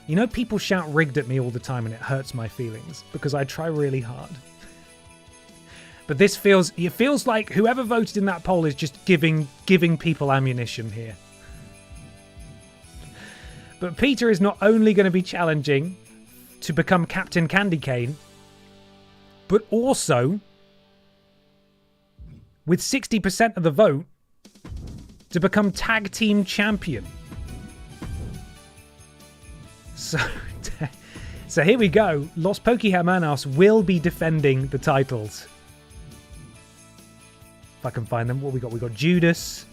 Speaker 2: You know, people shout rigged at me all the time, and it hurts my feelings, because I try really hard. But it feels like whoever voted in that poll is just giving people ammunition here. But Peter is not only going to be challenging to become Captain Candy Cane, but also, with 60% of the vote, to become Tag Team Champion. So here we go. Los Pokémonas will be defending the titles. If I can find them. What we got? We got Judas.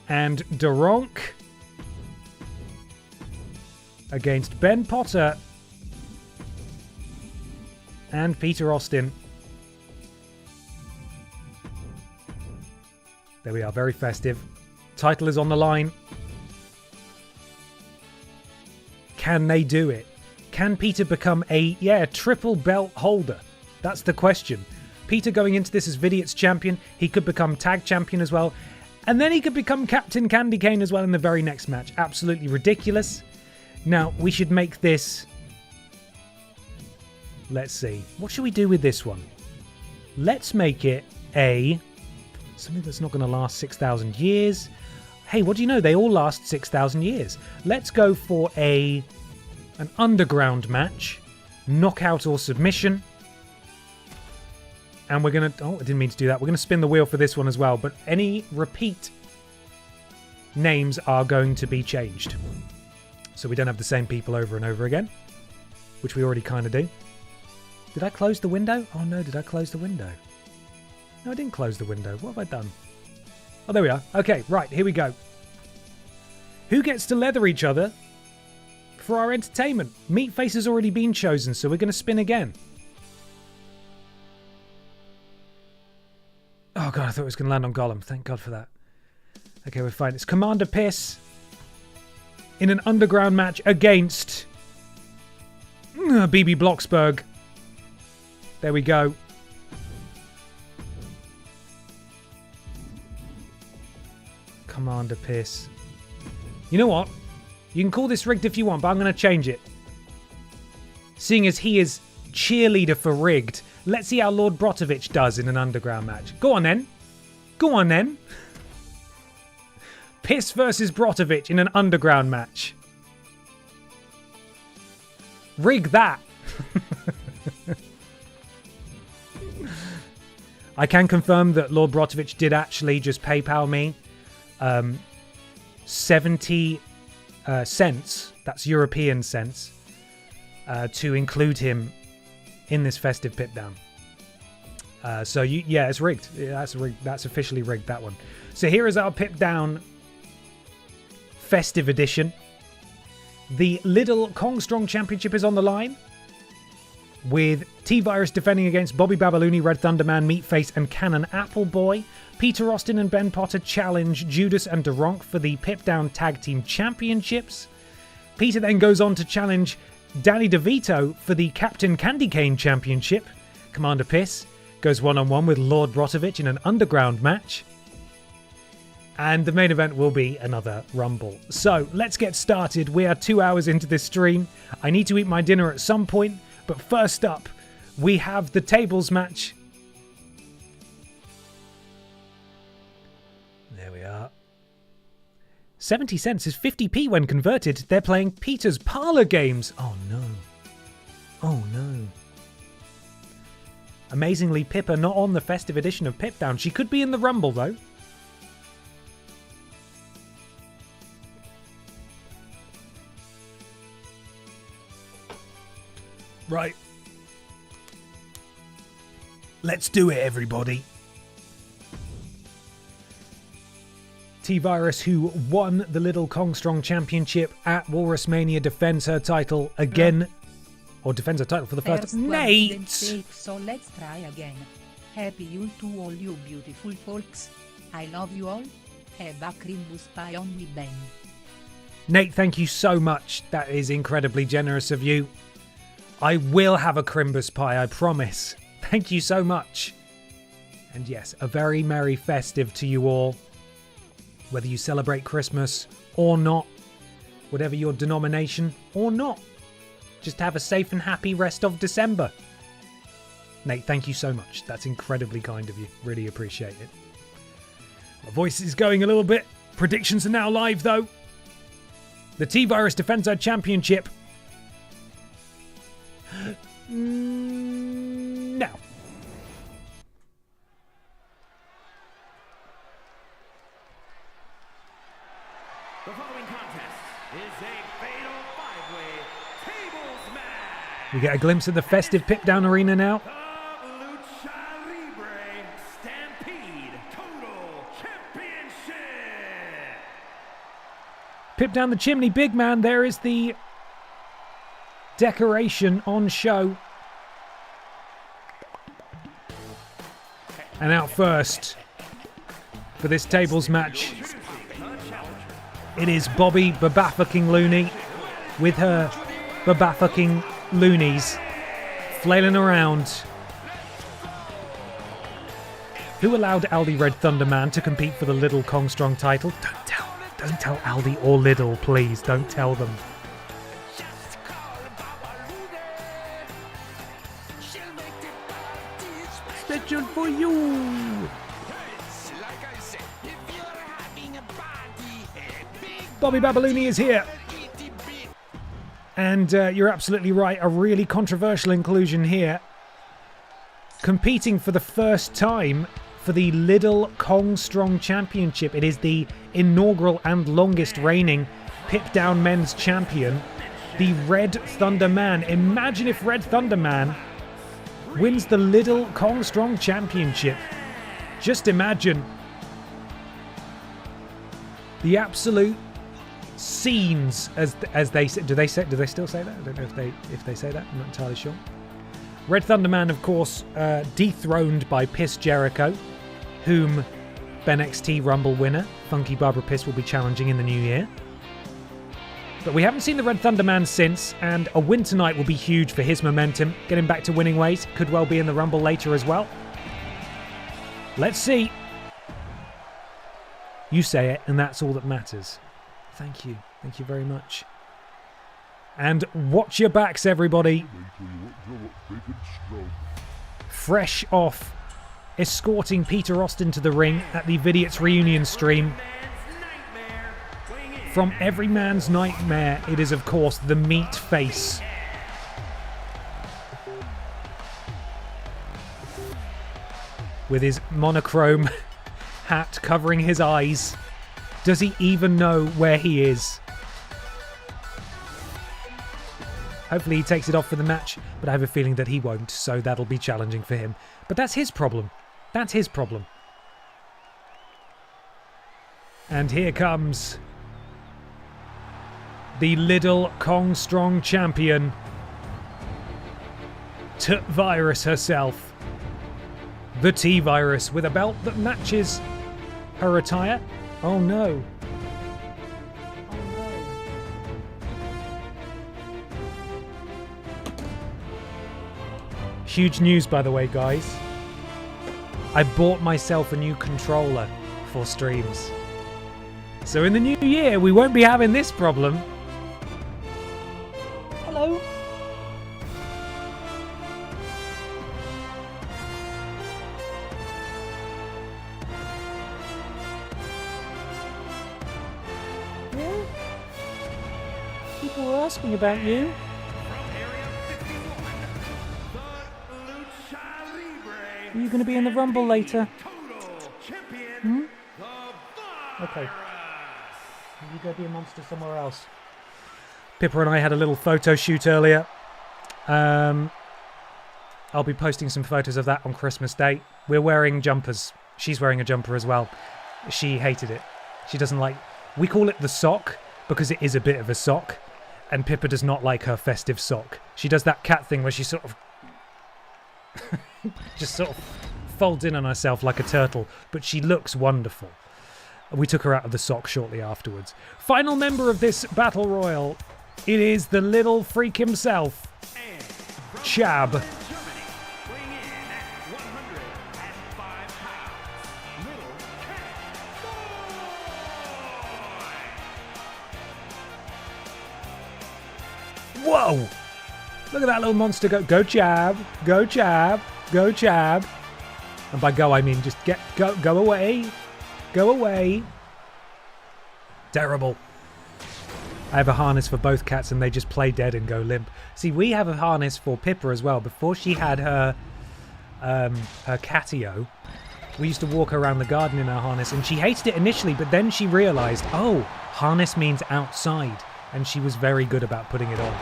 Speaker 2: And Doronk. Against Ben Potter. And Peter Austin. There we are. Very festive. Title is on the line. Can they do it? Can Peter become a triple belt holder? That's the question. Peter going into this as Vidiots champion. He could become tag champion as well. And then he could become Captain Candy Cane as well in the very next match. Absolutely ridiculous. Now, we should make this... Let's see. What should we do with this one? Let's make it something that's not going to last 6,000 years. Hey, what do you know? They all last 6,000 years. Let's go for an underground match. Knockout or submission. And we're going to... Oh, I didn't mean to do that. We're going to spin the wheel for this one as well. But any repeat names are going to be changed. So we don't have the same people over and over again. Which we already kind of do. Did I close the window? Oh no, did I close the window? No, I didn't close the window. What have I done? Oh, there we are. Okay, right, here we go. Who gets to leather each other for our entertainment? Meat Face has already been chosen, so we're going to spin again. Oh god, I thought it was going to land on Gollum. Thank god for that. Okay, we're fine. It's Commander Piss in an underground match against BB Blocksberg. There we go. Commander Piss. You know what? You can call this rigged if you want, but I'm going to change it. Seeing as he is cheerleader for rigged, let's see how Lord Brotovich does in an underground match. Go on then. Go on then. Piss versus Brotovich in an underground match. Rig that. I can confirm that Lord Brotovich did actually just PayPal me 70 cents, that's European cents, to include him in this festive pip down. So yeah, it's rigged. That's rigged. That's officially rigged, that one. So here is our pip down festive edition. The Lidl Kong Strong Championship is on the line, with T-Virus defending against Bobby Babalooni, Red Thunderman, Meatface, and Cannon Appleboy. Peter Austin and Ben Potter challenge Judas and Deronk for the Pip Down Tag Team Championships. Peter then goes on to challenge Danny DeVito for the Captain Candy Cane Championship. Commander Piss goes one-on-one with Lord Brotovich in an underground match. And the main event will be another Rumble. So let's get started. We are 2 hours into this stream. I need to eat my dinner at some point. But first up, we have the tables match. There we are. 70 cents is 50p when converted. They're playing Peter's Parlour Games. Oh no. Oh no. Amazingly, Pippa not on the festive edition of Pip Down. She could be in the Rumble though. Right. Let's do it, everybody. T-Virus, who won the Little Kong Strong Championship at Walrus Mania, defends her title again. Or defends her title for the first... Nate!
Speaker 3: So let's try again. Happy Yule to all you beautiful folks. I love you all. Have a Crimbus pie on me, Ben.
Speaker 2: Nate, thank you so much. That is incredibly generous of you. I will have a Crimbus pie, I promise. Thank you so much. And yes, a very merry festive to you all. Whether you celebrate Christmas or not, whatever your denomination or not. Just have a safe and happy rest of December. Nate, thank you so much. That's incredibly kind of you. Really appreciate it. My voice is going a little bit. Predictions are now live though. The T-Virus defends her championship. Now.
Speaker 5: The following contest is a fatal five-way tables match.
Speaker 2: We get a glimpse of the festive Pip Down arena now.
Speaker 5: The Lucha Libre Stampede Total Championship.
Speaker 2: Pip Down the chimney, big man. There is the decoration on show. And out first for this tables match, it is Bobby Babafucking Looney with her Babafucking Loonies flailing around. Who allowed Aldi Red Thunder Man to compete for the Lidl Kong Strong title? Don't tell Aldi or Lidl, please. Don't tell them. Special for you. Bobby Babalooni is here. And you're absolutely right, a really controversial inclusion here. Competing for the first time for the Lidl Kong Strong Championship. It is the inaugural and longest reigning PIPDOWN men's champion, the Red Thunder Man. Imagine if Red Thunder Man wins the Lidl Kong Strong Championship. Just imagine the absolute scenes, as they say. Do they still say that? I don't know if they say that. I'm not entirely sure. Red Thunder Man, of course, dethroned by Piss Jericho, whom BENXT Rumble winner Funky Barbara Piss will be challenging in the new year. But we haven't seen the Red Thunder Man since, and a win tonight will be huge for his momentum. Getting back to winning ways, could well be in the Rumble later as well. Let's see. You say it, and that's all that matters. Thank you. Thank you very much. And watch your backs, everybody. Fresh off escorting Peter Austin to the ring at the Vidiots reunion stream. From Every Man's Nightmare, it is, of course, the Meat Face. With his monochrome hat covering his eyes. Does he even know where he is? Hopefully he takes it off for the match, but I have a feeling that he won't, so that'll be challenging for him. But that's his problem. That's his problem. And here comes the Lidl Kong Strong champion, T-Virus herself. The T-Virus with a belt that matches her attire. Oh no. Oh no. Huge news, by the way, guys. I bought myself a new controller for streams. So in the new year, we won't be having this problem. Hello. Yeah? People were asking about you. Are you going to be in the Rumble later? Hmm? Okay. You go be a monster somewhere else. Pippa and I had a little photo shoot earlier. I'll be posting some photos of that on Christmas Day. We're wearing jumpers. She's wearing a jumper as well. She hated it. She doesn't like... We call it the sock because it is a bit of a sock. And Pippa does not like her festive sock. She does that cat thing where she sort of... just sort of folds in on herself like a turtle. But she looks wonderful. We took her out of the sock shortly afterwards. Final member of this Battle Royal. It is the little freak himself. Chab. Whoa! Look at that little monster go. Go Chab. Go Chab. Go Chab. And by go, I mean just go away. Go away. Terrible. I have a harness for both cats and they just play dead and go limp. See, we have a harness for Pippa as well. Before she had her catio, we used to walk her around the garden in our harness and she hated it initially, but then she realised, oh, harness means outside. And she was very good about putting it on.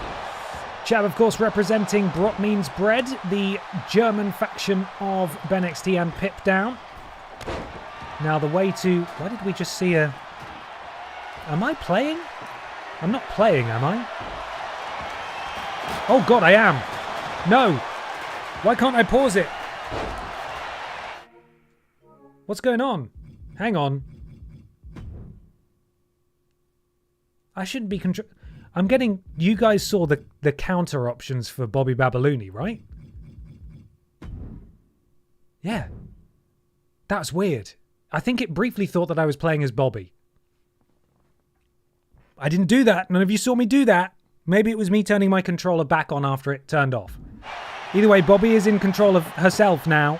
Speaker 2: Chab, of course, representing Brot Means Bread, the German faction of BENXT and PIPDOWN. Now the way to... Why did we just see a... Am I playing? I'm not playing, am I? Oh God, I am. No. Why can't I pause it? What's going on? Hang on. I shouldn't be I'm getting... You guys saw the counter options for Bobby Babalooni, right? Yeah. That's weird. I think it briefly thought that I was playing as Bobby. I didn't do that. None of you saw me do that. Maybe it was me turning my controller back on after it turned off. Either way, Bobby is in control of herself now.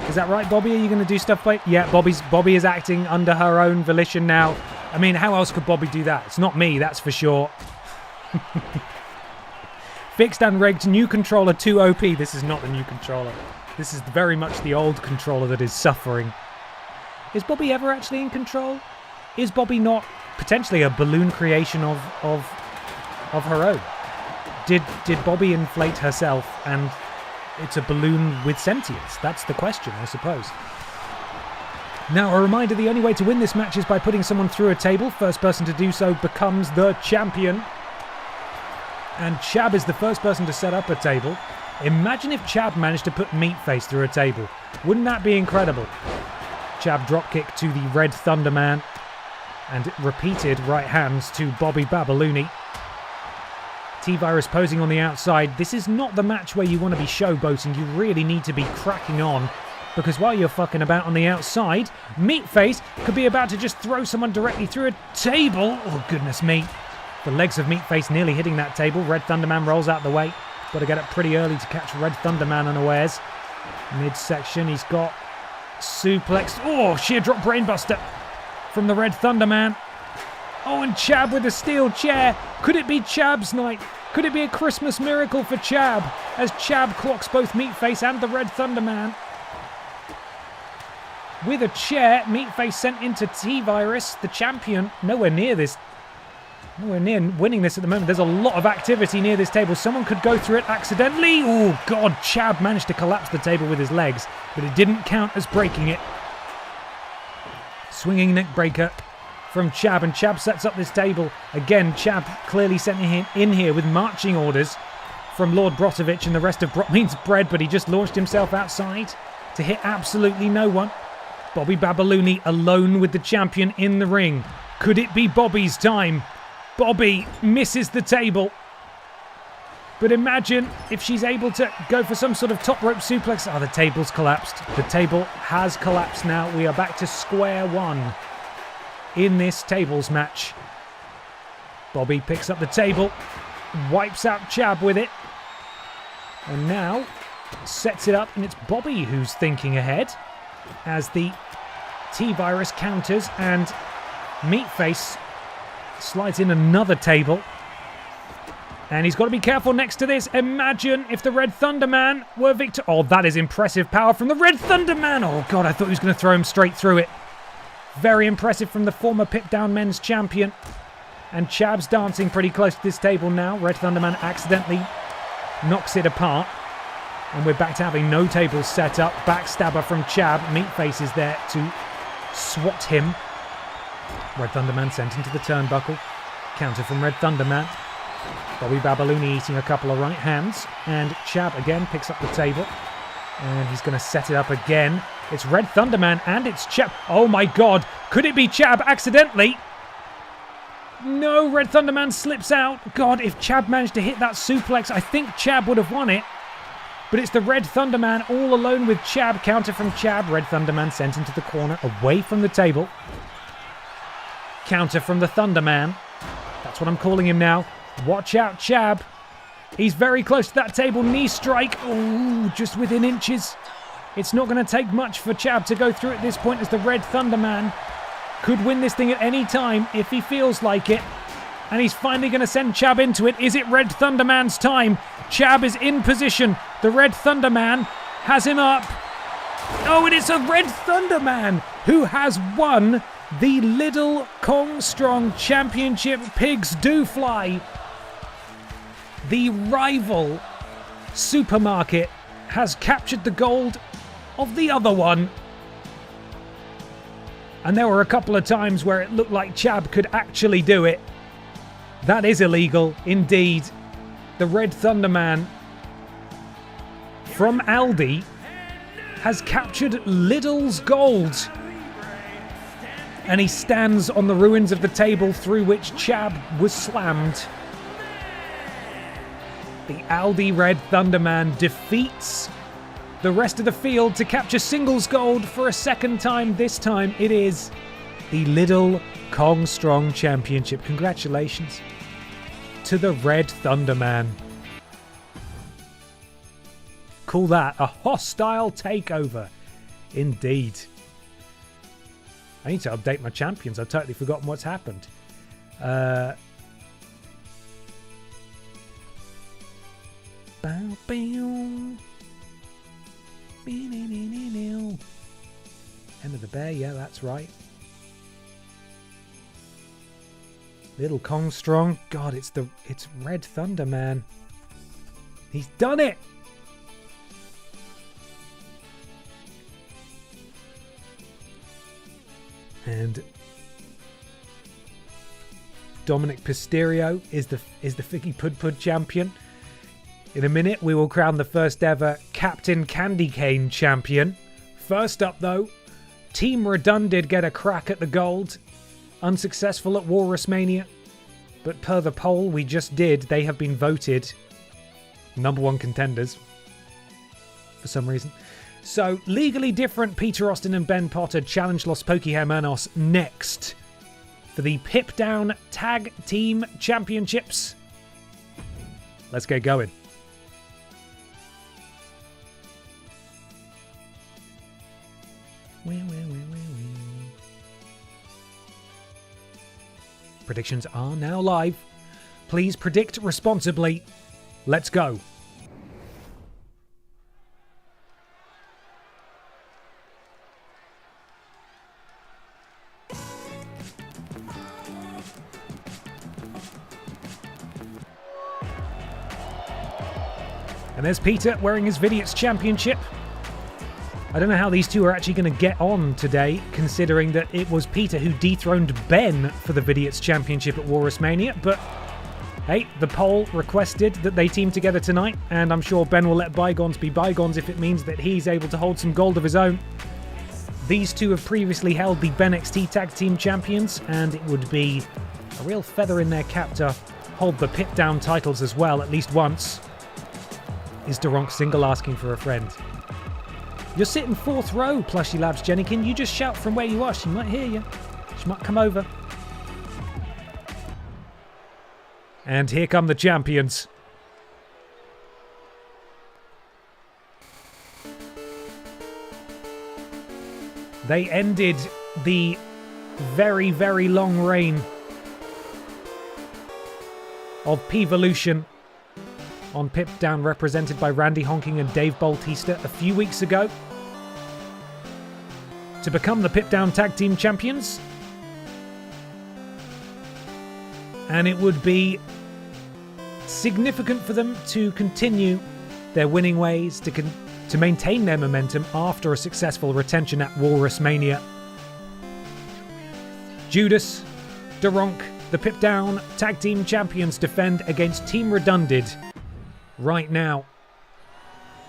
Speaker 2: Is that right, Bobby? Are you going to do stuff like... Yeah, Bobby is acting under her own volition now. I mean, how else could Bobby do that? It's not me, that's for sure. Fixed and rigged, new controller 2 OP. This is not the new controller. This is very much the old controller that is suffering. Is Bobby ever actually in control? Is Bobby not potentially a balloon creation of her own? Did Bobby inflate herself and it's a balloon with sentience? That's the question, I suppose. Now, a reminder, the only way to win this match is by putting someone through a table. First person to do so becomes the champion. And Chab is the first person to set up a table. Imagine if Chab managed to put Meatface through a table. Wouldn't that be incredible? Chab dropkick to the Red Thunderman. And repeated right hands to Bobby Babalooni. T-Virus posing on the outside. This is not the match where you want to be showboating. You really need to be cracking on. Because while you're fucking about on the outside, Meatface could be about to just throw someone directly through a table. Oh, goodness me. The legs of Meatface nearly hitting that table. Red Thunderman rolls out the way. Got to get up pretty early to catch Red Thunderman unawares. Midsection, he's got suplex. Oh, sheer drop brainbuster from the Red Thunderman. Oh, and Chab with a steel chair. Could it be Chab's night? Could it be a Christmas miracle for Chab as Chab clocks both Meatface and the Red Thunderman? With a chair, Meatface sent into T-Virus, the champion. Nowhere near winning this at the moment. There's a lot of activity near this table. Someone could go through it accidentally. Oh, God, Chab managed to collapse the table with his legs, but it didn't count as breaking it. Swinging neck breaker from Chab, and Chab sets up this table. Again, Chab clearly sent him in here with marching orders from Lord Brotovich and the rest of Brot Means Bread, but he just launched himself outside to hit absolutely no one. Bobby Babalooni alone with the champion in the ring. Could it be Bobby's time? Bobby misses the table. But imagine if she's able to go for some sort of top rope suplex. Oh, the table's collapsed. The table has collapsed now. We are back to square one in this tables match. Bobby picks up the table, wipes out Chab with it, and now sets it up, and it's Bobby who's thinking ahead as the T-Virus counters and Meatface slides in another table. And he's got to be careful next to this. Imagine if the Red Thunderman were victor... Oh, that is impressive power from the Red Thunderman. Oh, God, I thought he was going to throw him straight through it. Very impressive from the former PIPDOWN men's champion. And Chab's dancing pretty close to this table now. Red Thunderman accidentally knocks it apart. And we're back to having no tables set up. Backstabber from Chab. Meatface is there to swat him. Red Thunderman sent into the turnbuckle. Counter from Red Thunderman. Bobby Babalooni eating a couple of right hands. And Chab again picks up the table. And he's going to set it up again. It's Red Thunderman and it's Chab. Oh my God. Could it be Chab accidentally? No, Red Thunderman slips out. God, if Chab managed to hit that suplex, I think Chab would have won it. But it's the Red Thunderman all alone with Chab. Counter from Chab. Red Thunderman sent into the corner away from the table. Counter from the Thunderman. That's what I'm calling him now. Watch out, Chab. He's very close to that table. Knee strike. Oh, just within inches. It's not going to take much for Chab to go through at this point as the Red Thunderman could win this thing at any time if he feels like it. And he's finally going to send Chab into it. Is it Red Thunderman's time? Chab is in position. The Red Thunderman has him up. Oh, and it's a Red Thunderman who has won the Lidl Kong Strong Championship. Pigs do fly. The rival supermarket has captured the gold of the other one. And there were a couple of times where it looked like Chab could actually do it. That is illegal, indeed. The Red Thunderman from Aldi has captured Lidl's gold. And he stands on the ruins of the table through which Chab was slammed. The Aldi Red Thunderman defeats the rest of the field to capture singles gold for a second time. This time it is the Little Kong Strong Championship. Congratulations to the Red Thunderman. Call that a hostile takeover. Indeed. I need to update my champions. I've totally forgotten what's happened. End of the Bear, yeah, that's right. Little Kong Strong. God, it's Red Thunder, man. He's done it! And Dominic Pisterio is the Figgy Pud Pud champion. In a minute, we will crown the first ever Captain Candy Cane champion. First up, though, Team Redundant get a crack at the gold. Unsuccessful at Walrusmania. But per the poll we just did, they have been voted #1 contenders. For some reason. So, Legally Different, Peter Austin and Ben Potter challenge Los Pokehermanos next for the PIPDOWN Tag Team Championships. Let's get going. Predictions are now live. Please predict responsibly. Let's go. And there's Peter wearing his Vidiots Championship. I don't know how these two are actually going to get on today, considering that it was Peter who dethroned Ben for the Vidiots Championship at Walrusmania, but hey, the poll requested that they team together tonight, and I'm sure Ben will let bygones be bygones if it means that he's able to hold some gold of his own. These two have previously held the BENXT Tag Team Champions, and it would be a real feather in their cap to hold the PIPDOWN titles as well, at least once. Is Duronk single asking for a friend? You're sitting 4th row, Plushy Labs Jennikin. You just shout from where you are. She might hear you. She might come over. And here come the champions. They ended the very, very long reign of P-Volution on PIPDOWN, represented by Randy Honking and Dave Bautista a few weeks ago, to become the PIPDOWN Tag Team Champions. And it would be significant for them to continue their winning ways, to maintain their momentum after a successful retention at Walrusmania. Judas, Duronk, the PIPDOWN Tag Team Champions defend against Team Redundant right now.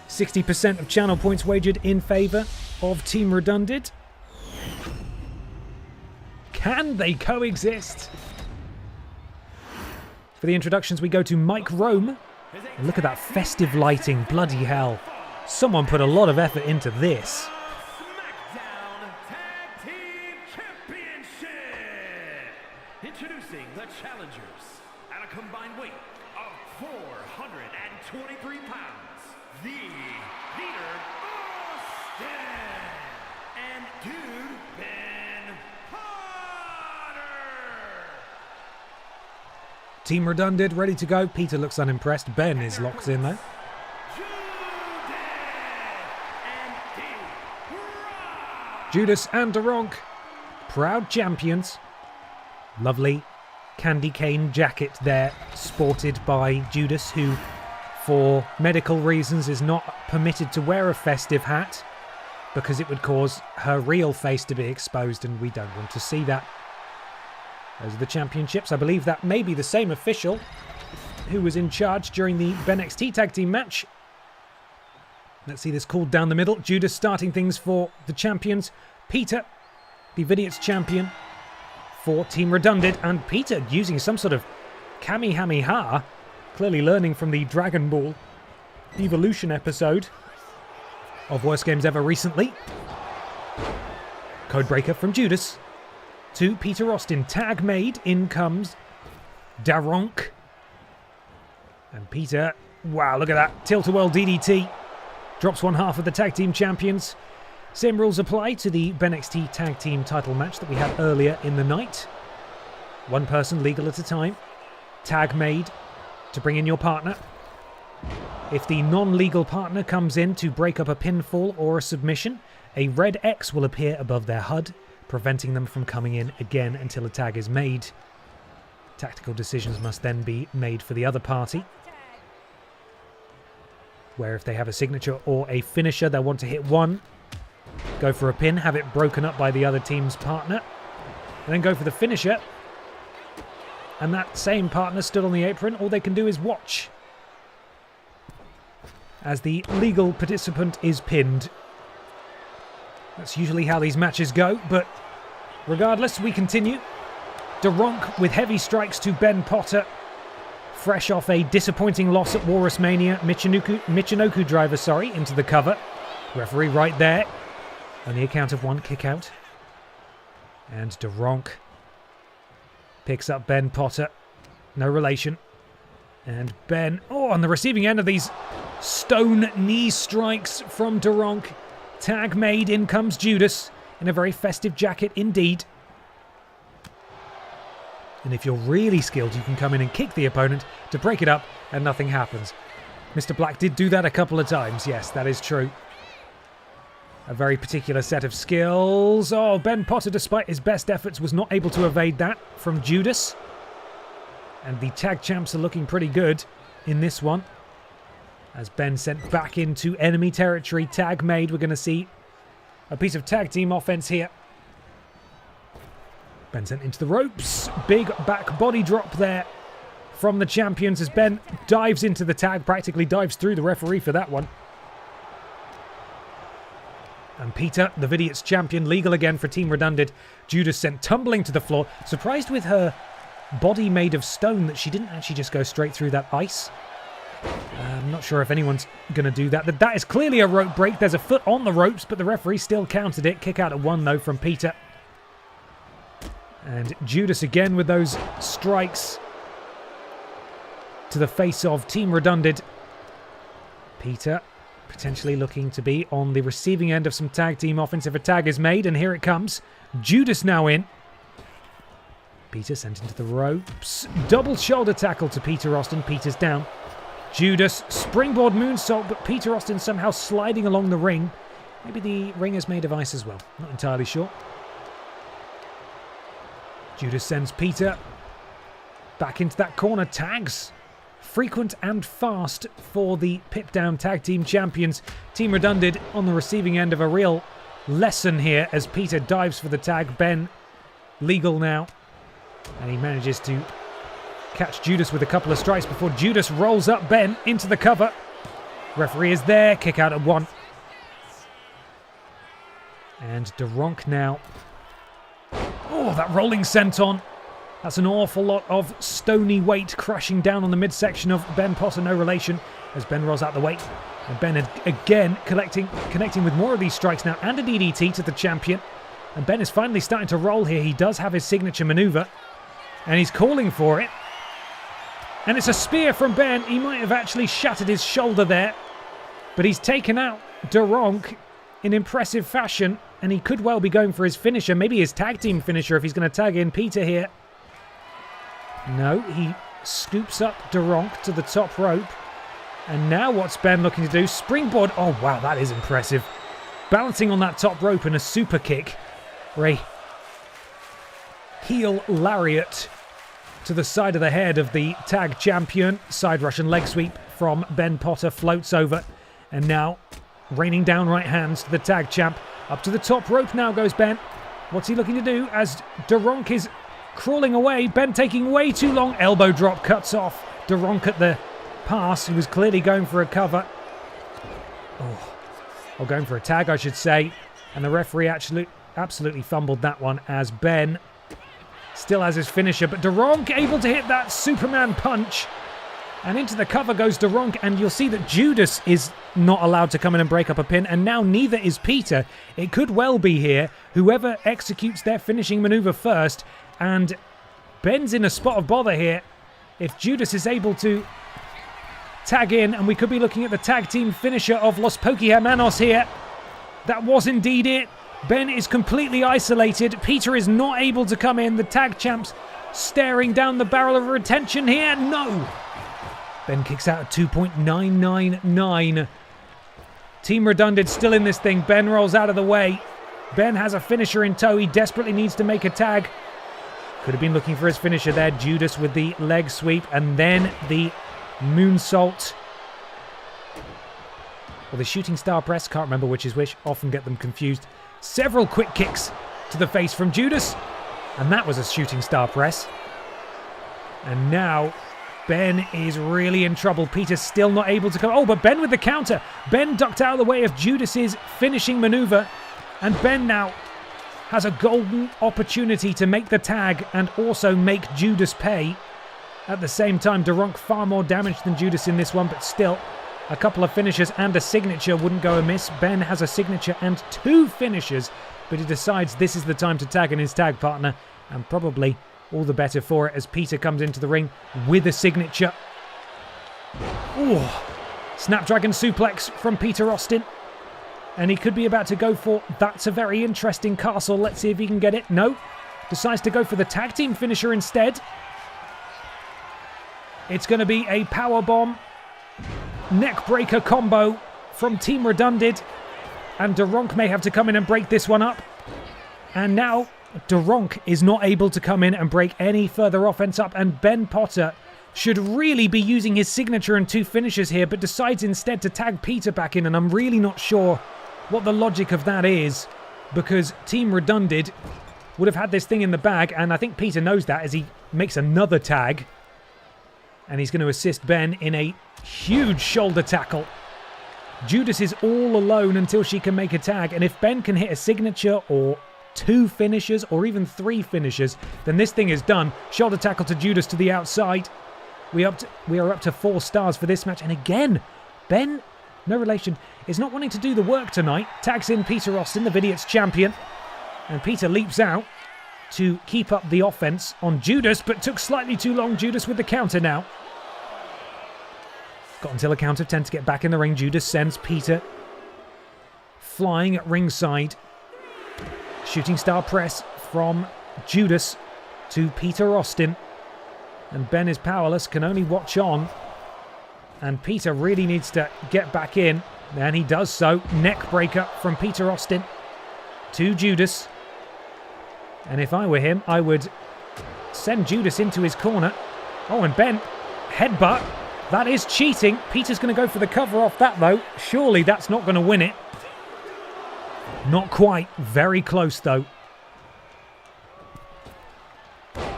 Speaker 2: 60% of channel points wagered in favour of Team Redundant. Can they coexist? For the introductions, we go to Mike Rome. And look at that festive lighting, bloody hell. Someone put a lot of effort into this.
Speaker 5: SmackDown Tag Team Championship! Introducing the challengers at a combined weight of 423 pounds. The leader, Austin, and Dude Ben Potter.
Speaker 2: Team Redundant ready to go. Peter looks unimpressed. Ben is locked in though. Judas and Duronk, proud champions. Lovely candy cane jacket there, sported by Judas, who, for medical reasons, is not permitted to wear a festive hat because it would cause her real face to be exposed, and we don't want to see that. Those are the championships. I believe that may be the same official who was in charge during the BENXT Tag Team match. Let's see this called down the middle. Judas starting things for the champions. Peter, the Vidiots champion for Team Redundant. And Peter using some sort of Kamehameha Clearly learning from the Dragon Ball Evolution episode of Worst Games Ever recently. Codebreaker from Judas to Peter Austin. Tag made. In comes Daronk. And Peter, wow, look at that. Tilt-a-whirl DDT. Drops one half of the tag team champions. Same rules apply to the BENXT tag team title match that we had earlier in the night. One person legal at a time. Tag made to bring in your partner. If the non-legal partner comes in to break up a pinfall or a submission, a red X will appear above their HUD, preventing them from coming in again until a tag is made. Tactical decisions must then be made for the other party, where if they have a signature or a finisher, they'll want to hit one, go for a pin, have it broken up by the other team's partner, and then go for the finisher. And that same partner stood on the apron. All they can do is watch as the legal participant is pinned. That's usually how these matches go, but regardless, we continue. Daronk with heavy strikes to Ben Potter. Fresh off a disappointing loss at Walrus Mania. Michinoku driver, into the cover. Referee right there. On the account of one kick out. And Daronk picks up Ben Potter. No relation. And Ben, on the receiving end of these stone knee strikes from Daronk. Tag made, in comes Judas in a very festive jacket indeed. And if you're really skilled, you can come in and kick the opponent to break it up and nothing happens. Mr. Black did do that a couple of times. Yes, that is true. A very particular set of skills. Oh, Ben Potter, despite his best efforts, was not able to evade that from Judas. And the tag champs are looking pretty good in this one. As Ben sent back into enemy territory. Tag made. We're going to see a piece of tag team offense here. Ben sent into the ropes. Big back body drop there from the champions as Ben dives into the tag. Practically dives through the referee for that one. And Peter, the Vidiots champion, legal again for Team Redundant. Judas sent tumbling to the floor. Surprised with her body made of stone that she didn't actually just go straight through that ice. I'm not sure if anyone's going to do that. That is clearly a rope break. There's a foot on the ropes, but the referee still counted it. Kick out at one, though, from Peter. And Judas again with those strikes to the face of Team Redundant. Peter potentially looking to be on the receiving end of some tag team offense if a tag is made, and here it comes. Judas now in. Peter sent into the ropes. Double shoulder tackle to Peter Austin. Peter's down. Judas, springboard moonsault, but Peter Austin somehow sliding along the ring. Maybe the ring is made of ice as well. Not entirely sure. Judas sends Peter back into that corner. Tags. Frequent and fast for the PIPDOWN Tag Team Champions. Team Redundant on the receiving end of a real lesson here as Peter dives for the tag. Ben legal now. And he manages to catch Judas with a couple of strikes before Judas rolls up Ben into the cover. Referee is there. Kick out at one. And Daronk now. Oh, that rolling senton. That's an awful lot of stony weight crashing down on the midsection of Ben Potter. No relation as Ben rolls out the way. And Ben again connecting with more of these strikes now and a DDT to the champion. And Ben is finally starting to roll here. He does have his signature maneuver. And he's calling for it. And it's a spear from Ben. He might have actually shattered his shoulder there. But he's taken out Daronk in impressive fashion. And he could well be going for his finisher. Maybe his tag team finisher if he's going to tag in Peter here. No, he scoops up Daronk to the top rope. And now what's Ben looking to do? Springboard. Oh, wow, that is impressive. Balancing on that top rope and a super kick. Ray. Heel lariat to the side of the head of the tag champion. Side Russian leg sweep from Ben Potter floats over. And now raining down right hands to the tag champ. Up to the top rope now goes Ben. What's he looking to do as Daronk is crawling away? Ben taking way too long. Elbow drop cuts off Daronk at the pass. He was clearly going for a cover. Or going for a tag, I should say. And the referee actually absolutely fumbled that one as Ben still has his finisher. But Daronk able to hit that Superman punch And into the cover goes Duronk, and you'll see that Judas is not allowed to come in and break up a pin, and now neither is Peter. It could well be here whoever executes their finishing maneuver first, and Ben's in a spot of bother here. If Judas is able to tag in, and we could be looking at the tag team finisher of Los Pokéhermanos here. That was indeed it. Ben is completely isolated. Peter is not able to come in. The tag champs staring down the barrel of retention here. No! Ben kicks out at 2.999. Team Redundant still in this thing. Ben rolls out of the way. Ben has a finisher in tow. He desperately needs to make a tag. Could have been looking for his finisher there. Judas with the leg sweep and then the moonsault. Or the shooting star press. Can't remember which is which. Often get them confused. Several quick kicks to the face from Judas. And that was a shooting star press. And now Ben is really in trouble. Peter's still not able to come. Oh, but Ben with the counter. Ben ducked out of the way of Judas's finishing maneuver. And Ben now has a golden opportunity to make the tag and also make Judas pay. At the same time, Duronk far more damage than Judas in this one, but still, a couple of finishers and a signature wouldn't go amiss. Ben has a signature and 2 finishers, but he decides this is the time to tag in his tag partner, and probably all the better for it as Peter comes into the ring with a signature. Ooh, Snapdragon suplex from Peter Austin. And he could be about to go for, that's a very interesting castle. Let's see if he can get it. No. Decides to go for the tag team finisher instead. It's going to be a powerbomb neckbreaker combo from Team Redundant. And Duronk may have to come in and break this one up. And now Duronk is not able to come in and break any further offense up. And Ben Potter should really be using his signature and 2 finishers here, but decides instead to tag Peter back in. And I'm really not sure what the logic of that is, because Team Redundant would have had this thing in the bag, and I think Peter knows that as he makes another tag. And he's going to assist Ben in a huge shoulder tackle. Judas is all alone until she can make a tag, and if Ben can hit a signature or 2 finishers or even 3 finishers, then this thing is done. Shoulder tackle to Judas to the outside. We are up to 4 stars for this match, and again, Ben, no relation, is not wanting to do the work tonight. Tags in Peter Austin, the Vidiots champion. And Peter leaps out to keep up the offense on Judas, but took slightly too long. Judas with the counter now. Got until a count of 10 to get back in the ring. Judas sends Peter flying at ringside. Shooting star press from Judas to Peter Austin. And Ben is powerless, can only watch on. And Peter really needs to get back in. And he does so. Neck breaker from Peter Austin to Judas. And if I were him, I would send Judas into his corner. Oh, and Ben, headbutt. That is cheating. Peter's going to go for the cover off that, though. Surely that's not going to win it. Not quite. Very close, though.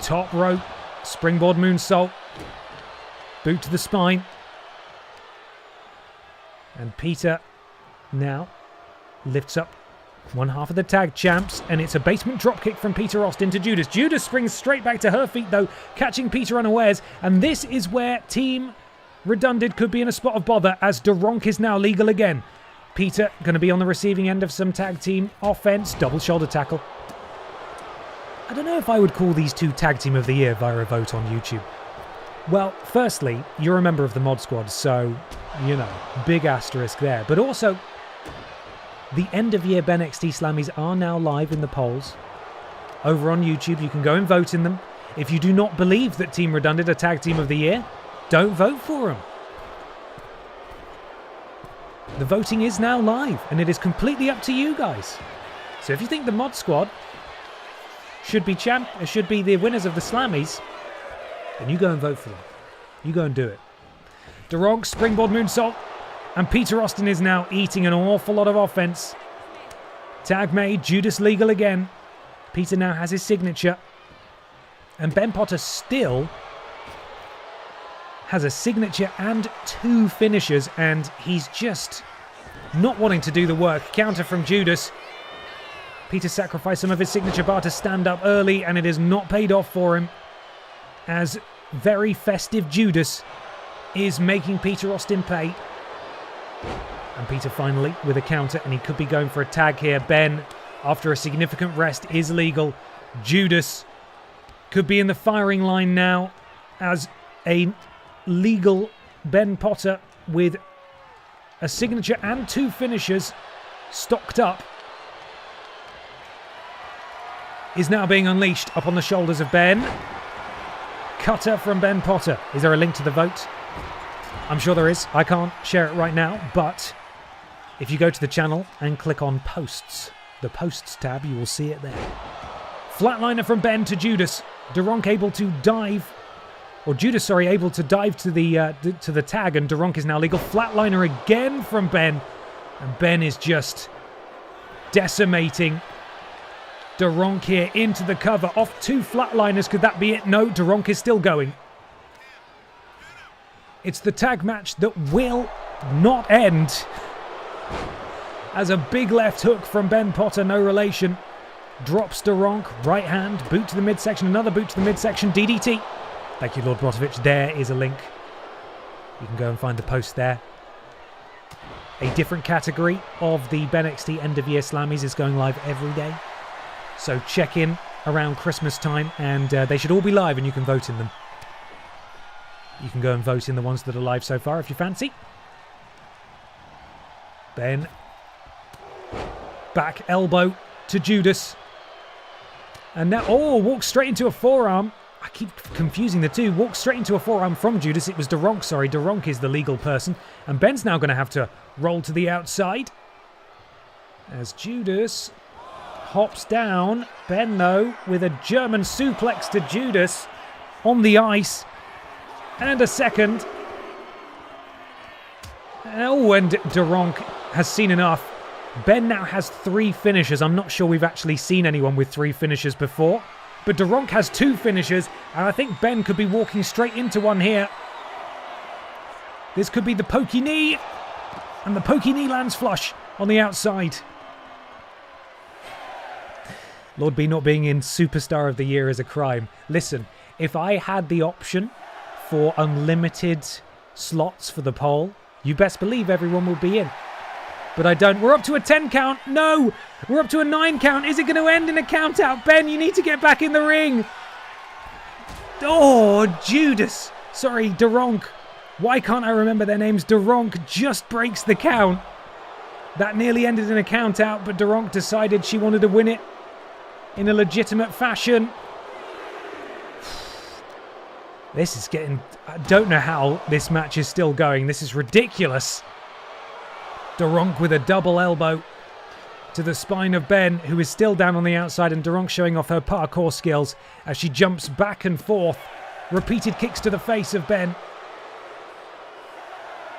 Speaker 2: Top rope. Springboard moonsault. Boot to the spine. And Peter now lifts up one half of the tag champs, and it's a basement dropkick from Peter Austin to Judas. Judas springs straight back to her feet, though, catching Peter unawares, and this is where Team Redundant could be in a spot of bother, as Duronk is now legal again. Peter going to be on the receiving end of some tag team offense. Double shoulder tackle. I don't know if I would call these 2 tag team of the year via a vote on YouTube. Well, firstly, you're a member of the mod squad, so, you know, big asterisk there. But also, the end of year BENXT Slammies are now live in the polls. Over on YouTube, you can go and vote in them. If you do not believe that Team Redundant are tag team of the year, don't vote for them. The voting is now live, and it is completely up to you guys. So if you think the mod squad should be the winners of the Slammies, then you go and vote for them. You go and do it. Duronk, springboard moonsault. And Peter Austin is now eating an awful lot of offense. Tag made. Judas legal again. Peter now has his signature. And Ben Potter still has a signature and 2 finishers. And he's just not wanting to do the work. Counter from Judas. Peter sacrificed some of his signature bar to stand up early, and it has not paid off for him, as very festive Judas is making Peter Austin pay. And Peter finally with a counter, and he could be going for a tag here. Ben, after a significant rest, is legal. Judas could be in the firing line now as a legal Ben Potter with a signature and 2 finishers stocked up is now being unleashed up on the shoulders of Ben. Cutter from Ben Potter. Is there a link to the vote? I'm sure there is. I can't share it right now, but if you go to the channel and click on posts, the posts tab, you will see it there. Flatliner from Ben to Judas. Duronk able to dive, or Judas, sorry, able to dive to the tag, and Duronk is now legal. Flatliner again from Ben, and Ben is just decimating Duronk here into the cover. Off 2 flatliners. Could that be it? No, Duronk is still going. It's the tag match that will not end. As a big left hook from Ben Potter, no relation, drops Duronk. Right hand, boot to the midsection, another boot to the midsection, DDT. Thank you, Lord Brotovich. There is a link. You can go and find the post there. A different category of the BENXT end of year Slammies is going live every day. So check in around Christmas time, and they should all be live and you can vote in them. You can go and vote in the ones that are live so far if you fancy. Ben. Back elbow to Judas. And now, walks straight into a forearm. I keep confusing the two. Walks straight into a forearm from Judas. It was Duronk, sorry. Duronk is the legal person. And Ben's now going to have to roll to the outside. As Judas hops down. Ben, though, with a German suplex to Judas on the ice. And a second. Oh, and Duronk has seen enough. Ben now has 3 finishers. I'm not sure we've actually seen anyone with 3 finishers before. But Duronk has 2 finishers, and I think Ben could be walking straight into one here. This could be the pokey knee. And the pokey knee lands flush on the outside. Lord B not being in Superstar of the Year is a crime. Listen, if I had the option for unlimited slots for the poll, you best believe everyone will be in. But I don't. We're up to a 10 count. No! We're up to a 9 count. Is it going to end in a count out? Ben, you need to get back in the ring. Oh, Judas. Sorry, Duronk. Why can't I remember their names? Duronk just breaks the count. That nearly ended in a count out, but Duronk decided she wanted to win it in a legitimate fashion. This is getting... I don't know how this match is still going. This is ridiculous. Duronk with a double elbow to the spine of Ben, who is still down on the outside, and Duronk showing off her parkour skills as she jumps back and forth. Repeated kicks to the face of Ben.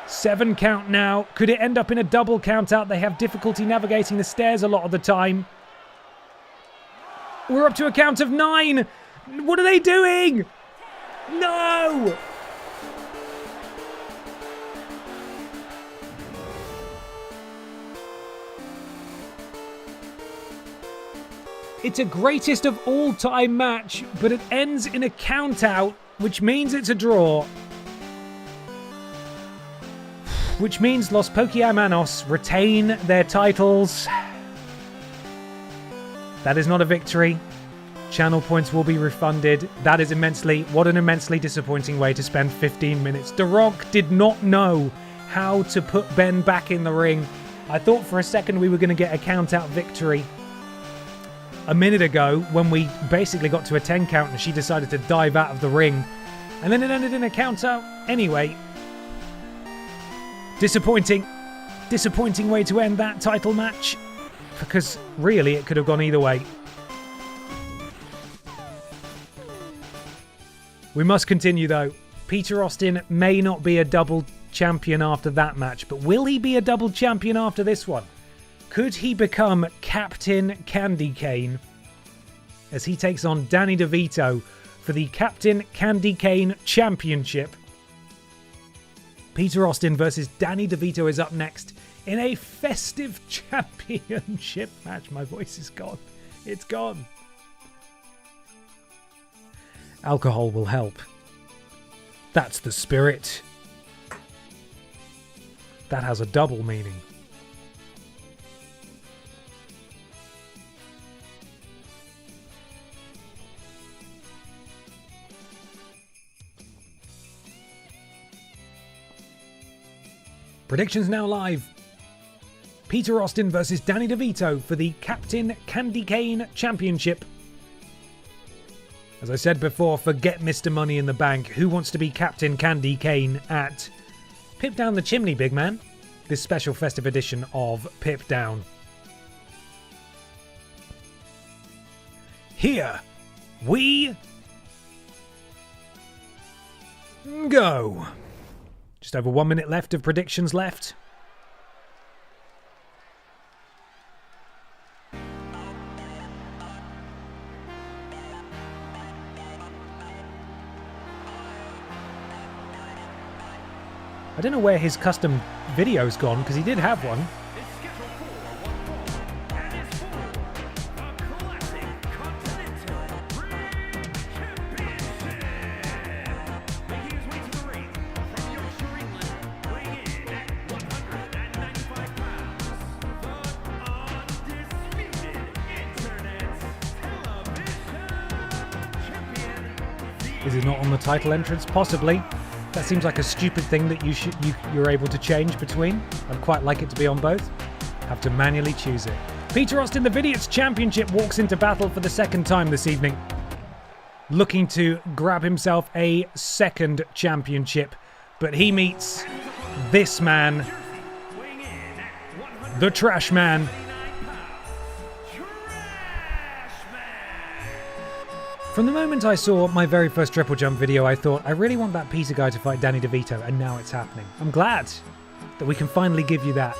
Speaker 2: 7 count now. Could it end up in a double count out? They have difficulty navigating the stairs a lot of the time. We're up to a count of 9. What are they doing? No! It's a greatest of all time match, but it ends in a count out, which means it's a draw. Which means Los Pokémonos retain their titles. That is not a victory. Channel points will be refunded. That is what an immensely disappointing way to spend 15 minutes. Duronk did not know how to put Ben back in the ring. I thought for a second we were going to get a count-out victory a minute ago when we basically got to a 10 count and she decided to dive out of the ring. And then it ended in a count-out. Anyway, disappointing way to end that title match, because really it could have gone either way. We must continue though. Peter Austin may not be a double champion after that match, but will he be a double champion after this one? Could he become Captain Candy Cane as he takes on Danny DeVito for the Captain Candy Cane Championship? Peter Austin versus Danny DeVito is up next in a festive championship match. My voice is gone. It's gone. Alcohol will help. That's the spirit. That has a double meaning. Predictions now live. Peter Austin versus Danny DeVito for the Captain Candy Cane Championship. As I said before, forget Mr. Money in the Bank. Who wants to be Captain Candy Cane at Pip Down the Chimney, big man? This special festive edition of Pip Down. Here we go. Just over 1 minute left of predictions left. I don't know where his custom video's gone, because he did have one.
Speaker 5: It's scheduled for one fall, and it's for the Classic Continental Ring Championship. Making his way to the ring from Yorkshire, England, weighing in at 195 pounds, the undisputed Internet Television Champion.
Speaker 2: Is it not on the title entrance? Possibly. That seems like a stupid thing that you're able to change between. I'd quite like it to be on both. Have to manually choose it. Peter Austin, the Vidiots Championship, walks into battle for the second time this evening. Looking to grab himself a second championship. But he meets this man, the Trash Man. From the moment I saw my very first TripleJump video, I thought, I really want that Peter guy to fight Danny DeVito, and now it's happening. I'm glad that we can finally give you that.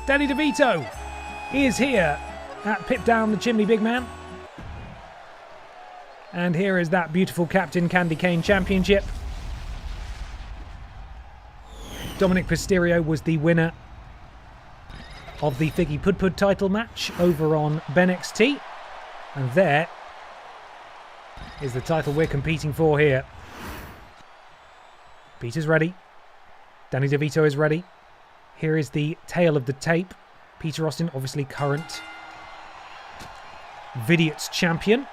Speaker 2: Danny DeVito is here at Pip Down the Chimney, big man. And here is that beautiful Captain Candy Cane Championship. Dominic Pisterio was the winner of the Figgy Pud Pud title match over on BENXT. And there is the title we're competing for here. Peter's ready. Danny DeVito is ready. Here is the tail of the tape. Peter Austin, obviously current Vidiots champion.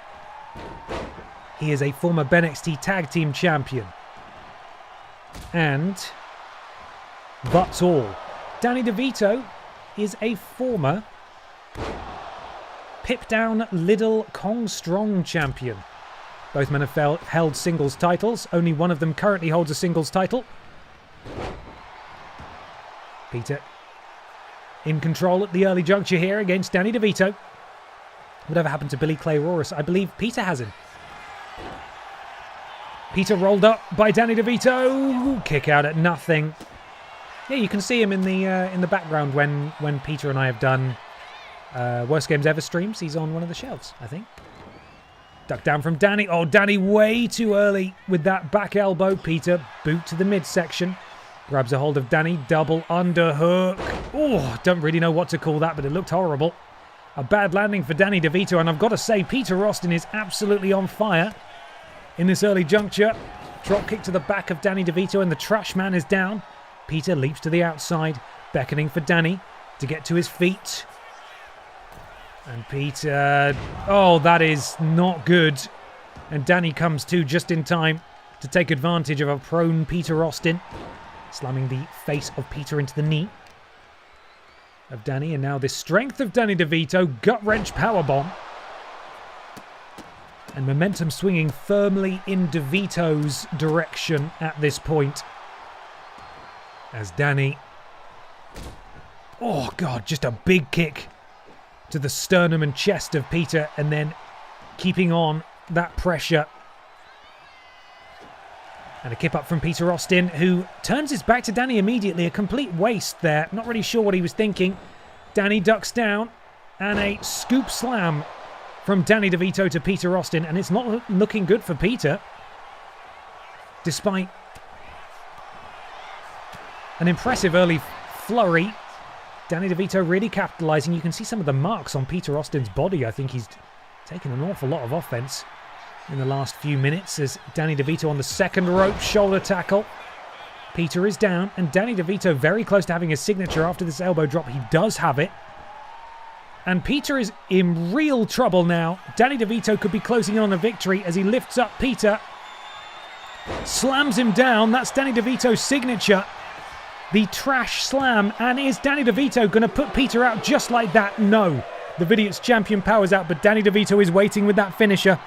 Speaker 2: He is a former BENXT Tag Team champion. And that's all. Danny DeVito is a former Pip Down Lidl Kong Strong champion. Both men have held singles titles. Only one of them currently holds a singles title. Peter in control at the early juncture here against Danny DeVito. Whatever happened to Billy Clay Roris? I believe Peter has him. Peter rolled up by Danny DeVito. Kick out at nothing. Yeah, you can see him in the background when Peter and I have done Worst Games Ever streams. He's on one of the shelves, I think. Duck down from Danny. Oh, Danny way too early with that back elbow. Peter, boot to the midsection. Grabs a hold of Danny. Double underhook. Oh, don't really know what to call that, but it looked horrible. A bad landing for Danny DeVito, and I've got to say, Peter Austin is absolutely on fire in this early juncture. Drop kick to the back of Danny DeVito, and the Trash Man is down. Peter leaps to the outside, beckoning for Danny to get to his feet. And Peter... oh, that is not good. And Danny comes to just in time to take advantage of a prone Peter Austin, slamming the face of Peter into the knee of Danny. And now the strength of Danny DeVito, gut-wrench powerbomb. And momentum swinging firmly in DeVito's direction at this point. As Danny... oh, God, just a big kick to the sternum and chest of Peter, and then keeping on that pressure. And a kip up from Peter Austin, who turns his back to Danny immediately. A complete waste there. Not really sure what he was thinking. Danny ducks down, and a scoop slam from Danny DeVito to Peter Austin, and it's not looking good for Peter. Despite an impressive early flurry, Danny DeVito really capitalizing. You can see some of the marks on Peter Austin's body. I think he's taken an awful lot of offense. in the last few minutes as Danny DeVito on the second rope shoulder tackle. Peter is down, and Danny DeVito very close to having his signature after this elbow drop. He does have it. And Peter is in real trouble now. Danny DeVito could be closing in on a victory as he lifts up Peter. Slams him down. That's Danny DeVito's signature. The trash slam. And is Danny DeVito going to put Peter out just like that? No. The Vidiots champion powers out, but Danny DeVito is waiting with that finisher.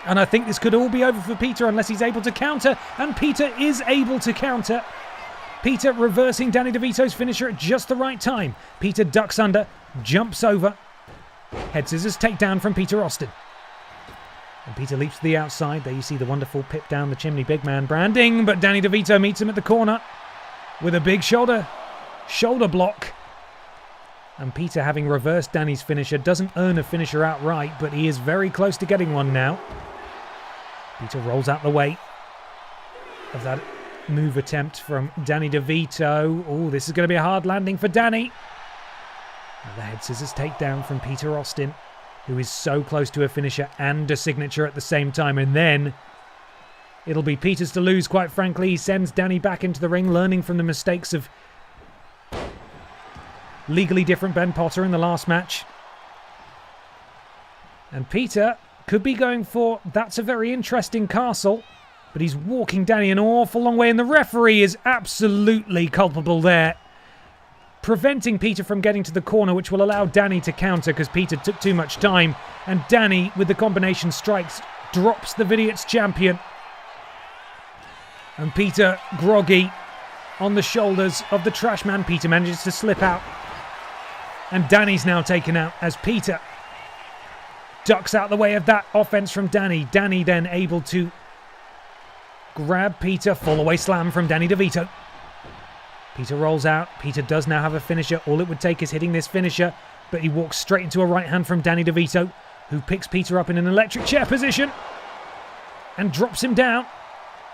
Speaker 2: And I think this could all be over for Peter unless he's able to counter. And Peter is able to counter. Peter reversing Danny DeVito's finisher at just the right time. Peter ducks under, jumps over. Head scissors takedown from Peter Austin. And Peter leaps to the outside. There you see the wonderful pip down the chimney big man branding. But Danny DeVito meets him at the corner with a big shoulder block. And Peter, having reversed Danny's finisher, doesn't earn a finisher outright, but he is very close to getting one now. Peter rolls out the way of that move attempt from Danny DeVito. Oh, this is going to be a hard landing for Danny. The head scissors takedown from Peter Austin, who is so close to a finisher and a signature at the same time. And then it'll be Peter's to lose, quite frankly. He sends Danny back into the ring, learning from the mistakes of legally different Ben Potter in the last match. And Peter could be going for that's a very interesting castle, but he's walking Danny an awful long way, and the referee is absolutely culpable there, preventing Peter from getting to the corner, which will allow Danny to counter because Peter took too much time. And Danny, with the combination strikes, drops the Vidiots champion. And Peter, groggy on the shoulders of the trash man, Peter manages to slip out. And Danny's now taken out as Peter ducks out the way of that offense from Danny. Danny then able to grab Peter. Fall away slam from Danny DeVito. Peter rolls out. Peter does now have a finisher. All it would take is hitting this finisher, but he walks straight into a right hand from Danny DeVito, who picks Peter up in an electric chair position and drops him down.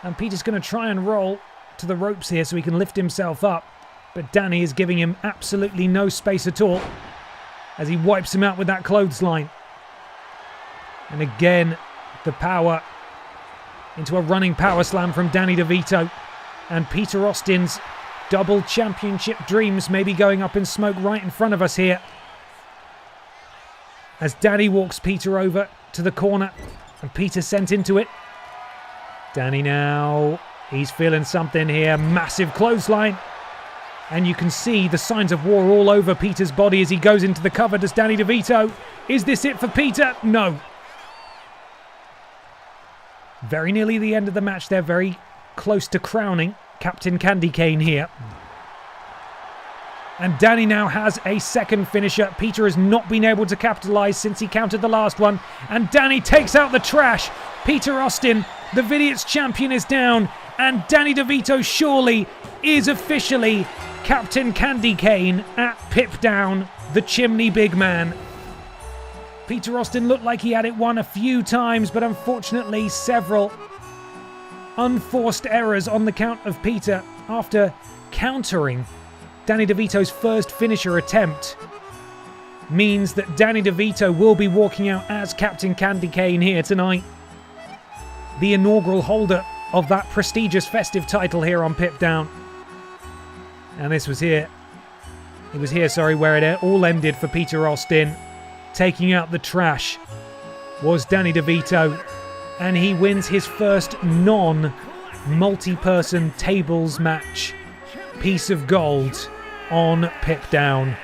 Speaker 2: And Peter's going to try and roll to the ropes here so he can lift himself up. But Danny is giving him absolutely no space at all as he wipes him out with that clothesline. And again, the power into a running power slam from Danny DeVito. And Peter Austin's double championship dreams may be going up in smoke right in front of us here. As Danny walks Peter over to the corner and Peter sent into it. Danny now, he's feeling something here. Massive clothesline. And you can see the signs of war all over Peter's body as he goes into the cover. Does Danny DeVito? Is this it for Peter? No. Very nearly the end of the match. They're very close to crowning Captain Candy Cane here. And Danny now has a second finisher. Peter has not been able to capitalize since he countered the last one. And Danny takes out the trash. Peter Austin, the Vidiots champion, is down. And Danny DeVito surely is officially Captain Candy Cane at PIPDOWN, the chimney big man. Peter Austin looked like he had it won a few times, but unfortunately several unforced errors on the count of Peter after countering Danny DeVito's first finisher attempt means that Danny DeVito will be walking out as Captain Candy Cane here tonight. The inaugural holder of that prestigious festive title here on PIPDOWN. And this was here. It was here, where it all ended for Peter Austin. Taking out the trash was Danny DeVito. And he wins his first non-multi-person tables match piece of gold on PIPDOWN.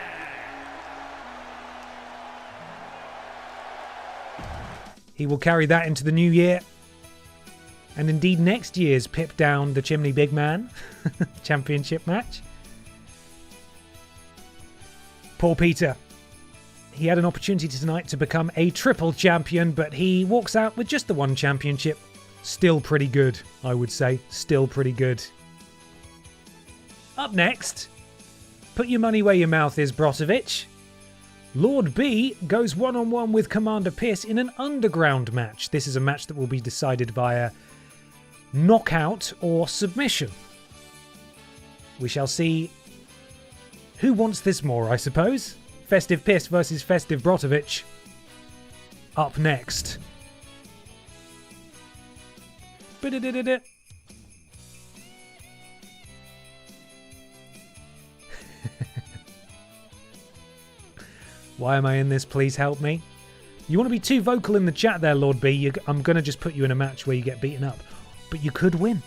Speaker 2: He will carry that into the new year. And indeed next year's PIPDOWN the Chimney Big Man championship match. Poor Peter. He had an opportunity tonight to become a triple champion, but he walks out with just the one championship. Still pretty good, I would say. Still pretty good. Up next, put your money where your mouth is, Brozovic. Lord B goes one-on-one with Commander Pierce in an underground match. This is a match that will be decided via knockout or submission. We shall see who wants this more, I suppose. Festive Pierce versus Festive Brozovic. Up next. Ba-da-da-da-da. Why am I in this? Please help me. You want to be too vocal in the chat there, Lord B. I'm going to just put you in a match where you get beaten up. But you could win.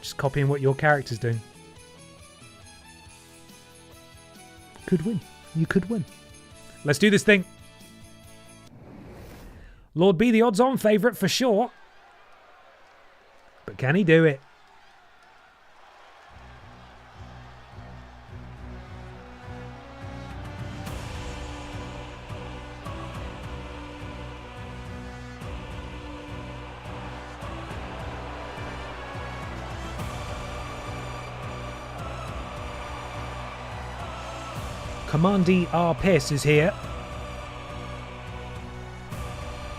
Speaker 2: Just copying what your character's doing. Could win. You could win. Let's do this thing. Lord B, the odds-on favourite for sure. But can he do it? Commandee R. Piss is here.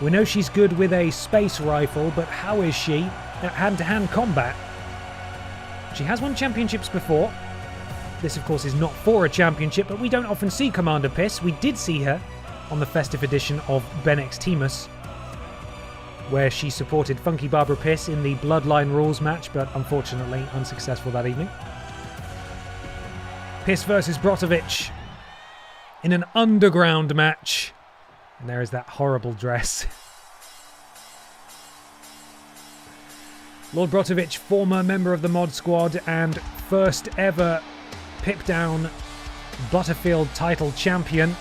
Speaker 2: We know she's good with a space rifle, but how is she at hand-to-hand combat? She has won championships before. This, of course, is not for a championship, but we don't often see Commander Piss. We did see her on the festive edition of BENXTMAS, where she supported Funky Barbara Piss in the Bloodline Rules match, but unfortunately unsuccessful that evening. Piss versus Brotovich in an underground match. And there is that horrible dress. Lord Brotovich, former member of the mod squad and first ever PIPDOWN Butterfield title champion.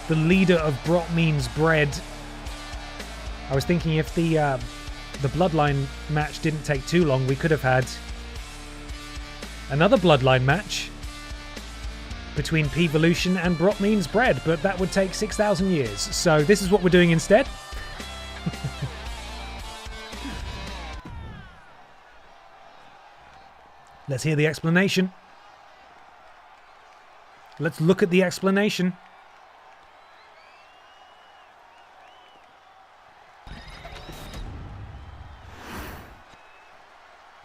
Speaker 2: The leader of Brot Means Bread. I was thinking if the Bloodline match didn't take too long, we could have had another Bloodline match between P-Volution and Brot Means Bread, but that would take 6,000 years. So this is what we're doing instead. Let's hear the explanation. Let's look at the explanation.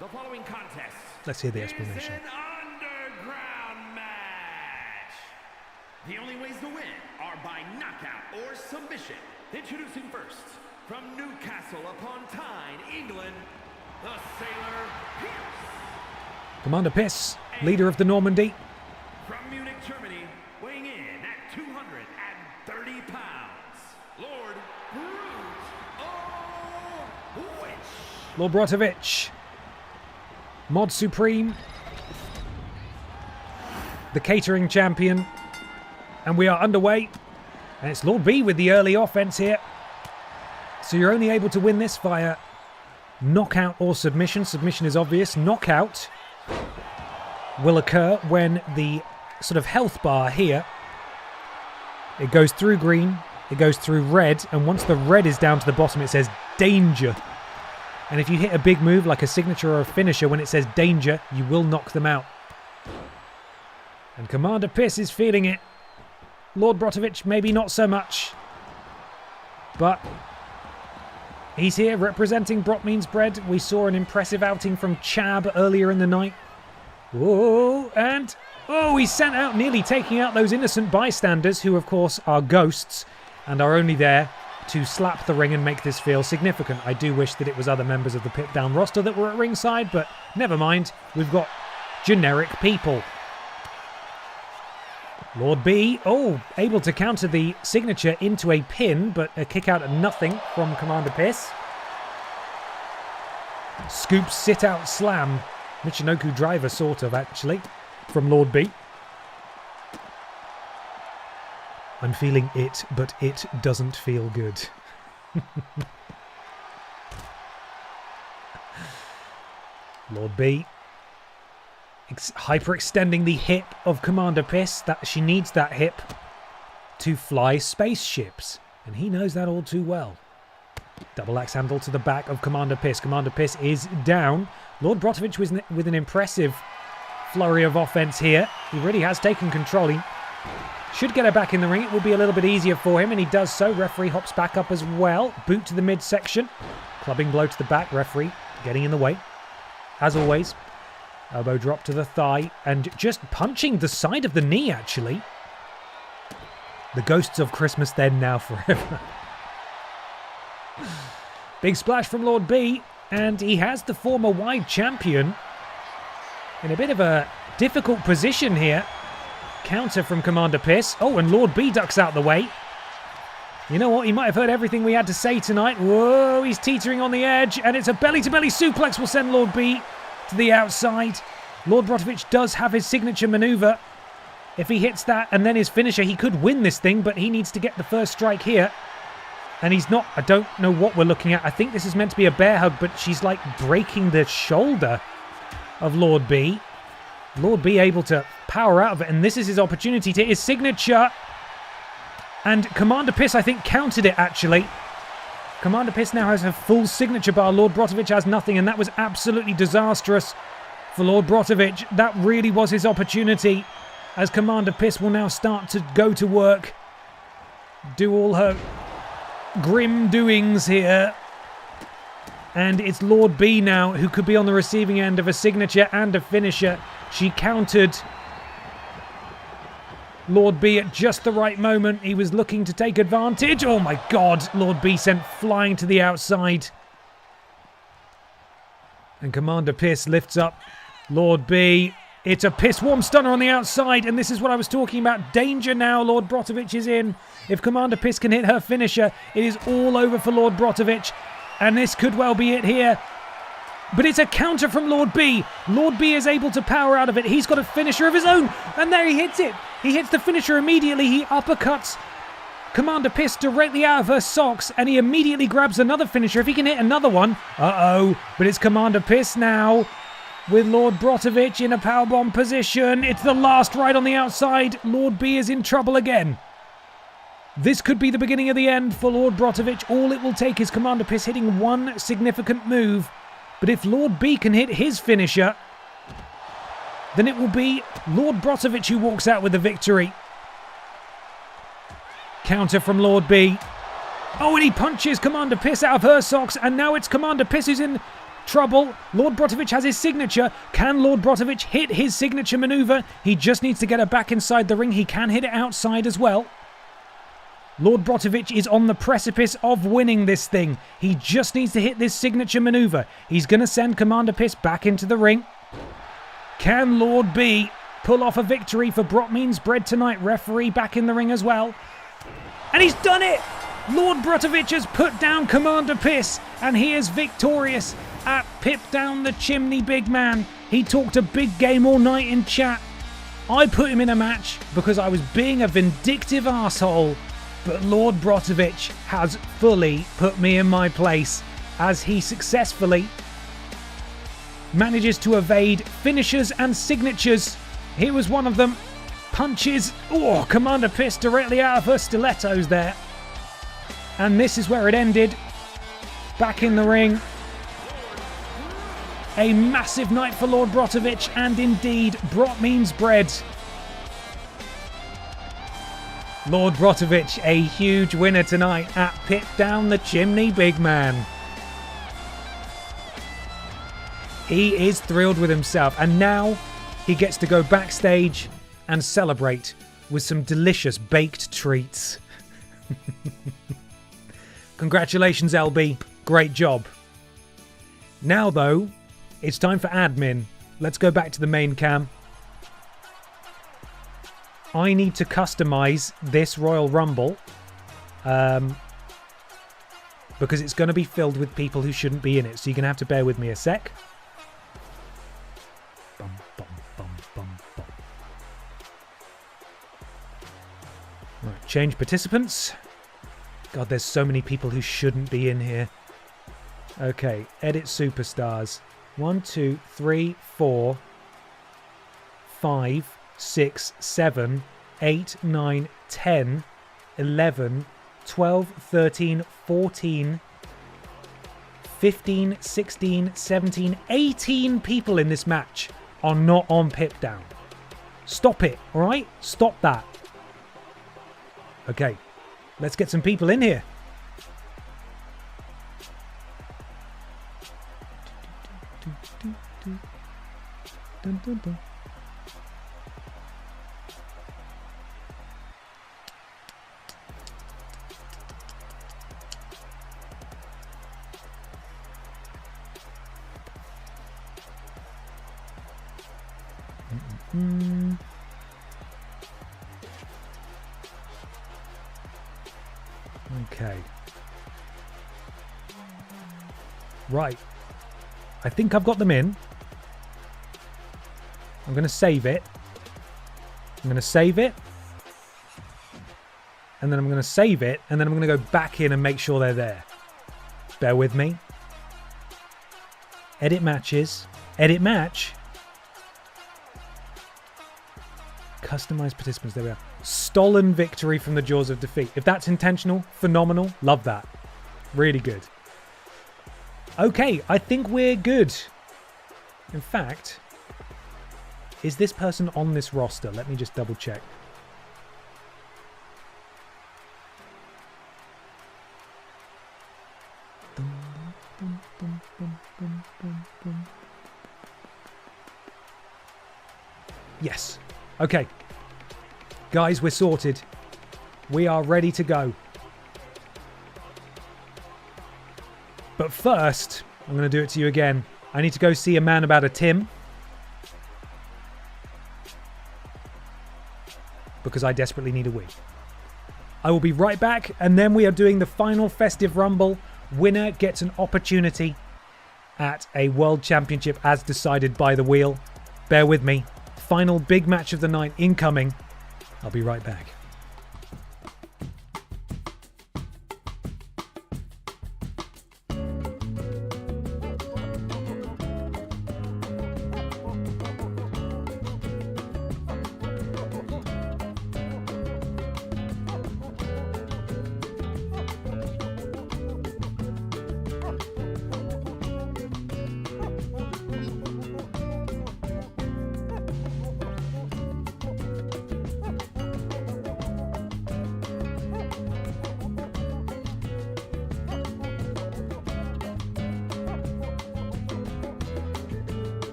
Speaker 5: The following contest.
Speaker 2: Let's hear the explanation.
Speaker 5: The only ways to win are by knockout or submission. Introducing first, from Newcastle upon Tyne, England, the Sailor Pierce.
Speaker 2: Commander Piss, leader of the Normandy.
Speaker 5: From Munich, Germany, weighing in at 230 pounds, Lord Brotovich.
Speaker 2: Lord Brotovich, Mod Supreme, the catering champion. And we are underway. And it's Lord B with the early offense here. So you're only able to win this via knockout or submission. Submission is obvious. Knockout will occur when the sort of health bar here, it goes through green, it goes through red, and once the red is down to the bottom, it says danger. And if you hit a big move like a signature or a finisher when it says danger, you will knock them out. And Commander Piss is feeling it. Lord Brotovich, maybe not so much. But he's here representing Brot Means Bread. We saw an impressive outing from Chab earlier in the night. Whoa, and he's sent out, nearly taking out those innocent bystanders who, of course, are ghosts and are only there to slap the ring and make this feel significant. I do wish that it was other members of the PIPDOWN roster that were at ringside, but never mind. We've got generic people. Lord B, able to counter the signature into a pin, but a kick out at nothing from Commander Piss. Scoop sit-out slam. Michinoku driver, sort of, actually, from Lord B. I'm feeling it, but it doesn't feel good. Lord B. Hyperextending the hip of Commander Piss. That she needs that hip to fly spaceships, and he knows that all too well. Double axe handle to the back of Commander Piss. Commander Piss is down. Lord Brotovich with an impressive flurry of offense here. He really has taken control. He should get her back in the ring. It will be a little bit easier for him, and he does so. Referee hops back up as well. Boot to the midsection. Clubbing blow to the back. Referee getting in the way, as always. Elbow drop to the thigh, and just punching the side of the knee, actually. The ghosts of Christmas then, now, forever. Big splash from Lord B, and he has the former wide champion in a bit of a difficult position here. Counter from Commander Piss. Oh, and Lord B ducks out the way. You know what? He might have heard everything we had to say tonight. Whoa, he's teetering on the edge, and it's a belly-to-belly suplex will send Lord B to the outside. Lord Brotovich does have his signature maneuver. If he hits that and then his finisher, he could win this thing, but he needs to get the first strike here. And he's not. I don't know what we're looking at. I think this is meant to be a bear hug, but she's like breaking the shoulder of Lord B. Lord B able to power out of it, and this is his opportunity to hit his signature. And Commander Piss, I think, countered it, actually. Commander Piss now has a full signature bar. Lord Brotovich has nothing, and that was absolutely disastrous for Lord Brotovich. That really was his opportunity, as Commander Piss will now start to go to work, do all her grim doings here. And it's Lord B now who could be on the receiving end of a signature and a finisher. She countered Lord B at just the right moment. He was looking to take advantage. Oh my God, Lord B sent flying to the outside. And Commander Piss lifts up Lord B. It's a Piss warm stunner on the outside, and this is what I was talking about. Danger now. Lord Brotovich is in. If Commander Piss can hit her finisher, it is all over for Lord Brotovich. And this could well be it here. But it's a counter from Lord B. Lord B is able to power out of it. He's got a finisher of his own. And there he hits it. He hits the finisher immediately. He uppercuts Commander Piss directly out of her socks. And he immediately grabs another finisher. If he can hit another one. Uh-oh. But it's Commander Piss now, with Lord Brotovich in a powerbomb position. It's the last ride on the outside. Lord B is in trouble again. This could be the beginning of the end for Lord Brotovich. All it will take is Commander Piss hitting one significant move. But if Lord B can hit his finisher, then it will be Lord Brotovich who walks out with the victory. Counter from Lord B. Oh, and he punches Commander Piss out of her socks, and now it's Commander Piss who's in trouble. Lord Brotovich has his signature. Can Lord Brotovich hit his signature maneuver? He just needs to get her back inside the ring. He can hit it outside as well. Lord Brotovich is on the precipice of winning this thing. He just needs to hit this signature maneuver. He's going to send Commander Piss back into the ring. Can Lord B pull off a victory for Brot Means Bread tonight? Referee back in the ring as well. And he's done it! Lord Brotovich has put down Commander Piss, and he is victorious at Pip Down the Chimney, big man. He talked a big game all night in chat. I put him in a match because I was being a vindictive arsehole. But Lord Brotovich has fully put me in my place as he successfully manages to evade finishers and signatures. Here was one of them. Punches. Oh, Commander Piss directly out of her stilettos there. And this is where it ended. Back in the ring. A massive night for Lord Brotovich, and indeed, Brot Means Bread. Lord Brotovich, a huge winner tonight at Pip Down the Chimney, big man. He is thrilled with himself, and now he gets to go backstage and celebrate with some delicious baked treats. Congratulations, LB. Great job. Now, though, it's time for admin. Let's go back to the main cam. I need to customize this Royal Rumble because it's going to be filled with people who shouldn't be in it. So you're going to have to bear with me a sec. Bum, bum, bum, bum, bum. Right, change participants. God, there's so many people who shouldn't be in here. Okay, edit superstars. 1, 2, 3, 4, 5, 6, 7, 8, 9, 10, 11, 12, 13, 14, 15, 16, 17, 18 people in this match are not on Pip Down. Stop it, alright? Stop that. Okay, let's get some people in here. Dun, dun, dun. Okay. Right. I think I've got them in. I'm going to save it. I'm going to save it. And then I'm going to save it. And then I'm going to go back in and make sure they're there. Bear with me. Edit matches. Edit match. Customize participants. There we are. Stolen victory from the jaws of defeat. If that's intentional, phenomenal. Love that. Really good. Okay, I think we're good. In fact, is this person on this roster? Let me just double check. Yes. Okay. Guys, we're sorted. We are ready to go. But first, I'm going to do it to you again. I need to go see a man about a Tim. Because I desperately need a wee. I will be right back, and then we are doing the final festive rumble. Winner gets an opportunity at a world championship as decided by the wheel. Bear with me. Final big match of the night incoming. I'll be right back.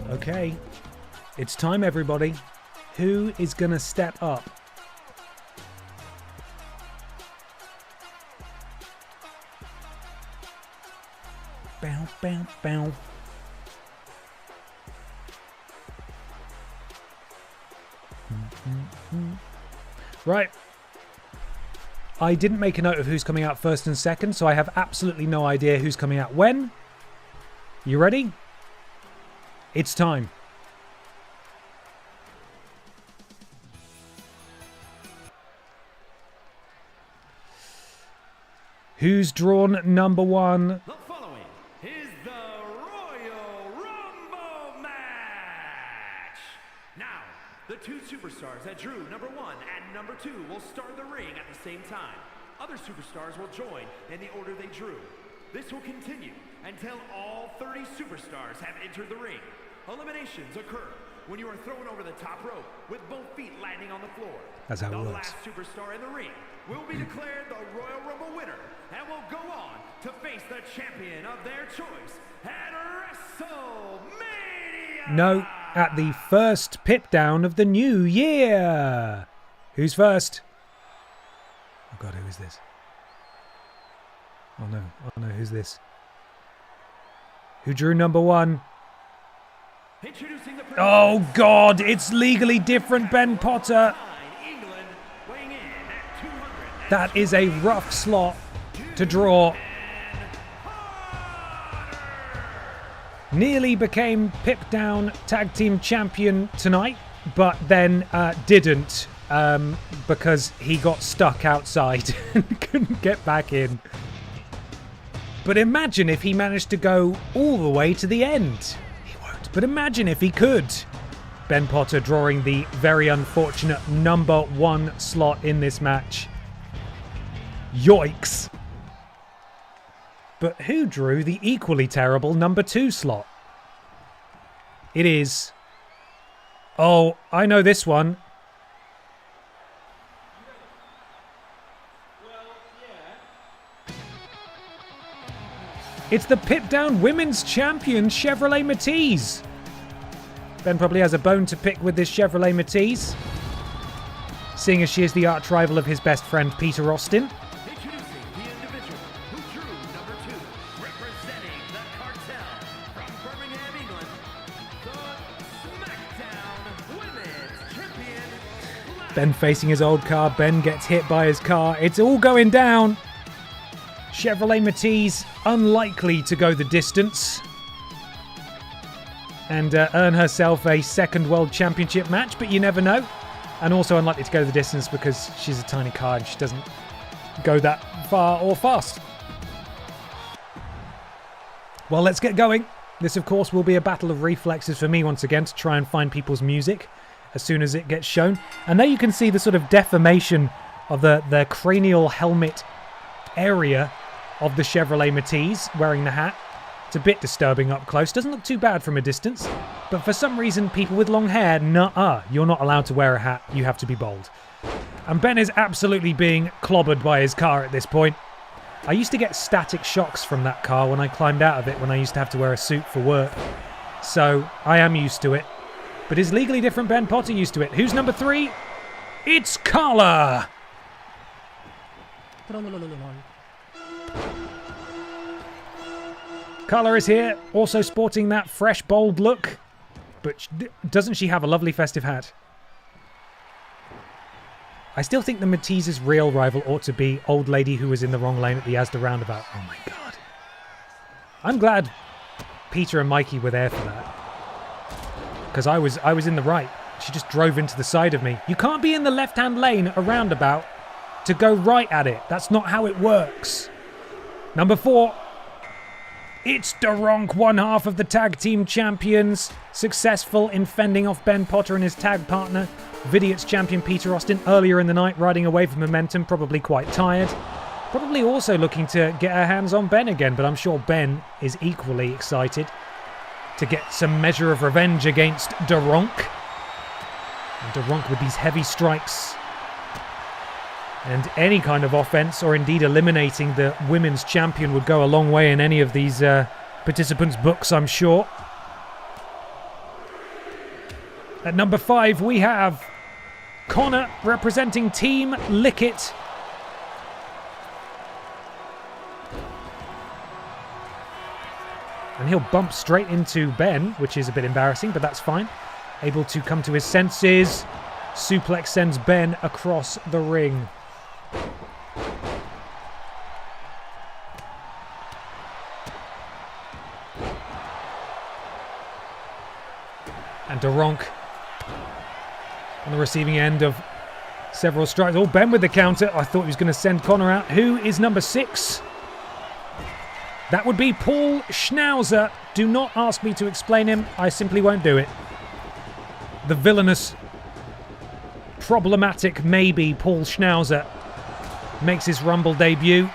Speaker 2: Okay, it's time, everybody. Who is going to step up? Bow, bow, bow. Right. I didn't make a note of who's coming out first and second, so I have absolutely no idea who's coming out when. You ready? It's time. Who's drawn number one?
Speaker 5: The following is the Royal Rumble match. Now, the two superstars that drew number 1 and number 2 will start the ring at the same time. Other superstars will join in the order they drew. This will continue until all 30 superstars have entered the ring. Eliminations occur when you are thrown over the top rope with both feet landing on the floor.
Speaker 2: That's how it works.
Speaker 5: The last superstar in the ring will be declared the Royal Rumble winner and will go on to face the champion of their choice at WrestleMania.
Speaker 2: No, at the first pit down of the new year. Who's first? Oh God, who is this? Oh no, who's this? Who drew number 1? Oh God, it's Legally Different Ben Potter. That is a rough slot to draw. Nearly became PIPDOWN Tag Team Champion tonight, but then didn't because he got stuck outside and couldn't get back in. But imagine if he managed to go all the way to the end. He won't, but imagine if he could. Ben Potter drawing the very unfortunate number 1 slot in this match. Yoicks. But who drew the equally terrible number 2 slot? It is... Oh, I know this one. It's the PIPDOWN Women's Champion Chevrolet Matisse. Ben probably has a bone to pick with this Chevrolet Matisse, seeing as she is the arch rival of his best friend Peter Austin.
Speaker 5: Introducing the individual who drew number 2, representing the cartel from Birmingham, England, the SmackDown Women's Champion.
Speaker 2: Ben facing his old car. Ben gets hit by his car. It's all going down. Chevrolet Matisse unlikely to go the distance and earn herself a second World Championship match, but you never know. And also unlikely to go the distance because she's a tiny car and she doesn't go that far or fast. Well, let's get going. This, of course, will be a battle of reflexes for me once again to try and find people's music as soon as it gets shown. And there you can see the sort of deformation of the cranial helmet area of the Chevrolet Matisse wearing the hat. It's a bit disturbing up close. Doesn't look too bad from a distance. But for some reason, people with long hair, nuh-uh. You're not allowed to wear a hat. You have to be bald. And Ben is absolutely being clobbered by his car at this point. I used to get static shocks from that car when I climbed out of it when I used to have to wear a suit for work. So I am used to it. But is Legally Different Ben Potter used to it? Who's number 3? It's Carla! Carla is here, also sporting that fresh, bold look. But doesn't she have a lovely festive hat? I still think the Matisse's real rival ought to be old lady who was in the wrong lane at the Asda roundabout. Oh my god. I'm glad Peter and Mikey were there for that. Because I was in the right. She just drove into the side of me. You can't be in the left-hand lane a roundabout to go right at it. That's not how it works. Number 4. It's Daronk, one half of the tag team champions, successful in fending off Ben Potter and his tag partner, Vidiot's champion Peter Austin, earlier in the night, riding away from momentum, probably quite tired. Probably also looking to get her hands on Ben again, but I'm sure Ben is equally excited to get some measure of revenge against Daronk. And Daronk with these heavy strikes and any kind of offense, or indeed eliminating the women's champion, would go a long way in any of these participants' books, I'm sure. At number 5, we have Connor representing Team Lickit. And he'll bump straight into Ben, which is a bit embarrassing, but that's fine. Able to come to his senses. Suplex sends Ben across the ring. And Daronk on the receiving end of several strikes. Oh, Ben with the counter. I thought he was going to send Connor out. Who is number 6? That would be Paul Schnauzer. Do not ask me to explain him. I simply won't do it. The villainous, problematic, maybe Paul Schnauzer makes his Rumble debut.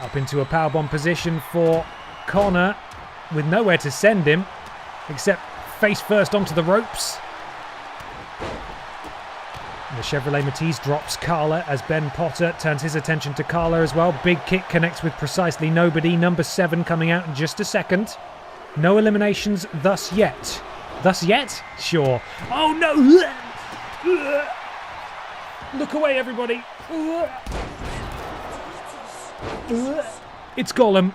Speaker 2: Up into a powerbomb position for Connor, with nowhere to send him except face first onto the ropes. And the Chevrolet Matisse drops Carla as Ben Potter turns his attention to Carla as well. Big kick connects with precisely nobody. Number 7 coming out in just a second. No eliminations thus yet. Thus yet? Sure. Oh no! Look away, everybody. It's Gollum.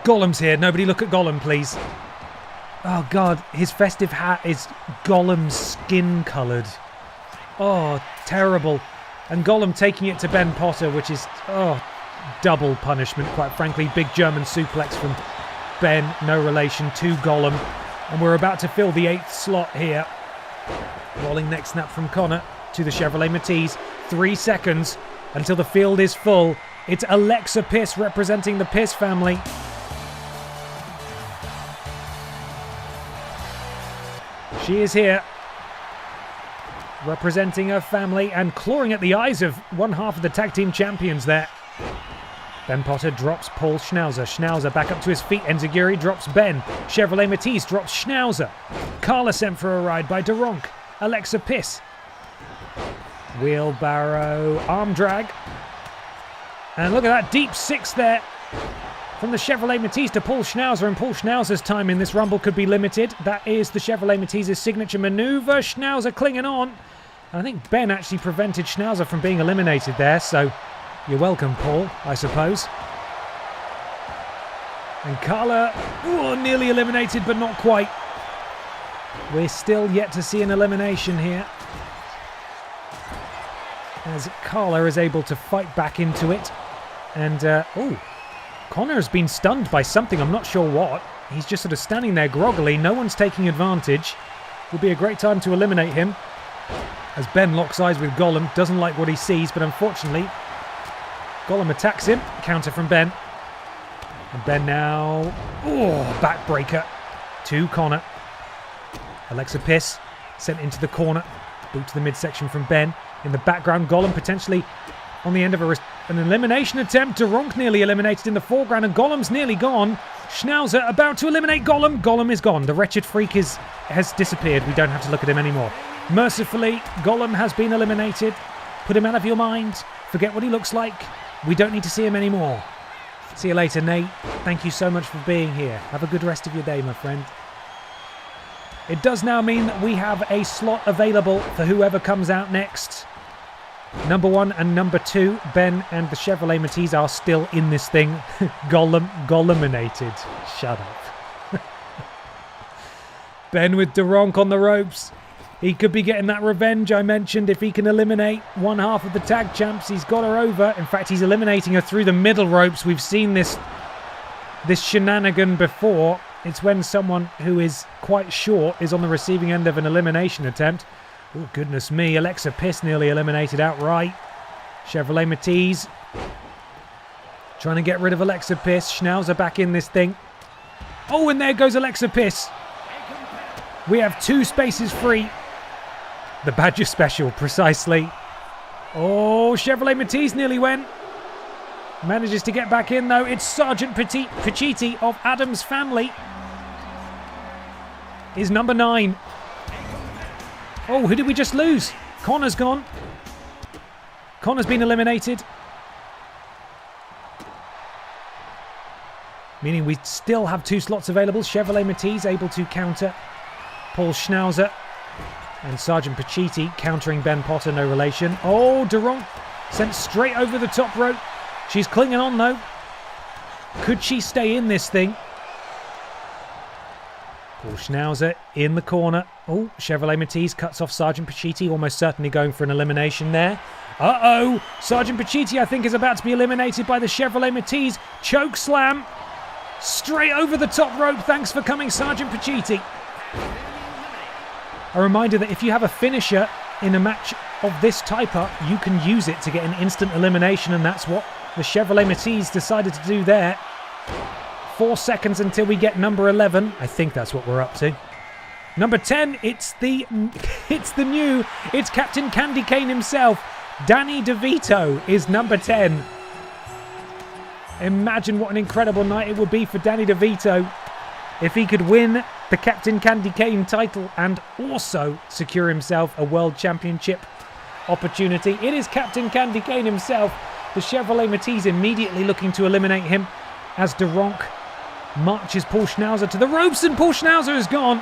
Speaker 2: Gollum's here. Nobody look at Gollum, please. Oh god, his festive hat is Gollum's skin coloured. Oh, terrible. And Gollum taking it to Ben Potter, which is, double punishment, quite frankly. Big German suplex from Ben, no relation to Gollum. And we're about to fill the 8th slot here. Rolling neck snap from Connor to the Chevrolet Matisse. 3 seconds until the field is full. It's Alexa Piss representing the Piss family. She is here, representing her family and clawing at the eyes of one half of the tag team champions there. Ben Potter drops Paul Schnauzer. Schnauzer back up to his feet. Enziguri drops Ben. Chevrolet Matisse drops Schnauzer. Carla sent for a ride by Duronk. Alexa Piss. Wheelbarrow arm drag. And look at that deep 6 there from the Chevrolet Matisse to Paul Schnauzer. And Paul Schnauzer's time in this Rumble could be limited. That is the Chevrolet Matisse's signature maneuver. Schnauzer clinging on. And I think Ben actually prevented Schnauzer from being eliminated there. So you're welcome, Paul, I suppose. And Carla, nearly eliminated, but not quite. We're still yet to see an elimination here, as Carla is able to fight back into it. And, Connor's been stunned by something, I'm not sure what. He's just sort of standing there groggily. No one's taking advantage. Would be a great time to eliminate him, as Ben locks eyes with Gollum. Doesn't like what he sees, but unfortunately Gollum attacks him. Counter from Ben. And Ben now... backbreaker to Connor. Alexa Piss sent into the corner. Boot to the midsection from Ben. In the background, Gollum potentially on the end of an elimination attempt. Duronk nearly eliminated in the foreground, and Gollum's nearly gone. Schnauzer about to eliminate Gollum. Gollum is gone. The wretched freak has disappeared. We don't have to look at him anymore. Mercifully, Gollum has been eliminated. Put him out of your mind. Forget what he looks like. We don't need to see him anymore. See you later, Nate. Thank you so much for being here. Have a good rest of your day, my friend. It does now mean that we have a slot available for whoever comes out next. Number 1 and number 2, Ben and the Chevrolet Matisse are still in this thing. Golluminated. Shut up. Ben with Duronk on the ropes. He could be getting that revenge I mentioned if he can eliminate one half of the tag champs. He's got her over. In fact, he's eliminating her through the middle ropes. We've seen this shenanigan before. It's when someone who is quite short is on the receiving end of an elimination attempt. Oh, goodness me. Alexa Piss nearly eliminated outright. Chevrolet Matisse trying to get rid of Alexa Piss. Schnauzer back in this thing. Oh, and there goes Alexa Piss. We have 2 spaces free. The Badger Special, precisely. Oh, Chevrolet Matisse nearly went. Manages to get back in, though. It's Sergeant Pacitti of Adam's family. Is number 9. Oh, who did we just lose? Connor's gone. Connor's been eliminated. Meaning we still have 2 slots available. Chevrolet Matisse able to counter Paul Schnauzer. And Sergeant Pacitti countering Ben Potter, no relation. Oh, Duronk sent straight over the top rope. She's clinging on, though. Could she stay in this thing? Paul Schnauzer in the corner. Oh, Chevrolet Matisse cuts off Sergeant Pacitti, almost certainly going for an elimination there. Uh-oh! Sergeant Pacitti, I think, is about to be eliminated by the Chevrolet Matisse. Choke slam. Straight over the top rope. Thanks for coming, Sergeant Pacitti. A reminder that if you have a finisher in a match of this type up, you can use it to get an instant elimination, and that's what the Chevrolet Matisse decided to do there. 4 seconds until we get number 11. I think that's what we're up to. Number 10, it's Captain Candy Cane himself. Danny DeVito is number 10. Imagine what an incredible night it would be for Danny DeVito if he could win the Captain Candy Cane title and also secure himself a World Championship opportunity. It is Captain Candy Cane himself. The Chevrolet Matisse immediately looking to eliminate him as Duronk marches Paul Schnauzer to the ropes, and Paul Schnauzer is gone.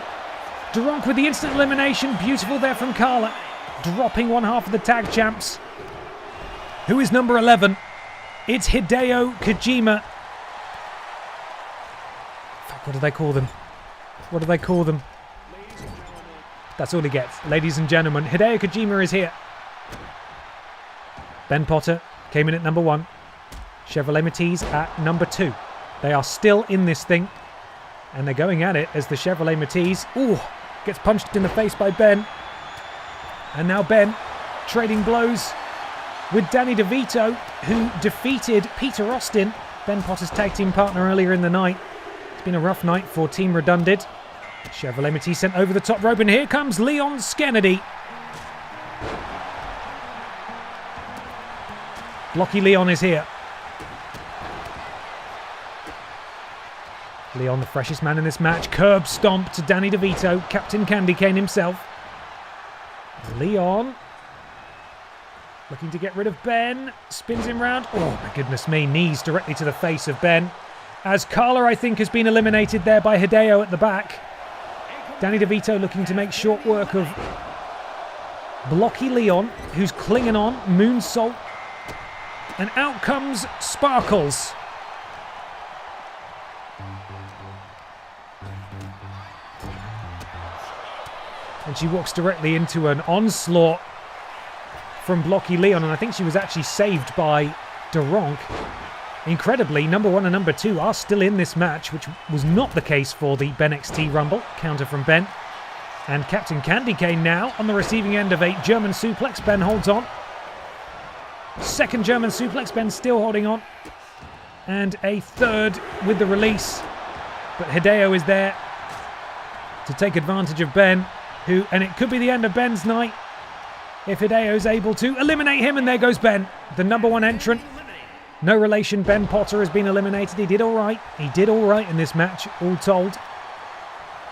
Speaker 2: Duronk with the instant elimination. Beautiful there from Carla. Dropping one half of the tag champs. Who is number 11? It's Hideo Kojima. Fuck, what do they call them? What do they call them? That's all he gets. Ladies and gentlemen, Hideo Kojima is here. Ben Potter came in at number 1. Chevrolet Matisse at number 2. They are still in this thing. And they're going at it as the Chevrolet Matisse, gets punched in the face by Ben. And now Ben trading blows with Danny DeVito, who defeated Peter Austin, Ben Potter's tag team partner, earlier in the night. It's been a rough night for Team Redundant. Chevrolet Matisse sent over the top rope, and here comes Leon Skennedy. Blocky Leon is here. Leon, the freshest man in this match. Curb stomp to Danny DeVito, Captain Candy Cane himself. Leon looking to get rid of Ben. Spins him round. Oh my goodness me. Knees directly to the face of Ben. As Carla, I think, has been eliminated there by Hideo at the back. Danny DeVito looking to make short work of Blocky Leon, who's clinging on. Moonsault. And out comes Sparkles. And she walks directly into an onslaught from Blocky Leon, and I think she was actually saved by Duronk. Incredibly, number 1 and number 2 are still in this match, which was not the case for the BENXT Rumble. Counter from Ben. And Captain Candy Cane now on the receiving end of a German suplex. Ben holds on. Second German suplex, Ben still holding on. And a third with the release. But Hideo is there to take advantage of Ben, and it could be the end of Ben's night if Hideo's able to eliminate him, and there goes Ben, the number 1 entrant. No relation, Ben Potter has been eliminated. He did all right. He did all right in this match, all told.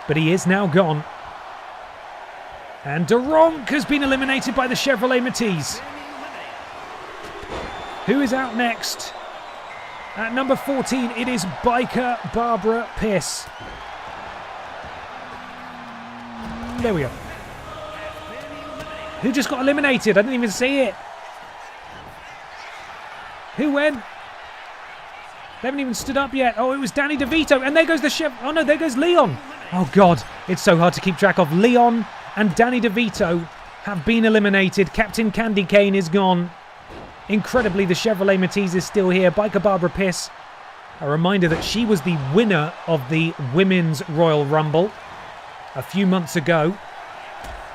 Speaker 2: But he is now gone. And Duronk has been eliminated by the Chevrolet Matisse. Who is out next? At number 14, it is Biker Barbara Pierce. There we go. Who just got eliminated? I didn't even see it. Who went? They haven't even stood up yet. Oh, it was Danny DeVito. And there goes the Chev. Oh no, there goes Leon. Oh God, it's so hard to keep track of. Leon and Danny DeVito have been eliminated. Captain Candy Cane is gone. Incredibly, the Chevrolet Matisse is still here. Biker Barbara Pierce. A reminder that she was the winner of the Women's Royal Rumble a few months ago.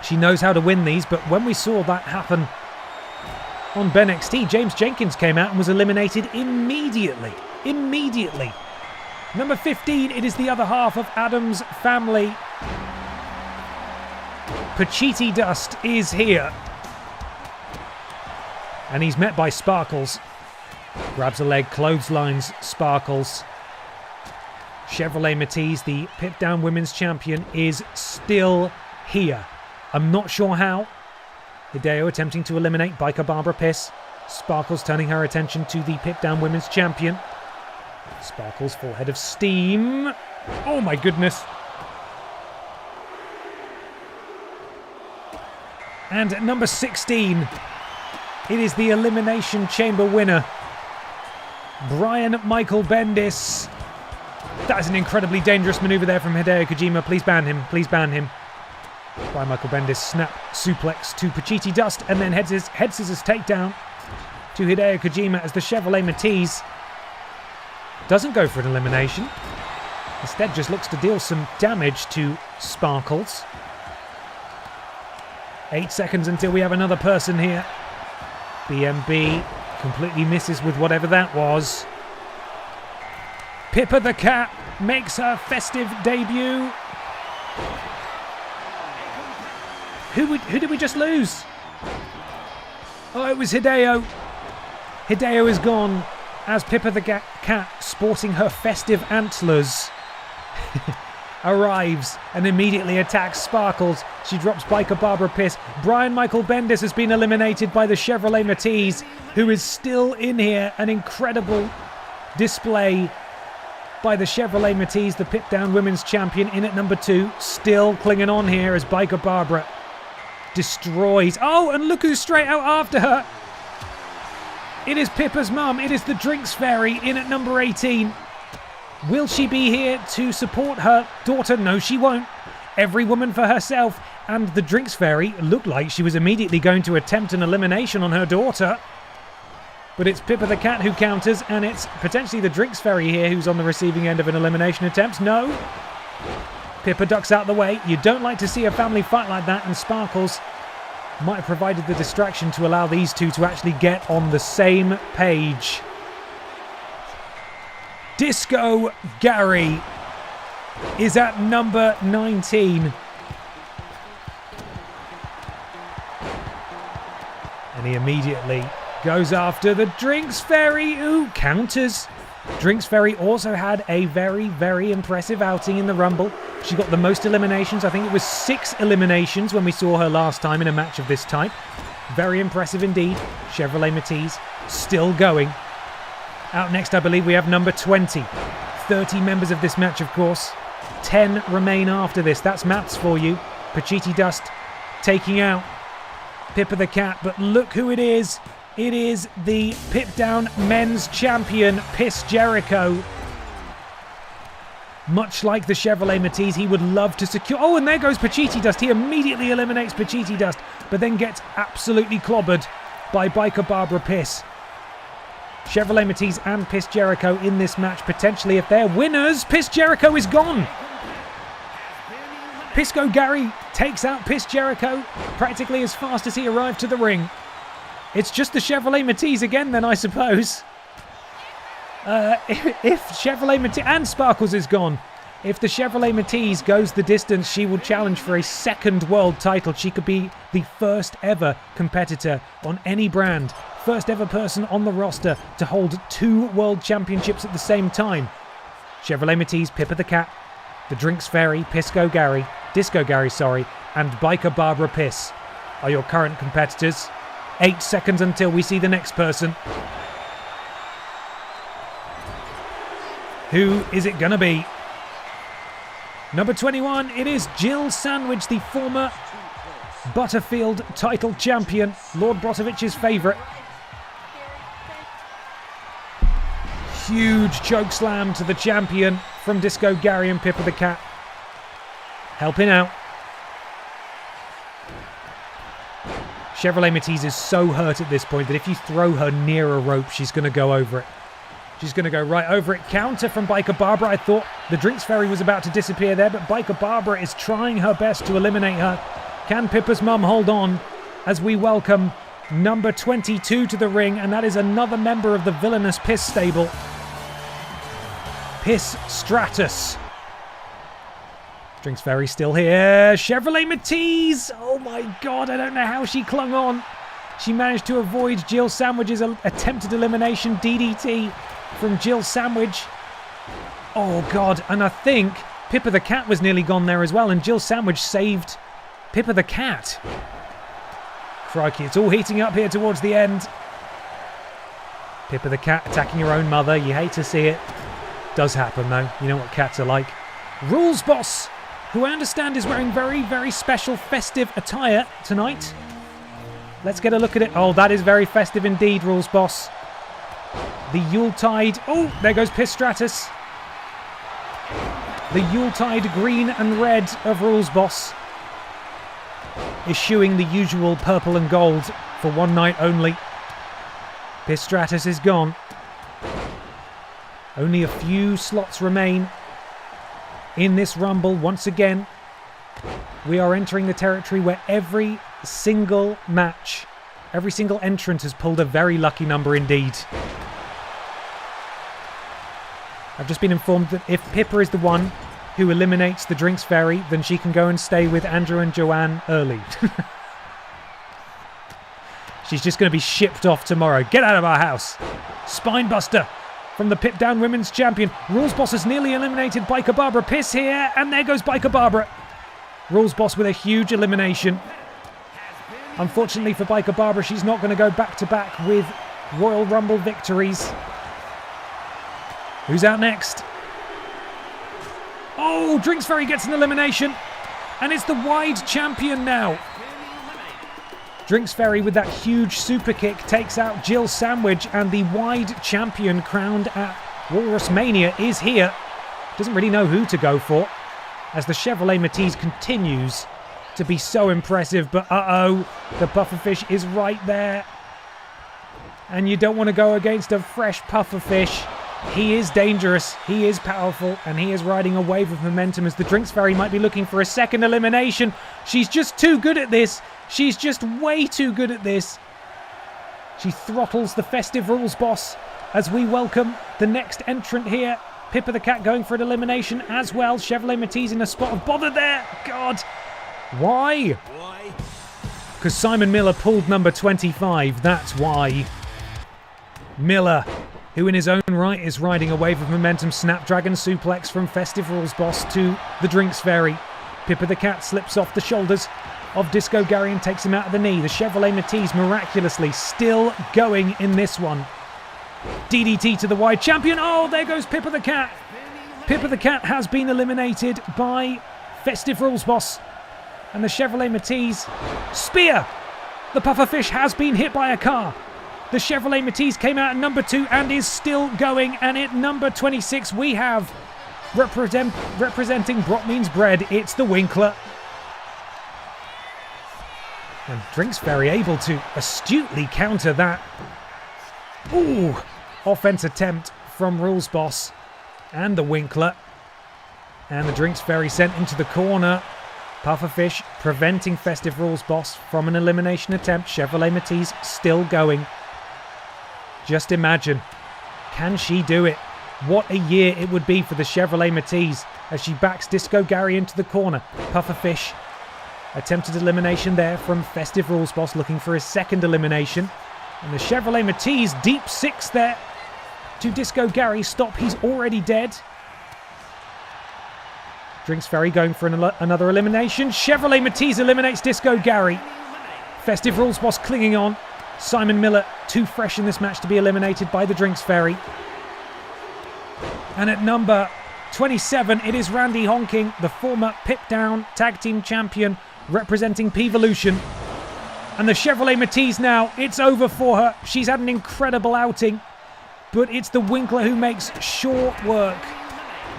Speaker 2: She knows how to win these, but when we saw that happen on BENXT, James Jenkins came out and was eliminated immediately. Immediately. Number 15, it is the other half of Adam's family. Pachiti Dust is here. And he's met by Sparkles. Grabs a leg, clotheslines Sparkles. Chevrolet Matisse, the PIPDOWN Women's Champion, is still here. I'm not sure how. Hideo attempting to eliminate Biker Barbara Pierce. Sparkles turning her attention to the PIPDOWN Women's Champion. Sparkles full head of steam. Oh my goodness. And at number 16, it is the Elimination Chamber winner, Brian Michael Bendis. That is an incredibly dangerous maneuver there from Hideo Kojima. Please ban him. Please ban him. Brian Michael Bendis snap suplex to Pachiti Dust, and then head scissors takedown to Hideo Kojima as the Chevrolet Matisse doesn't go for an elimination. Instead just looks to deal some damage to Sparkles. 8 seconds until we have another person here. BMB completely misses with whatever that was. Pippa the Cat makes her festive debut. Who did we just lose? Oh, it was Hideo. Hideo is gone as Pippa the Cat, sporting her festive antlers, arrives and immediately attacks Sparkles. She drops Biker Barbara Pierce. Brian Michael Bendis has been eliminated by the Chevrolet Matisse, who is still in here. An incredible display by the Chevrolet Matisse, the PIPDOWN Women's Champion, in at number 2. Still clinging on here as Biker Barbara destroys. Oh, and look who's straight out after her. It is Pippa's mum. It is the Drinks Fairy in at number 18. Will she be here to support her daughter? No, she won't. Every woman for herself. And the Drinks Fairy looked like she was immediately going to attempt an elimination on her daughter. But it's Pippa the Cat who counters, and it's potentially the Drinks Fairy here who's on the receiving end of an elimination attempt. No. Pippa ducks out the way. You don't like to see a family fight like that, and Sparkles might have provided the distraction to allow these two to actually get on the same page. Disco Gary is at number 19. And he immediately goes after the Drinks Fairy, who counters. Drinks Fairy also had a very, very impressive outing in the Rumble. She got the most eliminations. I think it was 6 eliminations when we saw her last time in a match of this type. Very impressive indeed. Chevrolet Matisse still going. Out next, I believe we have number 20. 30 members of this match, of course. 10 remain after this. That's maths for you. Pachiti Dust taking out Pippa the Cat. But look who it is. It is the PIPDOWN men's champion, Piss Jericho. Much like the Chevrolet Matisse, he would love to secure... Oh, and there goes Pachiti Dust. He immediately eliminates Pachiti Dust, but then gets absolutely clobbered by Biker Barbara Piss. Chevrolet Matisse and Piss Jericho in this match, potentially if they're winners. Piss Jericho is gone. Pisco Gary takes out Piss Jericho practically as fast as he arrived to the ring. It's just the Chevrolet Matisse again then, I suppose. If Chevrolet Matisse... And Sparkles is gone. If the Chevrolet Matisse goes the distance, she will challenge for a second world title. She could be the first ever competitor on any brand. First ever person on the roster to hold 2 world championships at the same time. Chevrolet Matisse, Pippa the Cat, the Drinks Fairy, Disco Gary, and Biker Barbara Piss are your current competitors. 8 seconds until we see the next person. Who is it going to be? Number 21, it is Jill Sandwich, the former Butterfield title champion, Lord Brozovich's favourite. Huge choke slam to the champion from Disco Gary and Pippa the Cat. Helping out. Chevrolet Matisse is so hurt at this point that if you throw her near a rope, she's going to go over it. She's going to go right over it. Counter from Biker Barbara. I thought the Drinks Fairy was about to disappear there, but Biker Barbara is trying her best to eliminate her. Can Pippa's mum hold on as we welcome number 22 to the ring, and that is another member of the villainous Piss stable, Piss Stratus. Drinks Fairy still here. Chevrolet Matisse! Oh my god, I don't know how she clung on. She managed to avoid Jill Sandwich's attempted elimination DDT from Jill Sandwich. Oh god, and I think Pippa the Cat was nearly gone there as well, and Jill Sandwich saved Pippa the Cat. Crikey, it's all heating up here towards the end. Pippa the Cat attacking her own mother. You hate to see it. Does happen though. You know what cats are like. Rules Boss, who I understand is wearing very, very special festive attire tonight. Let's get a look at it. Oh, that is very festive indeed, Rules Boss. The Yuletide... Oh, there goes Piss Stratus. The Yuletide green and red of Rules Boss, eschewing the usual purple and gold for one night only. Piss Stratus is gone. Only a few slots remain in this Rumble. Once again, we are entering the territory where every single match, every single entrant has pulled a very lucky number indeed. I've just been informed that if Pippa is the one who eliminates the Drinks Fairy, then she can go and stay with Andrew and Joanne early. She's just going to be shipped off tomorrow. Get out of our house. Spinebuster from the PIPDOWN Women's Champion. Rules Boss has nearly eliminated Biker Barbara Piss here, and there goes Biker Barbara. Rules Boss with a huge elimination. Unfortunately for Biker Barbara, she's not going to go back-to-back with Royal Rumble victories. Who's out next? Oh, Drinks Fairy gets an elimination, and it's the wide champion now. Drinks Fairy with that huge super kick takes out Jill Sandwich, and the wide champion crowned at Walrus Mania is here. Doesn't really know who to go for, as the Chevrolet Matisse continues to be so impressive, but uh-oh, the pufferfish is right there. And you don't want to go against a fresh pufferfish. He is dangerous, he is powerful, and he is riding a wave of momentum as the Drinks Fairy might be looking for a second elimination. She's just too good at this. She's just way too good at this. She throttles the festive Rules Boss as we welcome the next entrant here. Pippa the Cat going for an elimination as well. Chevrolet Matisse in a spot of bother there. God. Why? Because Simon Miller pulled number 25. That's why. Miller, who in his own right is riding a wave of momentum. Snapdragon suplex from Festive Rules boss to the Drinks Fairy. Pippa the Cat slips off the shoulders of Disco Gary and takes him out of the knee. The Chevrolet Matisse miraculously still going in this one. DDT to the wide champion. Oh, there goes Pippa the Cat. Pippa the Cat has been eliminated by Festive Rules boss. And the Chevrolet Matisse spear. The pufferfish has been hit by a car. The Chevrolet Matisse came out at number 2 and is still going. And at number 26 we have representing Brock Means Bread. It's the Winkler. And Drinks Fairy able to astutely counter that. Ooh, offense attempt from Rules Boss and the Winkler. And the Drinks Fairy sent into the corner. Pufferfish preventing Festive Rules Boss from an elimination attempt. Chevrolet Matisse still going. Just imagine, can she do it? What a year it would be for the Chevrolet Matisse as she backs Disco Gary into the corner. Pufferfish attempted elimination there from Festive Rules Boss, looking for his second elimination. And the Chevrolet Matisse deep 6 there to Disco Gary. Stop, he's already dead. Drinks Fairy going for another elimination. Chevrolet Matisse eliminates Disco Gary. Festive Rules Boss clinging on. Simon Miller too fresh in this match to be eliminated by the Drinks Fairy. And at number 27 it is Randy Honking, the former PIPDOWN Tag Team Champion, representing P-Volution. And the Chevrolet Matisse now, it's over for her. She's had an incredible outing, but it's the Winkler who makes short work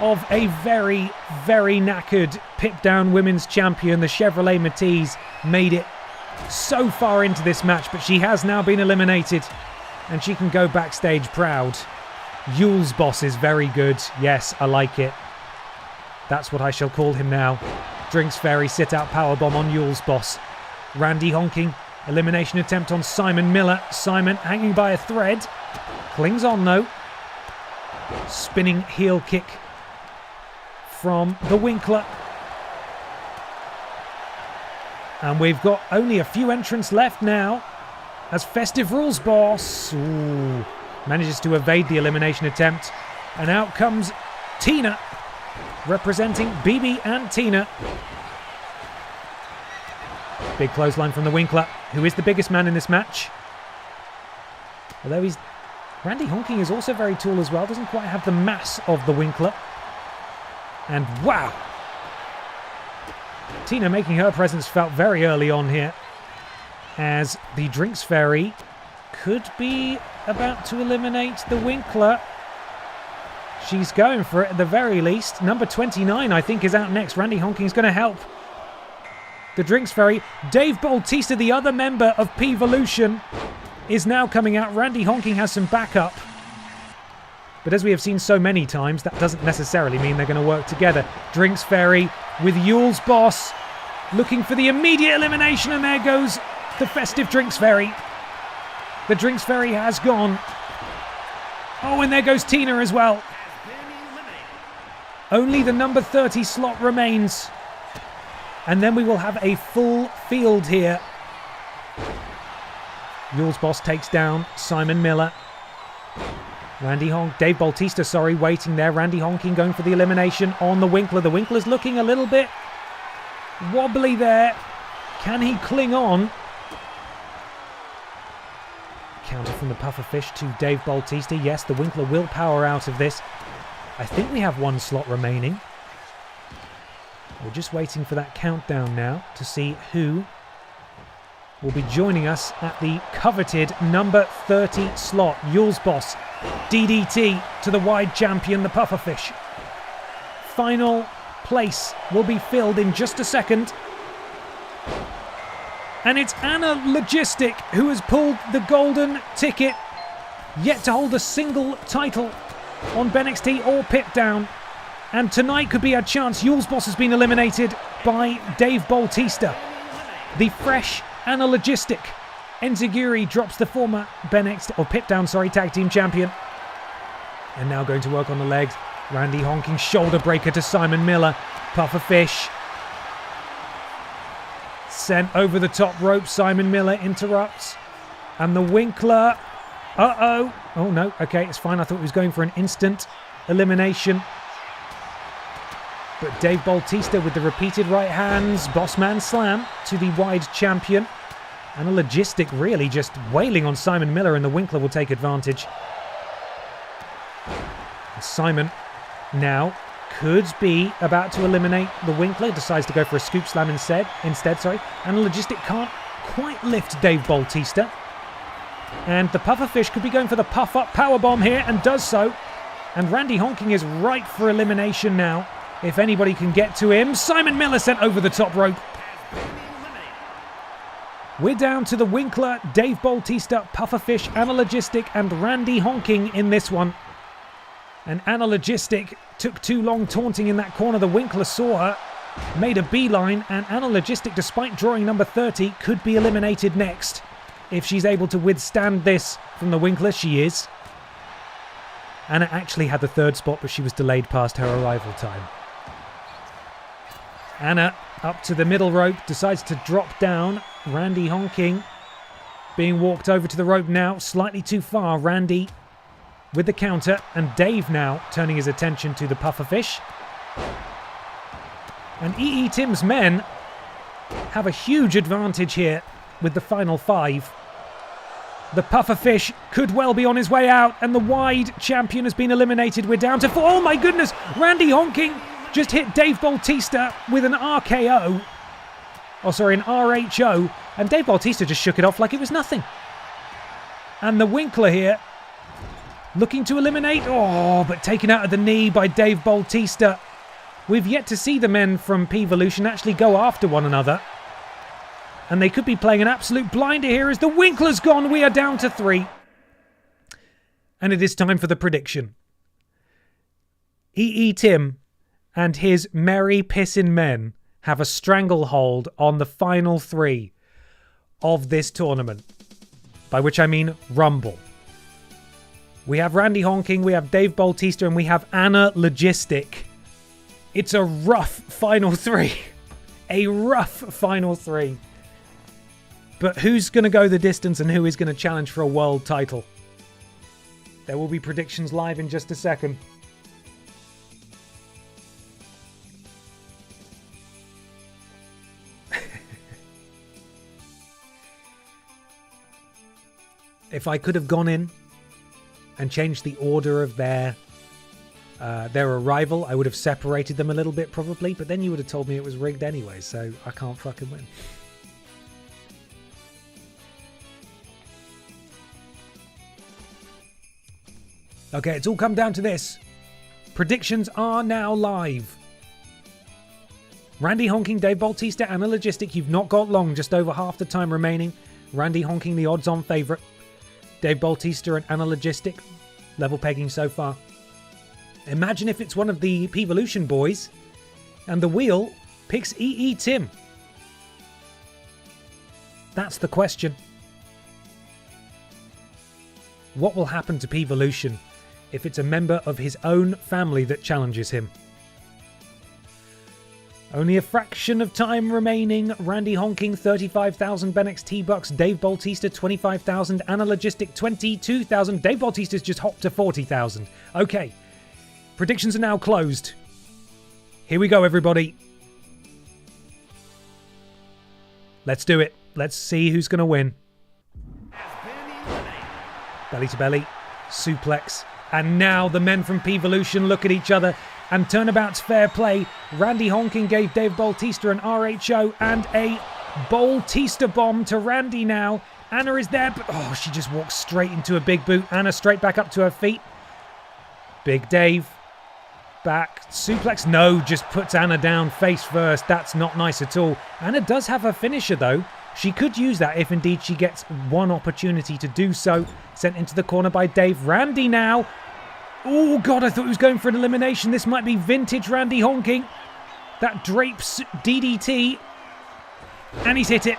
Speaker 2: of a very, very knackered PIPDOWN Women's Champion. The Chevrolet Matisse made it so far into this match, but she has now been eliminated and she can go backstage proud. Yule's boss is very good. Yes, I like it. That's what I shall call him now. Drinks Fairy sit out powerbomb on Yule's boss. Randy Honking, elimination attempt on Simon Miller. Simon hanging by a thread. Clings on though. Spinning heel kick from the Winkler. And we've got only a few entrants left now as Festive Rules boss manages to evade the elimination attempt. And out comes Tina, representing BB and Tina. Big clothesline from the Winkler, who is the biggest man in this match. Although Randy Honking is also very tall as well, doesn't quite have the mass of the Winkler. And wow! Tina making her presence felt very early on here, as the Drinks Fairy could be about to eliminate the Winkler. She's going for it at the very least. Number 29, I think, is out next. Randy Honking's going to help the Drinks Fairy. Dave Bautista, the other member of P-Volution, is now coming out. Randy Honking has some backup. But as we have seen so many times, that doesn't necessarily mean they're going to work together. Drinks Fairy with Yule's boss looking for the immediate elimination, and there goes the Festive Drinks Fairy. The Drinks Fairy has gone. Oh, and there goes Tina as well. Only the number 30 slot remains. And then we will have a full field here. Yule's boss takes down Simon Miller. Dave Bautista, waiting there. Randy Honking going for the elimination on the Winkler. The Winkler's looking a little bit wobbly there. Can he cling on? Counter from the Pufferfish to Dave Bautista. Yes, the Winkler will power out of this. I think we have one slot remaining. We're just waiting for that countdown now to see who will be joining us at the coveted number 30 slot. Yule's boss, DDT to the wide champion, the Pufferfish. Final place will be filled in just a second. And it's Anna Logistic who has pulled the golden ticket, yet to hold a single title on BENXT or PIPDOWN. And tonight could be a chance. Yule's boss has been eliminated by Dave Bautista. The fresh Anna Logistic. Enziguri drops the former BENXT or PIPDOWN, tag team champion. And now going to work on the legs. Randy honking shoulder breaker to Simon Miller. Pufferfish sent over the top rope. Simon Miller interrupts. And the Winkler. Uh-oh. Oh, no. Okay, it's fine. I thought he was going for an instant elimination. But Dave Bautista with the repeated right hands. Bossman slam to the wide champion. And a logistic really just wailing on Simon Miller, and the Winkler will take advantage. Simon now could be about to eliminate the Winkler. Decides to go for a scoop slam instead. And a logistic can't quite lift Dave Bautista. And the Pufferfish could be going for the puff up powerbomb here, and does so. And Randy honking is right for elimination now. If anybody can get to him. Simon Miller sent over the top rope. We're down to the Winkler, Dave Bautista, Pufferfish, Anna Logistic, and Randy honking in this one. And Anna Logistic took too long taunting in that corner. The Winkler saw her, made a beeline, and Anna Logistic, despite drawing number 30, could be eliminated next. If she's able to withstand this from the Winkler, she is. Anna actually had the third spot, but she was delayed past her arrival time. Anna up to the middle rope, decides to drop down. Randy honking, being walked over to the rope now, slightly too far. Randy with the counter, and Dave now turning his attention to the Pufferfish. And E.E. Tim's men have a huge advantage here with the final 5. The Pufferfish could well be on his way out, and the wide champion has been eliminated. We're down to 4. Oh my goodness! Randy honking just hit Dave Bautista with an RKO. Oh, sorry, an RHO. And Dave Bautista just shook it off like it was nothing. And the Winkler here looking to eliminate. Oh, but taken out of the knee by Dave Bautista. We've yet to see the men from P-Volution actually go after one another. And they could be playing an absolute blinder here as the Winkler's gone. We are down to 3. And it is time for the prediction. E.E. Tim and his merry pissin' men have a stranglehold on the final 3 of this tournament. By which I mean Rumble. We have Randy honking, we have Dave Bautista, and we have Anna Logistic. It's a rough final 3. A rough final 3. But who's going to go the distance and who is going to challenge for a world title? There will be predictions live in just a second. If I could have gone in and changed the order of their arrival, I would have separated them a little bit probably, but then you would have told me it was rigged anyway, so I can't fucking win. Okay, it's all come down to this. Predictions are now live. Randy honking, Dave Bautista, Anna Logistic. You've not got long, just over half the time remaining. Randy honking, the odds-on favourite. Dave Bautista and Anna Logistic, level pegging so far. Imagine if it's one of the P-Volution boys and the wheel picks E.E. Tim. That's the question. What will happen to P-Volution if it's a member of his own family that challenges him? Only a fraction of time remaining. Randy honking, 35,000 BENXT bucks. Dave Bautista, 25,000. Anna Logistic, 22,000. Dave Bautista's just hopped to 40,000. Okay. Predictions are now closed. Here we go, everybody. Let's do it. Let's see who's going to win. Belly to belly. Suplex. And now the men from P-Volution look at each other. And turnabout's fair play. Randy honking gave Dave Bautista an RHO and a Bautista bomb to Randy now. Anna is there, but oh, she just walks straight into a big boot. Anna straight back up to her feet. Big Dave. Back. Suplex. No, just puts Anna down face first. That's not nice at all. Anna does have her finisher though. She could use that if indeed she gets one opportunity to do so. Sent into the corner by Dave. Randy now. Oh, God, I thought he was going for an elimination. This might be vintage Randy honking. That drapes DDT. And he's hit it.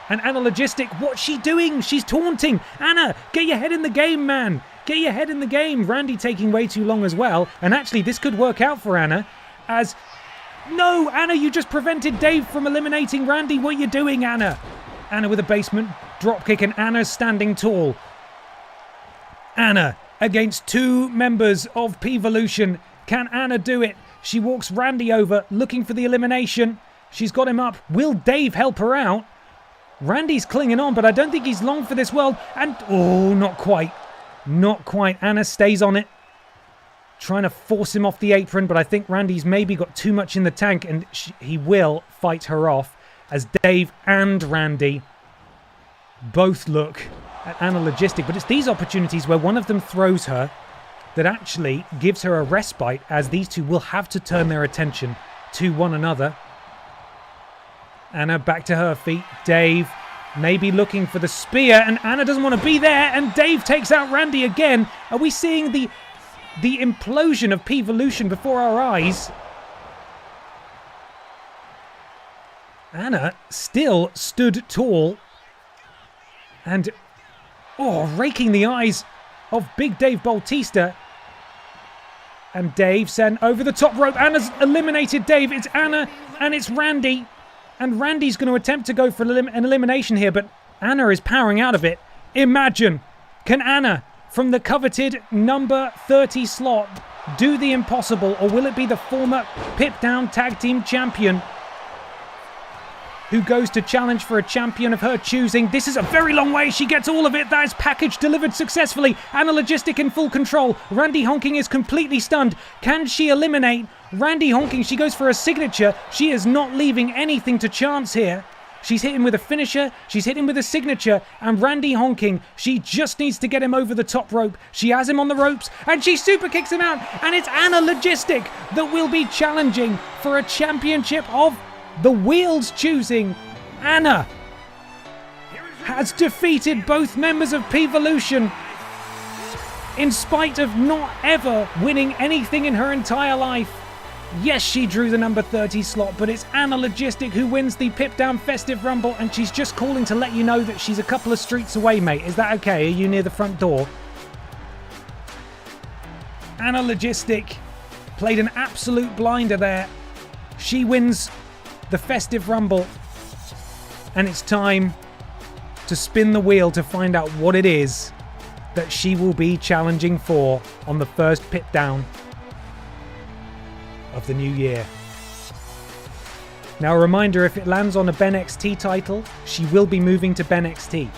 Speaker 2: And Anna Logistic, what's she doing? She's taunting. Anna, get your head in the game, man. Get your head in the game. Randy taking way too long as well. And actually, this could work out for Anna as... No, Anna, you just prevented Dave from eliminating Randy. What are you doing, Anna? Anna with a basement dropkick and Anna's standing tall. Anna against two members of P-Volution. Can Anna do it? She walks Randy over, looking for the elimination. She's got him up. Will Dave help her out? Randy's clinging on, but I don't think he's long for this world. And, oh, not quite. Not quite. Anna stays on it. Trying to force him off the apron, but I think Randy's maybe got too much in the tank, and he will fight her off as Dave and Randy both look at Anna Logistic. But it's these opportunities where one of them throws her that actually gives her a respite, as these two will have to turn their attention to one another. Anna back to her feet. Dave maybe looking for the spear, and Anna doesn't want to be there, and Dave takes out Randy again. Are we seeing the implosion of P-Volution before our eyes? Anna still stood tall and, raking the eyes of Big Dave Bautista. And Dave sent over the top rope. Anna's eliminated Dave. It's Anna and it's Randy. And Randy's going to attempt to go for an elimination here, but Anna is powering out of it. Imagine, can Anna, from the coveted number 30 slot, do the impossible, or will it be the former PIPDOWN Tag Team Champion who goes to challenge for a champion of her choosing? This is a very long way. She gets all of it. That is package delivered successfully. Anna Logistic in full control. Randy Honking is completely stunned. Can she eliminate Randy Honking? She goes for a signature. She is not leaving anything to chance here. She's hit him with a finisher, she's hit him with a signature, and Randy Honking, she just needs to get him over the top rope. She has him on the ropes, and she super kicks him out, and it's Anna Logistic that will be challenging for a championship of the Wheel's choosing. Anna has defeated both members of P-Volution in spite of not ever winning anything in her entire life. Yes, she drew the number 30 slot, but it's Anna Logistic who wins the PIPDOWN Festive Rumble, and she's just calling to let you know that she's a couple of streets away, mate. Is that okay? Are you near the front door? Anna Logistic played an absolute blinder there. She wins the Festive Rumble, and it's time to spin the wheel to find out what it is that she will be challenging for on the first PIPDOWN of the new year. Now, a reminder, if it lands on a BENXT title, she will be moving to BENXT.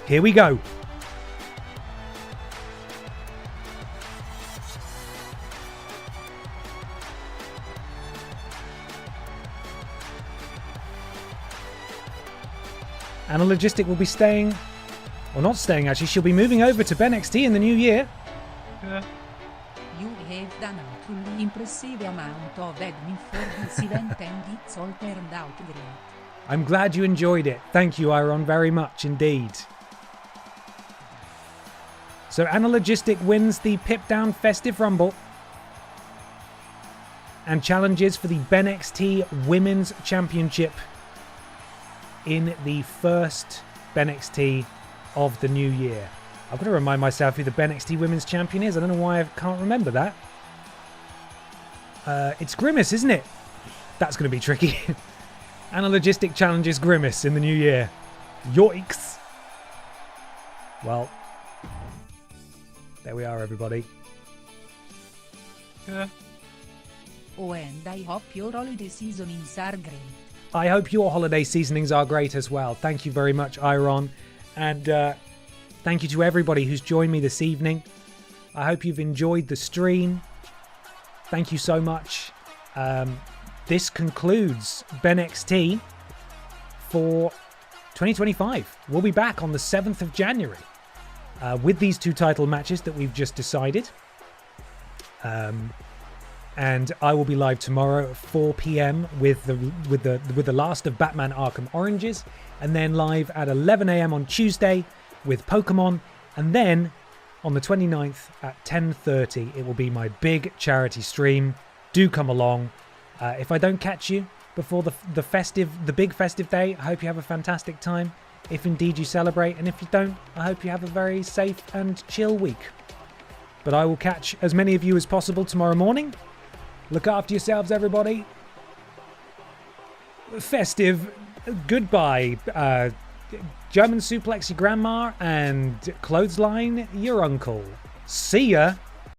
Speaker 2: Here we go. Anna Logistic will be staying, or not staying actually, she'll be moving over to BENXT in the new year.
Speaker 3: Yeah. You have done a truly impressive amount of admin for this event, and it's all turned out great.
Speaker 2: I'm glad you enjoyed it. Thank you, Iron, very much indeed. So Anna Logistic wins the PIPDOWN Festive Rumble and challenges for the BENXT Women's Championship in the first BENXT of the new year. I've got to remind myself who the BENXT Women's Champion is. I don't know why I can't remember that. It's Grimace, isn't it? That's going to be tricky. Anna Logistic challenges Grimace in the new year. Yoicks. Well, there we are, everybody.
Speaker 3: Yeah. Oh, and I hope your holiday seasonings are great.
Speaker 2: I hope your holiday seasonings are great as well. Thank you very much, Iron. And thank you to everybody who's joined me this evening. I hope you've enjoyed the stream. Thank you so much. This concludes BENXT for 2025. We'll be back on the 7th of January with these two title matches that we've just decided. And I will be live tomorrow at 4 p.m. with the last of Batman Arkham Oranges, and then live at 11 a.m. on Tuesday with Pokémon, and then on the 29th at 10:30 it will be my big charity stream. Do come along. If I don't catch you before the big festive day, I hope you have a fantastic time. if indeed you celebrate, and if you don't, I hope you have a very safe and chill week. But I will catch as many of you as possible tomorrow morning. Look after yourselves, everybody. Festive goodbye. German suplex your grandma and clothesline your uncle. See ya.